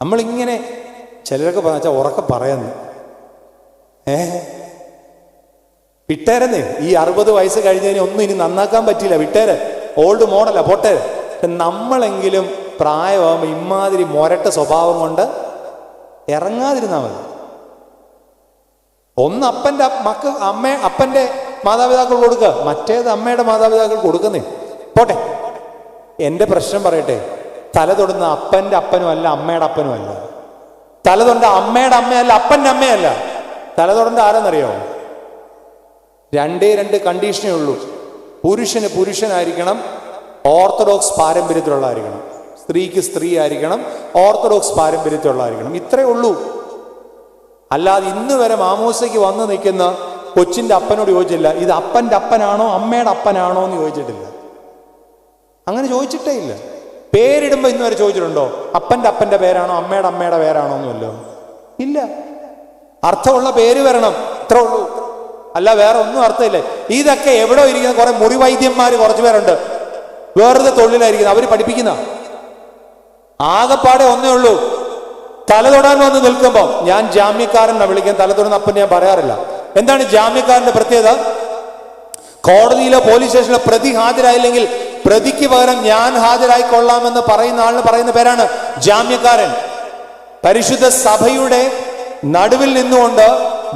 S1: നമ്മളിങ്ങനെ ചിലരൊക്കെ പറഞ്ഞാൽ ഉറക്കെ പറയുന്നു, വിട്ടേരെന്നേ. ഈ 60 വയസ്സ് കഴിഞ്ഞതിന് ഒന്നും ഇനി നന്നാക്കാൻ പറ്റില്ല, വിട്ടേരെ, ഓൾഡ് മോഡല, പോട്ടെ. നമ്മളെങ്കിലും പ്രായമാകുമ്പോൾ ഇമാതിരി മൊരട്ട സ്വഭാവം കൊണ്ട് ഇറങ്ങാതിരുന്നാൽ മതി. ഒന്ന് അപ്പൻ്റെ അപ്പൻ്റെ മാതാപിതാക്കൾ കൊടുക്കുക, മറ്റേത് അമ്മയുടെ മാതാപിതാക്കൾ കൊടുക്കുന്നേ. പോട്ടെ, എൻ്റെ പ്രശ്നം പറയട്ടെ. തല തൊടുന്ന അപ്പൻ്റെ അപ്പനും അല്ല, അമ്മയുടെ അപ്പനും അല്ല. തല തൊണ്ട അമ്മയുടെ അമ്മയല്ല, അപ്പൻ്റെ അമ്മയല്ല. തല തൊടേണ്ട ആരെന്നറിയോ? 2 കണ്ടീഷനേ ഉള്ളൂ. പുരുഷന് പുരുഷനായിരിക്കണം, ഓർത്തഡോക്സ് പാരമ്പര്യത്തിലുള്ളതായിരിക്കണം. സ്ത്രീക്ക് സ്ത്രീ ആയിരിക്കണം, ഓർത്തഡോക്സ് പാരമ്പര്യത്തിലുള്ളതായിരിക്കണം. ഇത്രേ ഉള്ളൂ. അല്ലാതെ ഇന്ന് വരെ മാമോസയ്ക്ക് വന്ന് നിൽക്കുന്ന കൊച്ചിൻ്റെ അപ്പനോട് ചോദിച്ചില്ല, ഇത് അപ്പൻ്റെ അപ്പനാണോ അമ്മയുടെ അപ്പനാണോ എന്ന് ചോദിച്ചിട്ടില്ല. അങ്ങനെ ചോദിച്ചിട്ടേ ഇല്ല. പേരിടുമ്പോൾ ഇന്ന് വരെ ചോദിച്ചിട്ടുണ്ടോ അപ്പൻ്റെ അപ്പൻ്റെ പേരാണോ അമ്മയുടെ അമ്മയുടെ പേരാണോ ഒന്നുമല്ലോ? ഇല്ല. അർത്ഥമുള്ള പേര് വരണം, ഇത്രേ ഉള്ളൂ. അല്ല വേറെ ഒന്നും അർത്ഥമില്ല. ഇതൊക്കെ എവിടെ ഇരിക്കുന്ന കുറെ മുറിവൈദ്യന്മാർ കുറച്ചു പേരുണ്ട്, വേറെ തൊഴിലായിരിക്കുന്നത്, അവർ പഠിപ്പിക്കുന്ന. ആകെപ്പാടെ ഒന്നേ ഉള്ളൂ, തല തൊടാൻ വന്ന് നിൽക്കുമ്പോൾ ഞാൻ ജാമ്യക്കാരനെ വിളിക്കാൻ തല തൊടുന്ന അപ്പൻ ഞാൻ പറയാറില്ല. എന്താണ് ജാമ്യക്കാരന്റെ പ്രത്യേകത? കോടതിയിലോ പോലീസ് സ്റ്റേഷനിലോ പ്രതി ഹാജരായില്ലെങ്കിൽ പ്രതിക്ക് പകരം ഞാൻ ഹാജരായിക്കൊള്ളാമെന്ന് പറയുന്ന ആളിന് പറയുന്ന പേരാണ് ജാമ്യക്കാരൻ. പരിശുദ്ധ സഭയുടെ നടുവിൽ നിന്നുകൊണ്ട്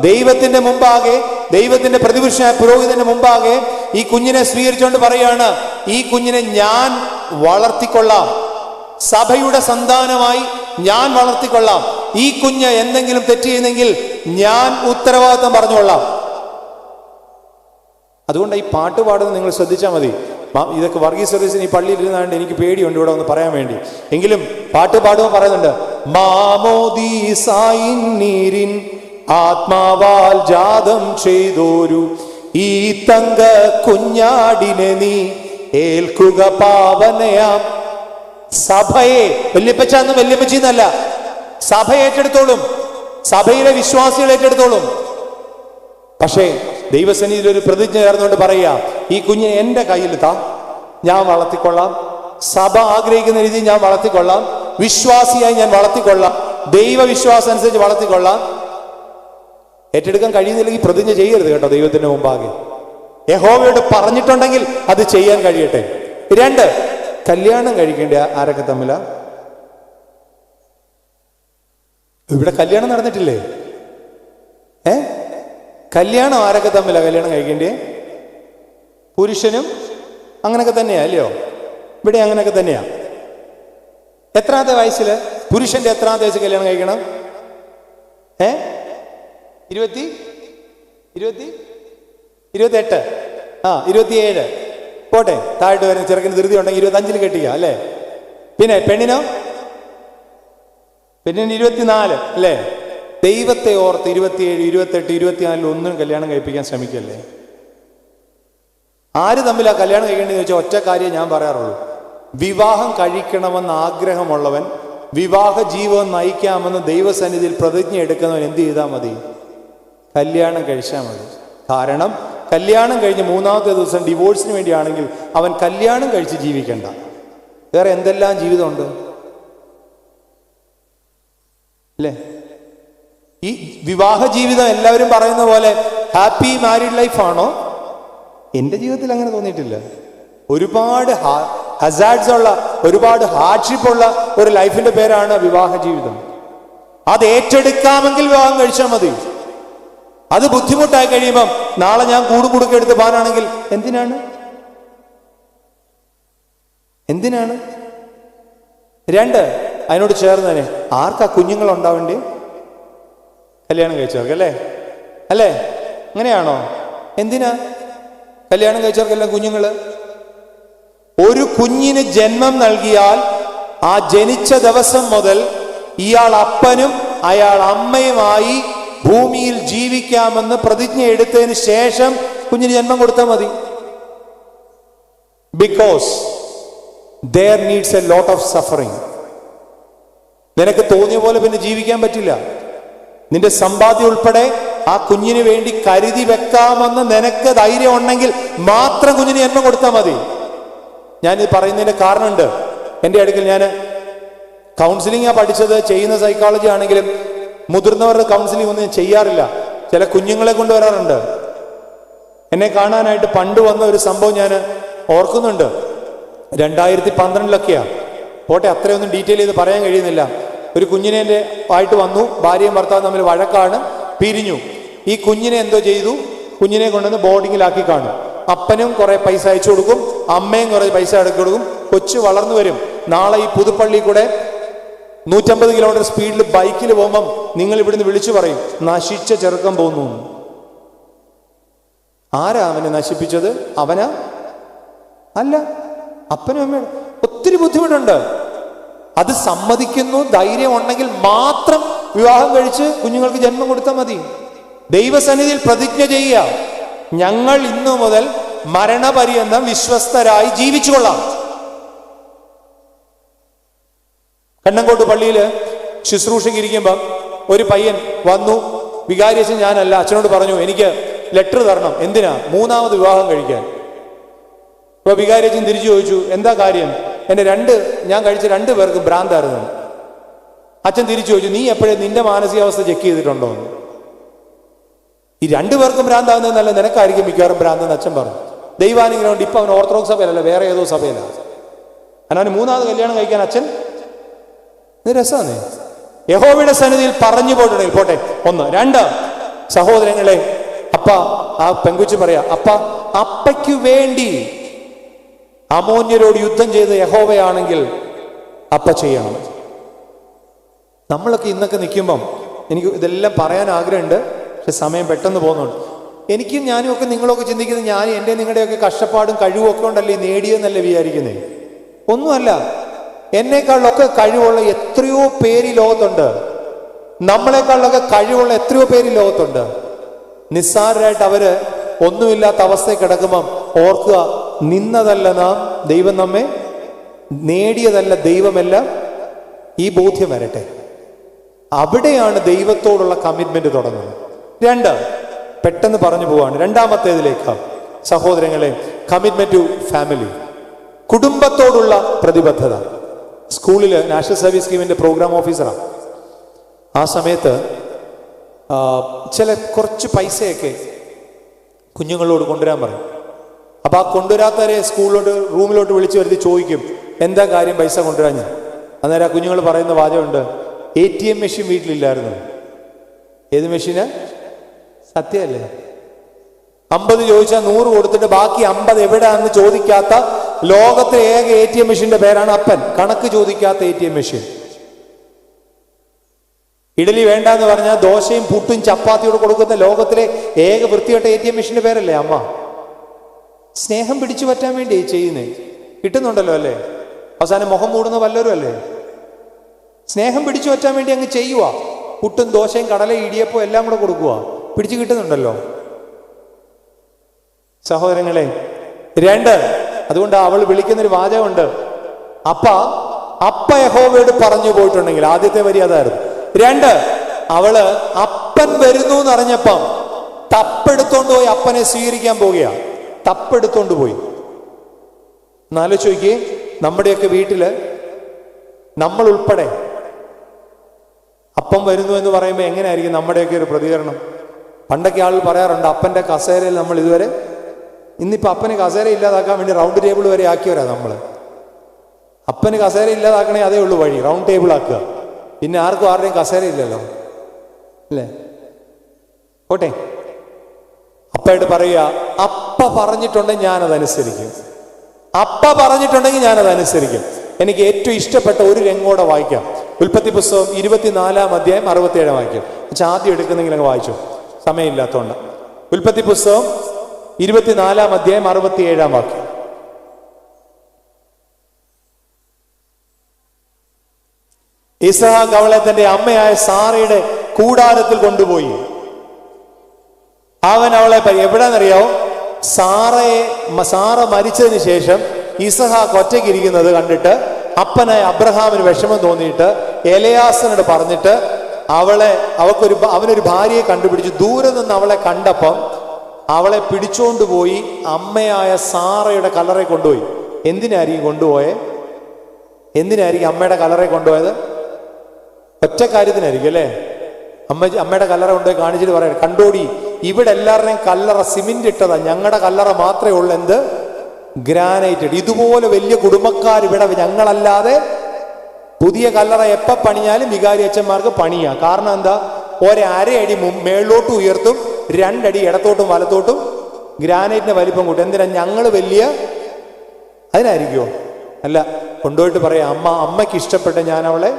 S1: ദൈവത്തിന്റെ മുമ്പാകെ, ദൈവത്തിന്റെ പ്രതിപുരുഷ പുരോഹിതന്റെ മുമ്പാകെ ഈ കുഞ്ഞിനെ സ്വീകരിച്ചുകൊണ്ട് പറയാണ്, ഈ കുഞ്ഞിനെ ഞാൻ വളർത്തിക്കൊള്ളാം, സഭയുടെ സന്താനമായി ഞാൻ വളർത്തിക്കൊള്ളാം. ഈ കുഞ്ഞ് എന്തെങ്കിലും തെറ്റ് ചെയ്യുന്നെങ്കിൽ ഞാൻ ഉത്തരവാദിത്തം പറഞ്ഞുകൊള്ളാം. അതുകൊണ്ട് ഈ പാട്ട് പാടുന്നത് നിങ്ങൾ ശ്രദ്ധിച്ചാൽ മതി. ഇതൊക്കെ വർഗീസ് സർവീസിന് ഈ പള്ളിയിൽ ഇരുന്നാണ്ട് എനിക്ക് പേടിയുണ്ട് ഇവിടെ ഒന്ന് പറയാൻ വേണ്ടി. എങ്കിലും പാട്ട് പാടുമ്പോൾ പറയുന്നുണ്ട്, മാമോദീസായിൻ നീരിൻ ആത്മാവാൽ ജാതം ചെയ്തോരു ഈ തങ്ക കുഞ്ഞാടിനെ നീ ഏൽക്കുക പാവനയാം. സഭയെ, വല്യപ്പച്ചാന്ന് വല്യപ്പച്ചിന്നല്ല, സഭ ഏറ്റെടുത്തോളും, സഭയിലെ വിശ്വാസികൾ ഏറ്റെടുത്തോളും. പക്ഷേ ദൈവസന്നിധിയിൽ ഒരു പ്രതിജ്ഞ ചേർന്നുകൊണ്ട് പറയുക, ഈ കുഞ്ഞിനെ എൻ്റെ കയ്യിൽ താ, ഞാൻ വളർത്തിക്കൊള്ളാം, സഭ ആഗ്രഹിക്കുന്ന രീതിയിൽ ഞാൻ വളർത്തിക്കൊള്ളാം, വിശ്വാസിയായി ഞാൻ വളർത്തിക്കൊള്ളാം, ദൈവവിശ്വാസം അനുസരിച്ച് വളർത്തിക്കൊള്ളാം. ഏറ്റെടുക്കാൻ കഴിയുന്നില്ലെങ്കിൽ പ്രതിജ്ഞ ചെയ്യരുത് കേട്ടോ. ദൈവത്തിന്റെ മുമ്പാകെ യഹോവയോട് പറഞ്ഞിട്ടുണ്ടെങ്കിൽ അത് ചെയ്യാൻ കഴിയട്ടെ. 2, കല്യാണം കഴിക്കേണ്ട ആരൊക്കെ തമ്മിലാ? ഇവിടെ കല്യാണം നടന്നിട്ടില്ലേ? കല്യാണം ആരൊക്കെ തമ്മിലാ കല്യാണം കഴിക്കേണ്ടേ? പുരുഷനും അങ്ങനൊക്കെ തന്നെയാ, അല്ലയോ? ഇവിടെ അങ്ങനെയൊക്കെ തന്നെയാ. എത്രാമത്തെ വയസ്സിൽ പുരുഷന്റെ എത്രാമത്തെ വയസ്സ് കല്യാണം കഴിക്കണം? 28, 27, പോട്ടെ. താഴോട്ട് വരുന്ന ചെറുക്കിന് ധൃതി ഉണ്ടെങ്കിൽ 25 കെട്ടിക്കുക, അല്ലേ? പിന്നെ പെണ്ണിന് 24 അല്ലേ? ദൈവത്തെ ഓർത്ത് 27, 28, 24 ഒന്നും കല്യാണം കഴിപ്പിക്കാൻ ശ്രമിക്കല്ലേ. ആര് തമ്മിലാ കല്യാണം കഴിക്കേണ്ടതെന്ന് ചോദിച്ചാൽ ഒറ്റ കാര്യം ഞാൻ പറയാറുള്ളൂ. വിവാഹം കഴിക്കണമെന്ന് ആഗ്രഹമുള്ളവൻ, വിവാഹ ജീവിതം നയിക്കാമെന്ന് ദൈവസന്നിധിയിൽ പ്രതിജ്ഞ എടുക്കുന്നവൻ എന്ത് ചെയ്താൽ മതി? കല്യാണം കഴിച്ചാൽ മതി. കാരണം കല്യാണം കഴിഞ്ഞ് 3ാമത്തെ ദിവസം ഡിവോഴ്സിന് വേണ്ടിയാണെങ്കിൽ അവൻ കല്യാണം കഴിച്ച് ജീവിക്കണ്ട. വേറെ എന്തെല്ലാം ജീവിതമുണ്ട് അല്ലേ? ഈ വിവാഹ ജീവിതം എല്ലാവരും പറയുന്ന പോലെ ഹാപ്പി മാരീഡ് ലൈഫാണോ? എൻ്റെ ജീവിതത്തിൽ അങ്ങനെ തോന്നിയിട്ടില്ല. ഒരുപാട് ഹസാർഡ്സ് ഉള്ള, ഒരുപാട് ഹാർഡ്ഷിപ്പ് ഉള്ള ഒരു ലൈഫിന്റെ പേരാണ് വിവാഹ ജീവിതം. അത് ഏറ്റെടുക്കാമെങ്കിൽ വിവാഹം കഴിച്ചാൽ മതി. അത് ബുദ്ധിമുട്ടായി കഴിയുമ്പം നാളെ ഞാൻ കൂടുകൊടുക്ക എടുത്ത് പോകാനാണെങ്കിൽ എന്തിനാണ്? 2, അതിനോട് ചേർന്ന് തന്നെ ആർക്കാ കുഞ്ഞുങ്ങൾ ഉണ്ടാവേണ്ടി? കല്യാണം കഴിച്ചവർക്ക് അല്ലേ? അങ്ങനെയാണോ? എന്തിനാ കല്യാണം കഴിച്ചവർക്കെല്ലാം കുഞ്ഞുങ്ങള്? ഒരു കുഞ്ഞിന് ജന്മം നൽകിയാൽ ആ ജനിച്ച ദിവസം മുതൽ ഇയാൾ അപ്പനും അയാൾ അമ്മയുമായി ഭൂമിയിൽ ജീവിക്കാമെന്ന് പ്രതിജ്ഞ എടുത്തതിന് ശേഷം കുഞ്ഞിന് ജന്മം കൊടുത്താൽ മതി. Because there needs a lot of suffering. നിനക്ക് തോന്നിയ പോലെ പിന്നെ ജീവിക്കാൻ പറ്റില്ല. നിന്റെ സമ്പാദ്യം ഉൾപ്പെടെ ആ കുഞ്ഞിന് വേണ്ടി കരുതി വെക്കാമെന്ന് നിനക്ക് ധൈര്യം ഉണ്ടെങ്കിൽ മാത്രം കുഞ്ഞിന് ജന്മം കൊടുത്താൽ മതി. ഞാനിത് പറയുന്നതിന്റെ കാരണമുണ്ട്. എൻ്റെ അടുക്കൽ ഞാൻ കൗൺസിലിംഗാണ് പഠിച്ചത്, ചെയ്യുന്ന സൈക്കോളജി ആണെങ്കിലും മുതിർന്നവരുടെ കൗൺസിലിംഗ് ഒന്നും ഞാൻ ചെയ്യാറില്ല. ചില കുഞ്ഞുങ്ങളെ കൊണ്ടുവരാറുണ്ട്. എന്നെ കാണാനായിട്ട് പണ്ട് വന്ന ഒരു സംഭവം ഞാൻ ഓർക്കുന്നുണ്ട്. 2012 പോട്ടെ, അത്രയൊന്നും ഡീറ്റെയിൽ ചെയ്ത് പറയാൻ കഴിയുന്നില്ല. ഒരു കുഞ്ഞിനെ എൻ്റെ ആയിട്ട് വന്നു. ഭാര്യയും ഭർത്താവും തമ്മിൽ വഴക്കാണ്, പിരിഞ്ഞു. ഈ കുഞ്ഞിനെ എന്തോ ചെയ്തു, കുഞ്ഞിനെ കൊണ്ടുവന്ന് ബോർഡിങ്ങിലാക്കി കാണും. അപ്പനും കുറെ പൈസ അയച്ചു കൊടുക്കും, അമ്മയും കുറെ പൈസ അടക്കി കൊടുക്കും. കൊച്ചു വളർന്നു വരും. നാളെ ഈ പുതുപ്പള്ളി കൂടെ 150 കിലോമീറ്റർ സ്പീഡിൽ ബൈക്കിൽ പോകുമ്പം നിങ്ങൾ ഇവിടുന്ന് വിളിച്ചു പറയും, നശിച്ച ചെറുക്കം പോകുന്നു. ആരാ അവനെ നശിപ്പിച്ചത്? അവനാ? അല്ല, അപ്പനും അമ്മയും. ഒത്തിരി ബുദ്ധിമുട്ടുണ്ട്. അത് സമ്മതിക്കുന്നു, ധൈര്യം ഉണ്ടെങ്കിൽ മാത്രം വിവാഹം കഴിച്ച് കുഞ്ഞുങ്ങൾക്ക് ജന്മം കൊടുത്താൽ മതി. ദൈവസന്നിധിയിൽ പ്രതിജ്ഞ ചെയ്യുക, ഞങ്ങൾ ഇന്നു മുതൽ മരണപര്യന്തം വിശ്വസ്തരായി ജീവിച്ചു കൊള്ളാം. കണ്ണങ്കോട്ട് പള്ളിയിൽ ശുശ്രൂഷയ്ക്ക് ഇരിക്കുമ്പം ഒരു പയ്യൻ വന്നു. വികാരിയച്ഛൻ ഞാനല്ല, അച്ഛനോട് പറഞ്ഞു എനിക്ക് ലെറ്റർ തരണം. എന്തിനാ? 3ാമത് വിവാഹം കഴിക്കാൻ. അപ്പൊ വികാരിയച്ഛൻ തിരിച്ചു ചോദിച്ചു, എന്താ കാര്യം? ഞാൻ കഴിച്ച 2 പേർക്കും ഭ്രാന്തായിരുന്നു. അച്ഛൻ തിരിച്ചു ചോദിച്ചു, നീ എപ്പോഴേ നിന്റെ മാനസികാവസ്ഥ ചെക്ക് ചെയ്തിട്ടുണ്ടോ? ഈ 2 പേർക്കും ഭ്രാന്താകുന്നതെന്നല്ല, നിനക്കായിരിക്കും മിക്കവാറും ഭ്രാന്തെന്ന് അച്ഛൻ പറഞ്ഞു. ദൈവാനുഗ്രഹം കൊണ്ട് ഇപ്പൊ അവൻ ഓർത്തഡോക്സ് സഭയിലല്ല, വേറെ ഏതോ സഭയിലാണ്. അവന് 3ാമത് കല്യാണം കഴിക്കാൻ അച്ഛൻ. ഇത് രസമാണ്. യഹോവയുടെ സന്നിധിയിൽ പറഞ്ഞു പോയിട്ടുണ്ടെങ്കിൽ പോട്ടെ. 1. 2, സഹോദരങ്ങളെ, അപ്പ ആ പെങ്കുച്ച് പറയാ, അപ്പയ്ക്ക് വേണ്ടി അമോന്യരോട് യുദ്ധം ചെയ്ത് യഹോവയാണെങ്കിൽ അപ്പ ചെയ്യണം. നമ്മളൊക്കെ ഇന്നൊക്കെ നിൽക്കുമ്പം എനിക്ക് ഇതെല്ലാം പറയാൻ ആഗ്രഹമുണ്ട്, പക്ഷെ സമയം പെട്ടെന്ന് പോകുന്നുണ്ട്. എനിക്കും ഞാനും ഒക്കെ നിങ്ങളൊക്കെ ചിന്തിക്കുന്നത് ഞാൻ എൻ്റെ നിങ്ങളുടെയൊക്കെ കഷ്ടപ്പാടും കഴിവും ഒക്കെ ഉണ്ടല്ലേ നേടിയെന്നല്ലേ വിചാരിക്കുന്നേ? ഒന്നുമല്ല. എന്നേക്കാളൊക്കെ കഴിവുള്ള എത്രയോ പേര് ലോകത്തുണ്ട്. നമ്മളെക്കാളൊക്കെ കഴിവുള്ള എത്രയോ പേര് ലോകത്തുണ്ട്. നിസ്സാരരായിട്ട് അവര് ഒന്നുമില്ലാത്ത അവസ്ഥയിൽ കിടക്കുമ്പം ഓർക്കുക, നിന്നതല്ല നാം, ദൈവം നമ്മെ നേടിയതല്ല ദൈവമെല്ലാം. ഈ ബോധ്യം വരട്ടെ. അവിടെയാണ് ദൈവത്തോടുള്ള കമ്മിറ്റ്മെന്റ് തുടങ്ങുന്നത്. 2, പെട്ടെന്ന് പറഞ്ഞു പോവാണ്. 2ാമത്തേതിലേക്ക്, സഹോദരങ്ങളെ, കമ്മിറ്റ്മെന്റ് ടു ഫാമിലി, കുടുംബത്തോടുള്ള പ്രതിബദ്ധത. സ്കൂളിൽ നാഷണൽ സർവീസ് സ്കീമിന്റെ പ്രോഗ്രാം ഓഫീസറാണ്. ആ സമയത്ത് കുറച്ച് പൈസയൊക്കെ കുഞ്ഞുങ്ങളോട് കൊണ്ടുവരാൻ പറയും. അപ്പൊ ആ കൊണ്ടുവരാത്തവരെ സ്കൂളിലോട്ട് റൂമിലോട്ട് വിളിച്ചു വരുത്തി ചോദിക്കും, എന്താ കാര്യം പൈസ കൊണ്ടുവരാൻ? ഞാൻ അന്നേരം ആ കുഞ്ഞുങ്ങൾ പറയുന്ന വാചകമുണ്ട്, ATM മെഷീൻ വീട്ടിലില്ലായിരുന്നു. ഏത് മെഷീന്? സത്യമല്ലേ? 50 ചോദിച്ചാൽ 100 കൊടുത്തിട്ട് ബാക്കി 50 എവിടെയാണെന്ന് ചോദിക്കാത്ത ലോകത്തിലെ ഏക ATM മെഷീന്റെ പേരാണ് അപ്പൻ. കണക്ക് ചോദിക്കാത്ത ATM മെഷീൻ. ഇഡലി വേണ്ടെന്ന് പറഞ്ഞാൽ ദോശയും പുട്ടും ചപ്പാത്തിയോട് കൊടുക്കുന്ന ലോകത്തിലെ ഏക വൃത്തികെട്ട ATM മെഷീന്റെ പേരല്ലേ അമ്മ. സ്നേഹം പിടിച്ചു പറ്റാൻ വേണ്ടി ചെയ്യുന്നേ. കിട്ടുന്നുണ്ടല്ലോ അല്ലേ? അവസാനം മുഖം മൂടുന്ന വല്ലവരും അല്ലേ? സ്നേഹം പിടിച്ചു വറ്റാൻ വേണ്ടി അങ്ങ് ചെയ്യുക. പുട്ടും ദോശയും കടലയും ഇടിയപ്പോ എല്ലാം കൂടെ കൊടുക്കുക. പിടിച്ചു കിട്ടുന്നുണ്ടല്ലോ സഹോദരങ്ങളെ. 2, അതുകൊണ്ട് അവൾ വിളിക്കുന്നൊരു വാചകമുണ്ട്, അപ്പ യഹോവയോട് പറഞ്ഞു പോയിട്ടുണ്ടെങ്കിൽ. ആദ്യത്തെ വരി അതായിരുന്നു. 2, അവള് അപ്പൻ വരുന്നു എന്നറിഞ്ഞപ്പം തപ്പെടുത്തോണ്ട് പോയി അപ്പനെ സ്വീകരിക്കാൻ പോവുകയാ. തപ്പെടുത്തോണ്ട് പോയി. എന്നാലോചിച്ച് നോക്കിയേ, നമ്മുടെയൊക്കെ വീട്ടില് നമ്മൾ ഉൾപ്പെടെ അപ്പം വരുന്നു എന്ന് പറയുമ്പോൾ എങ്ങനെയായിരിക്കും നമ്മുടെയൊക്കെ ഒരു പ്രതികരണം? പണ്ടൊക്കെ ആളുകൾ പറയാറുണ്ട്, അപ്പന്റെ കസേരയിൽ നമ്മൾ ഇതുവരെ, ഇന്നിപ്പോൾ അപ്പന് കസേര ഇല്ലാതാക്കാൻ വേണ്ടി റൗണ്ട് ടേബിൾ വരെ ആക്കിയവരാ നമ്മൾ. അപ്പന് കസേര ഇല്ലാതാക്കണേ അതേ ഉള്ളൂ വഴി, റൗണ്ട് ടേബിൾ ആക്കുക. പിന്നെ ആർക്കും ആരുടെയും കസേര ഇല്ലല്ലോ, അല്ലേ? ഓട്ടെ, അപ്പയോട് പറയുക, അപ്പ പറഞ്ഞിട്ടുണ്ടെങ്കിൽ ഞാനതനുസരിക്കും. അപ്പ പറഞ്ഞിട്ടുണ്ടെങ്കിൽ ഞാനതനുസരിക്കും. എനിക്ക് ഏറ്റവും ഇഷ്ടപ്പെട്ട ഒരു രംഗോടെ വായിക്കാം. ഉൽപ്പത്തി പുസ്തകം 24-ാം അധ്യായം 67-ാം വാക്യം. ആദ്യം എടുക്കുന്നെങ്കിൽ അങ്ങ് വായിച്ചു, സമയമില്ലാത്തതുകൊണ്ട്. ഉൽപ്പത്തി പുസ്തകം 24-ാം അധ്യായം 67-ാം വാക്യം. ഇസ്ഹാക്ക് അവളെ തന്റെ അമ്മയായ സാറയുടെ കൂടാരത്തിൽ കൊണ്ടുപോയി. അവൻ അവളെ എവിടെന്നറിയാവോ? സാറ മരിച്ചതിന് ശേഷം ഇസഹാക്ക് ഒറ്റയ്ക്ക് ഇരിക്കുന്നത് കണ്ടിട്ട് അപ്പനായ അബ്രഹാമിന് വിഷമം തോന്നിയിട്ട് എലയാസനോട് പറഞ്ഞിട്ട് അവനൊരു ഭാര്യയെ കണ്ടുപിടിച്ചു. ദൂരെ നിന്ന് അവളെ കണ്ടപ്പം അവളെ പിടിച്ചോണ്ടുപോയി അമ്മയായ സാറയുടെ കല്ലറ കൊണ്ടുപോയി. എന്തിനായിരിക്കും അമ്മയുടെ കല്ലറ കൊണ്ടുപോയത്? ഒറ്റ കാര്യത്തിനായിരിക്കും അല്ലേ? അമ്മയുടെ കല്ലറ കൊണ്ടുപോയി കാണിച്ചിട്ട് പറയാം, കണ്ടോടി, ഇവിടെ എല്ലാവരുടെയും കല്ലറ സിമെന്റ് ഇട്ടതാ, ഞങ്ങളുടെ കല്ലറ മാത്രമേ ഉള്ളൂ എന്ത് ഗ്രാനൈറ്റ്. ഇതുപോലെ വലിയ കുടുംബക്കാർ ഇവിടെ ഞങ്ങളല്ലാതെ പുതിയ കല്ലറ എപ്പ പണിയാലും വികാരി അച്ഛന്മാർക്ക് പണിയാ. കാരണം എന്താ? 1.5 അടി മേളിലോട്ടും ഉയർത്തും, 2 അടി ഇടത്തോട്ടും വലത്തോട്ടും ഗ്രാനൈറ്റിന്റെ വലിപ്പം കൂട്ടും. എന്തിനാ? ഞങ്ങൾ വലിയ അതിനായിരിക്കുമോ? അല്ല, കൊണ്ടുപോയിട്ട് പറയാം, അമ്മയ്ക്ക് ഇഷ്ടപ്പെട്ട ഞാൻ അവളെ.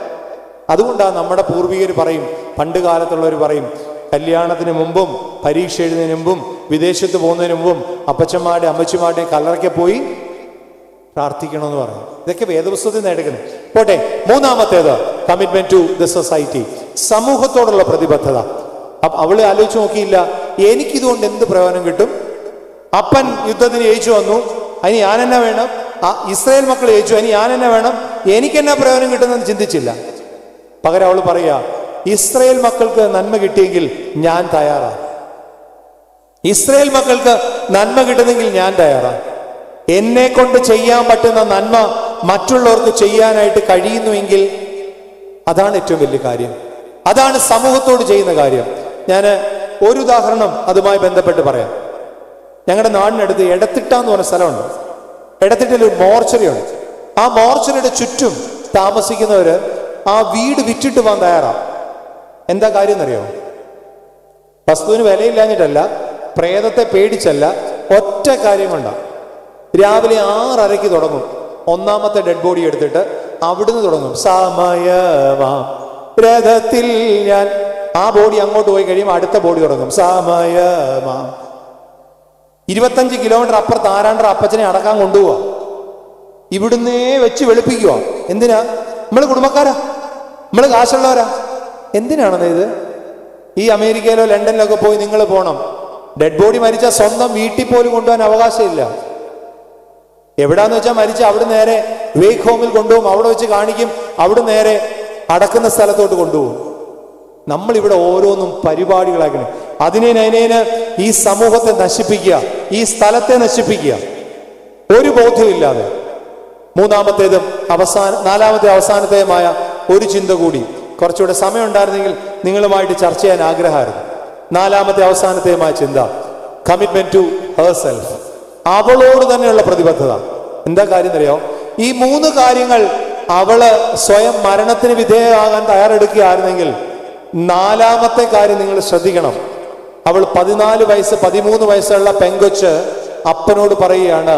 S1: അതുകൊണ്ടാണ് നമ്മുടെ പൂർവികർ പറയും, പണ്ട് കാലത്തുള്ളവർ പറയും, കല്യാണത്തിന് മുമ്പും പരീക്ഷ എഴുതുന്നതിന് മുമ്പും വിദേശത്ത് പോകുന്നതിന് മുമ്പും അപ്പച്ചന്മാരുടെ അമ്മച്ചിമാരുടെയും കല്ലറയ്ക്ക് പോയി പ്രാർത്ഥിക്കണമെന്ന് പറയും. ഇതൊക്കെ വേദപുസ്തകത്തിൽ നിന്ന് എടുക്കുന്നത്. പോട്ടെ, 3-ാമത്തേത് കമ്മിറ്റ്മെന്റ് ടു ദ സൊസൈറ്റി, സമൂഹത്തോടുള്ള പ്രതിബദ്ധത. അവള് ആലോചിച്ച് നോക്കിയില്ല, എനിക്കിതുകൊണ്ട് എന്ത് പ്രയോജനം കിട്ടും? അപ്പൻ യുദ്ധത്തിന് ജയിച്ചു വന്നു, അതിന് ഞാൻ എന്നാ വേണം? ഇസ്രായേൽ മക്കൾ ജയിച്ചു, അതിന് ഞാൻ എന്നാ വേണം? എനിക്കെന്നാ പ്രയോജനം കിട്ടുന്നെന്ന് ചിന്തിച്ചില്ല. പകരം അവള് പറയാ, ഇസ്രായേൽ മക്കൾക്ക് നന്മ കിട്ടിയെങ്കിൽ ഞാൻ തയ്യാറാണ്. ഇസ്രായേൽ മക്കൾക്ക് നന്മ കിട്ടുന്നെങ്കിൽ ഞാൻ തയ്യാറാണ്. എന്നെ കൊണ്ട് ചെയ്യാൻ പറ്റുന്ന നന്മ മറ്റുള്ളവർക്ക് ചെയ്യാനായിട്ട് കഴിയുന്നുവെങ്കിൽ അതാണ് ഏറ്റവും വലിയ കാര്യം. അതാണ് സമൂഹത്തോട് ചെയ്യുന്ന കാര്യം. ഞാൻ ഒരു ഉദാഹരണം അതുമായി ബന്ധപ്പെട്ട് പറയാം. ഞങ്ങളുടെ നാടിനടുത്ത് എടത്തിട്ടാന്ന് പറഞ്ഞ സ്ഥലമുണ്ട്. എടത്തിട്ടിൽ ഒരു മോർച്ചറിയുണ്ട്. ആ മോർച്ചറിയുടെ ചുറ്റും താമസിക്കുന്നവര് ആ വീട് വിറ്റിട്ട് പോകാൻ തയ്യാറാണ്. എന്താ കാര്യം എന്നറിയോ? വസ്തുവിന് വിലയില്ലാഞ്ഞിട്ടല്ല, പ്രേതത്തെ പേടിച്ചല്ല, ഒറ്റ കാര്യം കൊണ്ടാണ്. രാവിലെ 6:30 തുടങ്ങും. 1-ാമത്തെ ഡെഡ് ബോഡി എടുത്തിട്ട് അവിടുന്ന് തുടങ്ങും. സമയമാം രഥത്തിൽ ഞാൻ. ആ ബോഡി അങ്ങോട്ട് പോയി കഴിയുമ്പോൾ അടുത്ത ബോഡി തുടങ്ങും. സമയമാം. 25 കിലോമീറ്റർ അപ്പുറത്ത് ആരാണ്ടർ അപ്പച്ചനെ അടക്കാൻ കൊണ്ടുപോവാ. ഇവിടുന്നേ വെച്ച് വെളുപ്പിക്കുക. എന്തിനാ? നമ്മള് കുടുംബക്കാരാ, നമ്മള് കാശുള്ളവരാ. എന്തിനാണെന്ന് ഇത്? ഈ അമേരിക്കയിലോ ലണ്ടനിലൊക്കെ പോയി നിങ്ങൾ പോകണം. ഡെഡ് ബോഡി മരിച്ചാൽ സ്വന്തം വീട്ടിൽ പോലും കൊണ്ടുപോകാൻ അവകാശമില്ല. എവിടാന്ന് വെച്ചാൽ മരിച്ച അവിടെ നേരെ വേക്ക് ഹോമിൽ കൊണ്ടുപോകും, അവിടെ വെച്ച് കാണിക്കും, അവിടെ നേരെ അടക്കുന്ന സ്ഥലത്തോട്ട് കൊണ്ടുപോകും. നമ്മളിവിടെ ഓരോന്നും പരിപാടികളാക്കണം. അതിനേന് ഈ സമൂഹത്തെ നശിപ്പിക്കുക, ഈ സ്ഥലത്തെ നശിപ്പിക്കുക, ഒരു ബോധ്യമില്ലാതെ. 3-ാമത്തേതും 4-ാമത്തെ അവസാനത്തെയുമായ ഒരു ചിന്ത കൂടി, കുറച്ചുകൂടെ സമയം ഉണ്ടായിരുന്നെങ്കിൽ നിങ്ങളുമായിട്ട് ചർച്ച ചെയ്യാൻ ആഗ്രഹമായിരുന്നു. 4-ാമത്തെ അവസാനത്തെയുമായ ചിന്ത, കമ്മിറ്റ്മെന്റ് ടു ഹെർസെൽഫ്, അവളോട് തന്നെയുള്ള പ്രതിബദ്ധത. എന്താ കാര്യം അറിയോ? ഈ 3 കാര്യങ്ങൾ അവള് സ്വയം മരണത്തിന് വിധേയമാകാൻ തയ്യാറെടുക്കുകയായിരുന്നെങ്കിൽ 4-ാമത്തെ കാര്യം നിങ്ങൾ ശ്രദ്ധിക്കണം. അവൾ 14 വയസ്സ് 13 വയസ്സുള്ള പെങ്കൊച്ച് അപ്പനോട് പറയുകയാണ്,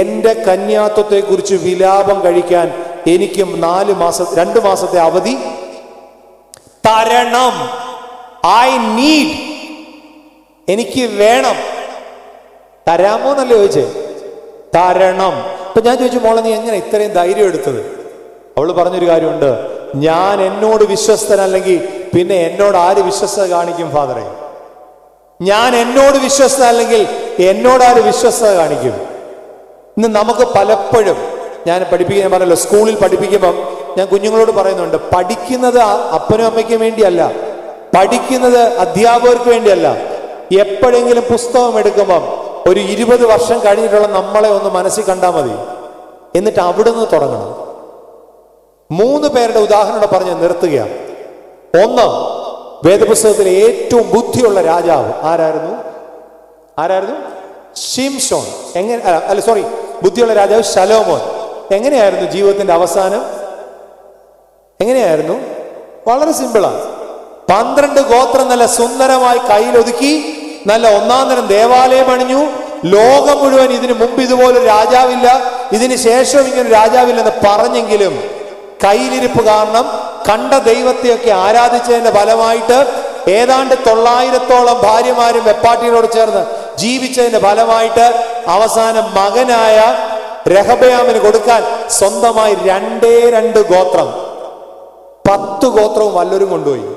S1: എന്റെ കന്യാത്വത്തെ കുറിച്ച് വിലാപം കഴിക്കാൻ എനിക്കും 2 മാസത്തെ അവധി തരണം. ഐ നീഡ്, എനിക്ക് വേണം. തരാമോ എന്നല്ലേ ചോദിച്ചേ? തരണം. അപ്പൊ ഞാൻ ചോദിച്ചു, മോളെ നീ എങ്ങനെ ഇത്രയും ധൈര്യം എടുത്തത്? അവള് പറഞ്ഞൊരു കാര്യമുണ്ട്, ഞാൻ എന്നോട് വിശ്വസ്തനല്ലെങ്കിൽ പിന്നെ എന്നോട് ആര് വിശ്വസ്തത കാണിക്കും ഫാദറെ? ഞാൻ എന്നോട് വിശ്വസ്തനല്ലെങ്കിൽ എന്നോട് ആര് വിശ്വസ്തത കാണിക്കും? ഇന്ന് നമുക്ക് പലപ്പോഴും, ഞാൻ പറഞ്ഞല്ലോ, സ്കൂളിൽ പഠിപ്പിക്കുമ്പം ഞാൻ കുഞ്ഞുങ്ങളോട് പറയുന്നുണ്ട്, പഠിക്കുന്നത് അപ്പനും അമ്മയ്ക്കും വേണ്ടിയല്ല, പഠിക്കുന്നത് അധ്യാപകർക്ക് വേണ്ടിയല്ല. എപ്പോഴെങ്കിലും പുസ്തകം എടുക്കുമ്പം ഒരു 20 വർഷം കഴിഞ്ഞിട്ടുള്ള നമ്മളെ ഒന്ന് മനസ്സിൽ കണ്ടാൽ മതി. എന്നിട്ട് അവിടുന്ന് തുടങ്ങണം. 3 പേരുടെ ഉദാഹരണം പറഞ്ഞ് നിർത്തുകയാണ്. ഒന്ന്, വേദപുസ്തകത്തിലെ ഏറ്റവും ബുദ്ധിയുള്ള രാജാവ് ആരായിരുന്നു? ശിംശോൻ. ബുദ്ധിയുള്ള രാജാവ് ശലോമോൻ. എങ്ങനെയായിരുന്നു ജീവിതത്തിന്റെ അവസാനം? എങ്ങനെയായിരുന്നു? വളരെ സിമ്പിളാണ്. 12 ഗോത്രം നല്ല സുന്ദരമായി കയ്യിലൊതുക്കി നല്ല ഒന്നാം തരം ദേവാലയം അണിഞ്ഞു. ലോകം മുഴുവൻ ഇതിനു മുമ്പ് ഇതുപോലെ രാജാവില്ല, ഇതിന് ശേഷവും ഇങ്ങനെ രാജാവില്ലെന്ന് പറഞ്ഞെങ്കിലും കയ്യിലിരിപ്പ് കാരണം കണ്ട ദൈവത്തെയൊക്കെ ആരാധിച്ചതിന്റെ ഫലമായിട്ട് ഏതാണ്ട് 900ഓളം ഭാര്യമാരും വെപ്പാട്ടികളോട് ചേർന്ന് ജീവിച്ചതിന്റെ ഫലമായിട്ട് അവസാനം മകനായ രഹബയാമിന് കൊടുക്കാൻ സ്വന്തമായി 2 ഗോത്രം, 10 ഗോത്രവും വല്ലവരും കൊണ്ടുപോയി.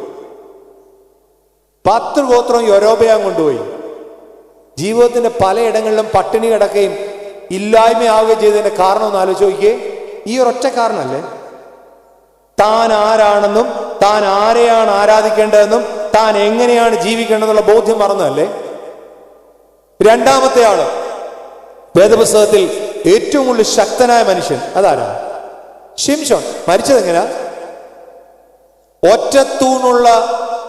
S1: 10 ഗോത്രവും യൊരോബയാം കൊണ്ടുപോയി. ജീവിതത്തിന്റെ പലയിടങ്ങളിലും പട്ടിണി കിടക്കുകയും ഇല്ലായ്മയാവുകയും ചെയ്തതിന്റെ കാരണം ഒന്ന് ആലോചിച്ച് നോക്കിയേ. ഈ ഒരൊറ്റ കാരണമല്ലേ? താൻ ആരാണെന്നും താൻ ആരെയാണ് ആരാധിക്കേണ്ടതെന്നും താൻ എങ്ങനെയാണ് ജീവിക്കേണ്ടതെന്നുള്ള ബോധ്യം മറന്നതല്ലേ? രണ്ടാമത്തെ ആള്, വേദപുസ്തകത്തിൽ ഏറ്റവും കൂടുതൽ ശക്തനായ മനുഷ്യൻ അതാരാ? ശിംശോൻ. മരിച്ചത് എങ്ങനെയാ? ഒറ്റത്തൂണുള്ള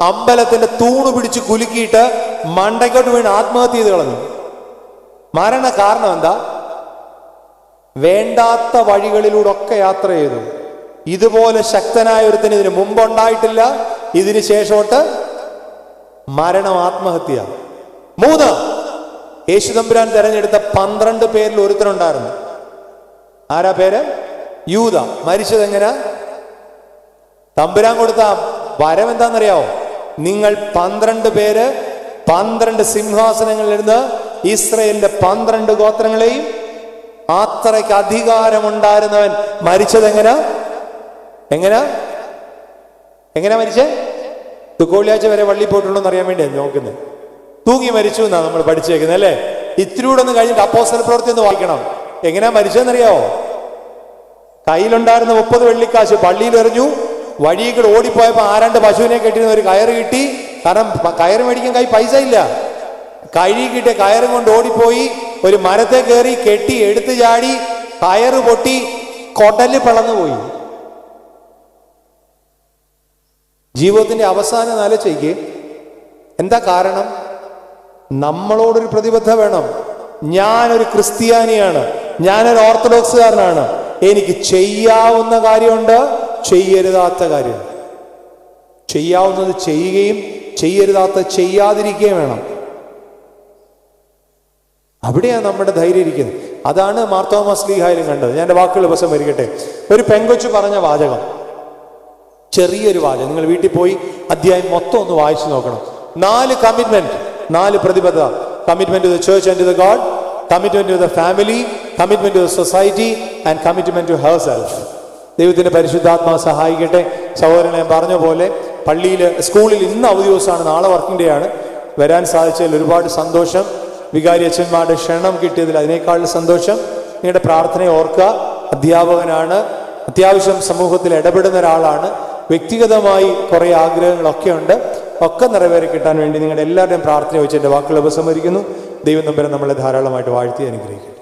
S1: അമ്പലത്തിന്റെ തൂണ് പിടിച്ച് കുലുക്കിയിട്ട് മണ്ടയ്ക്കോട്ട് വീണ് ആത്മഹത്യ ചെയ്ത് കളഞ്ഞു. മരണ കാരണം എന്താ? വേണ്ടാത്ത വഴികളിലൂടെ ഒക്കെ യാത്ര ചെയ്തു. ഇതുപോലെ ശക്തനായ ഒരുത്തിന് ഇതിന് മുമ്പുണ്ടായിട്ടില്ല, ഇതിന് ശേഷോട്ട് മരണം, ആത്മഹത്യ. 3, യേശുതമ്പുരാൻ തെരഞ്ഞെടുത്ത 12 പേരിൽ ഒരുത്തനുണ്ടായിരുന്നു. ആരാ പേര്? യൂദ. മരിച്ചത് എങ്ങനെ? തമ്പുരാൻ കൊടുത്ത വരം എന്താണെന്നറിയാവോ? നിങ്ങൾ 12 പേര് 12 സിംഹാസനങ്ങളിലിരുന്ന് ഇസ്രയേലിന്റെ 12 ഗോത്രങ്ങളെയും, അത്രയ്ക്ക് അധികാരമുണ്ടായിരുന്നവൻ മരിച്ചത് എങ്ങനാ മരിച്ചേ? തുക്കോളിയാഴ്ച വരെ വള്ളി പോയിട്ടുണ്ടോന്ന് അറിയാൻ വേണ്ടിയാണ് നോക്കുന്നത്. തൂങ്ങി മരിച്ചു എന്നാണ് നമ്മൾ പഠിച്ചേക്കുന്നത് അല്ലേ? ഇത്തിരിയൂടെ ഒന്ന് കഴിഞ്ഞിട്ട് അപ്പോസ്തല പ്രവൃത്തി ഒന്ന് വായിക്കണം. എങ്ങനെയാ മരിച്ചതെന്നറിയാവോ? കയ്യിലുണ്ടായിരുന്ന 30 വെള്ളിക്കാശ് പള്ളിയിൽ എറിഞ്ഞു. വഴിയിൽ കൂടെ ഓടിപ്പോയപ്പോ ആരാണ്ട് പശുവിനെ കെട്ടിയിരുന്ന ഒരു കയറ് കിട്ടി. കാരണം കയറ് മേടിക്കാൻ പൈസ ഇല്ല. കഴുകി കിട്ടിയ കയറും കൊണ്ട് ഓടിപ്പോയി ഒരു മരത്തെ കയറി കെട്ടി എടുത്തു ചാടി, കയറ് പൊട്ടി, കൊടല് പിളർന്നുപോയി. ജീവിതത്തിന്റെ അവസാനം ആലോചിക്ക്. എന്താ കാരണം? നമ്മളോടൊരു പ്രതിബദ്ധത വേണം. ഞാനൊരു ക്രിസ്ത്യാനിയാണ്, ഞാനൊരു ഓർത്തഡോക്സുകാരനാണ്. എനിക്ക് ചെയ്യാവുന്ന കാര്യമുണ്ട്, ചെയ്യരുതാത്ത കാര്യം. ചെയ്യാവുന്നത് ചെയ്യുകയും ചെയ്യരുതാത്ത ചെയ്യാതിരിക്കുകയും വേണം. അവിടെയാണ് നമ്മുടെ ധൈര്യം ഇരിക്കുന്നത്. അതാണ് മാർത്തോമാ ശ്ലീഹായിലും കണ്ടത്. ഞാൻ എൻ്റെ വാക്കുകൾ ദിവസം വരികട്ടെ. ഒരു പെങ്കൊച്ചു പറഞ്ഞ വാചകം, ചെറിയൊരു വാചകം, നിങ്ങൾ വീട്ടിൽ പോയി അധ്യായം മൊത്തം ഒന്ന് വായിച്ചു നോക്കണം. 4 കമ്മിറ്റ്മെന്റ്, 4 പ്രതിബദ്ധത. Commitment to the church and to the God, commitment to the family, commitment to the society and commitment to herself. ദൈവത്തിന്റെ പരിശുദ്ധാത്മാവ് സഹായിക്കട്ടെ. സഹോദരനെ ഞാൻ പറഞ്ഞ പോലെ സ്കൂളിൽ ഇന്ന് അവധി ദിവസമാണ്, നാളെ വർക്കിംഗ് ഡേ ആണ്. വരാൻ സാധിച്ചതിൽ ഒരുപാട് സന്തോഷം. വികാരി അച്ഛന്മാരുടെ ക്ഷണം കിട്ടിയതിൽ അതിനേക്കാൾ സന്തോഷം. നിങ്ങളുടെ പ്രാർത്ഥനയെ ഓർക്കുക. അധ്യാപകനാണ്, അത്യാവശ്യം സമൂഹത്തിൽ ഇടപെടുന്ന ഒരാളാണ്. വ്യക്തിഗതമായി കുറേ ആഗ്രഹങ്ങളൊക്കെ ഉണ്ട്. ഒക്കെ നിറവേറി കിട്ടാൻ വേണ്ടി നിങ്ങളുടെ എല്ലാവരുടെയും പ്രാർത്ഥന വെച്ച് എൻ്റെ വാക്കുകൾ ഉപസംഹരിക്കുന്നു. ദൈവം തമ്പുരാൻ നമ്മളെ ധാരാളമായിട്ട് വാഴ്ത്തി അനുഗ്രഹിക്കും.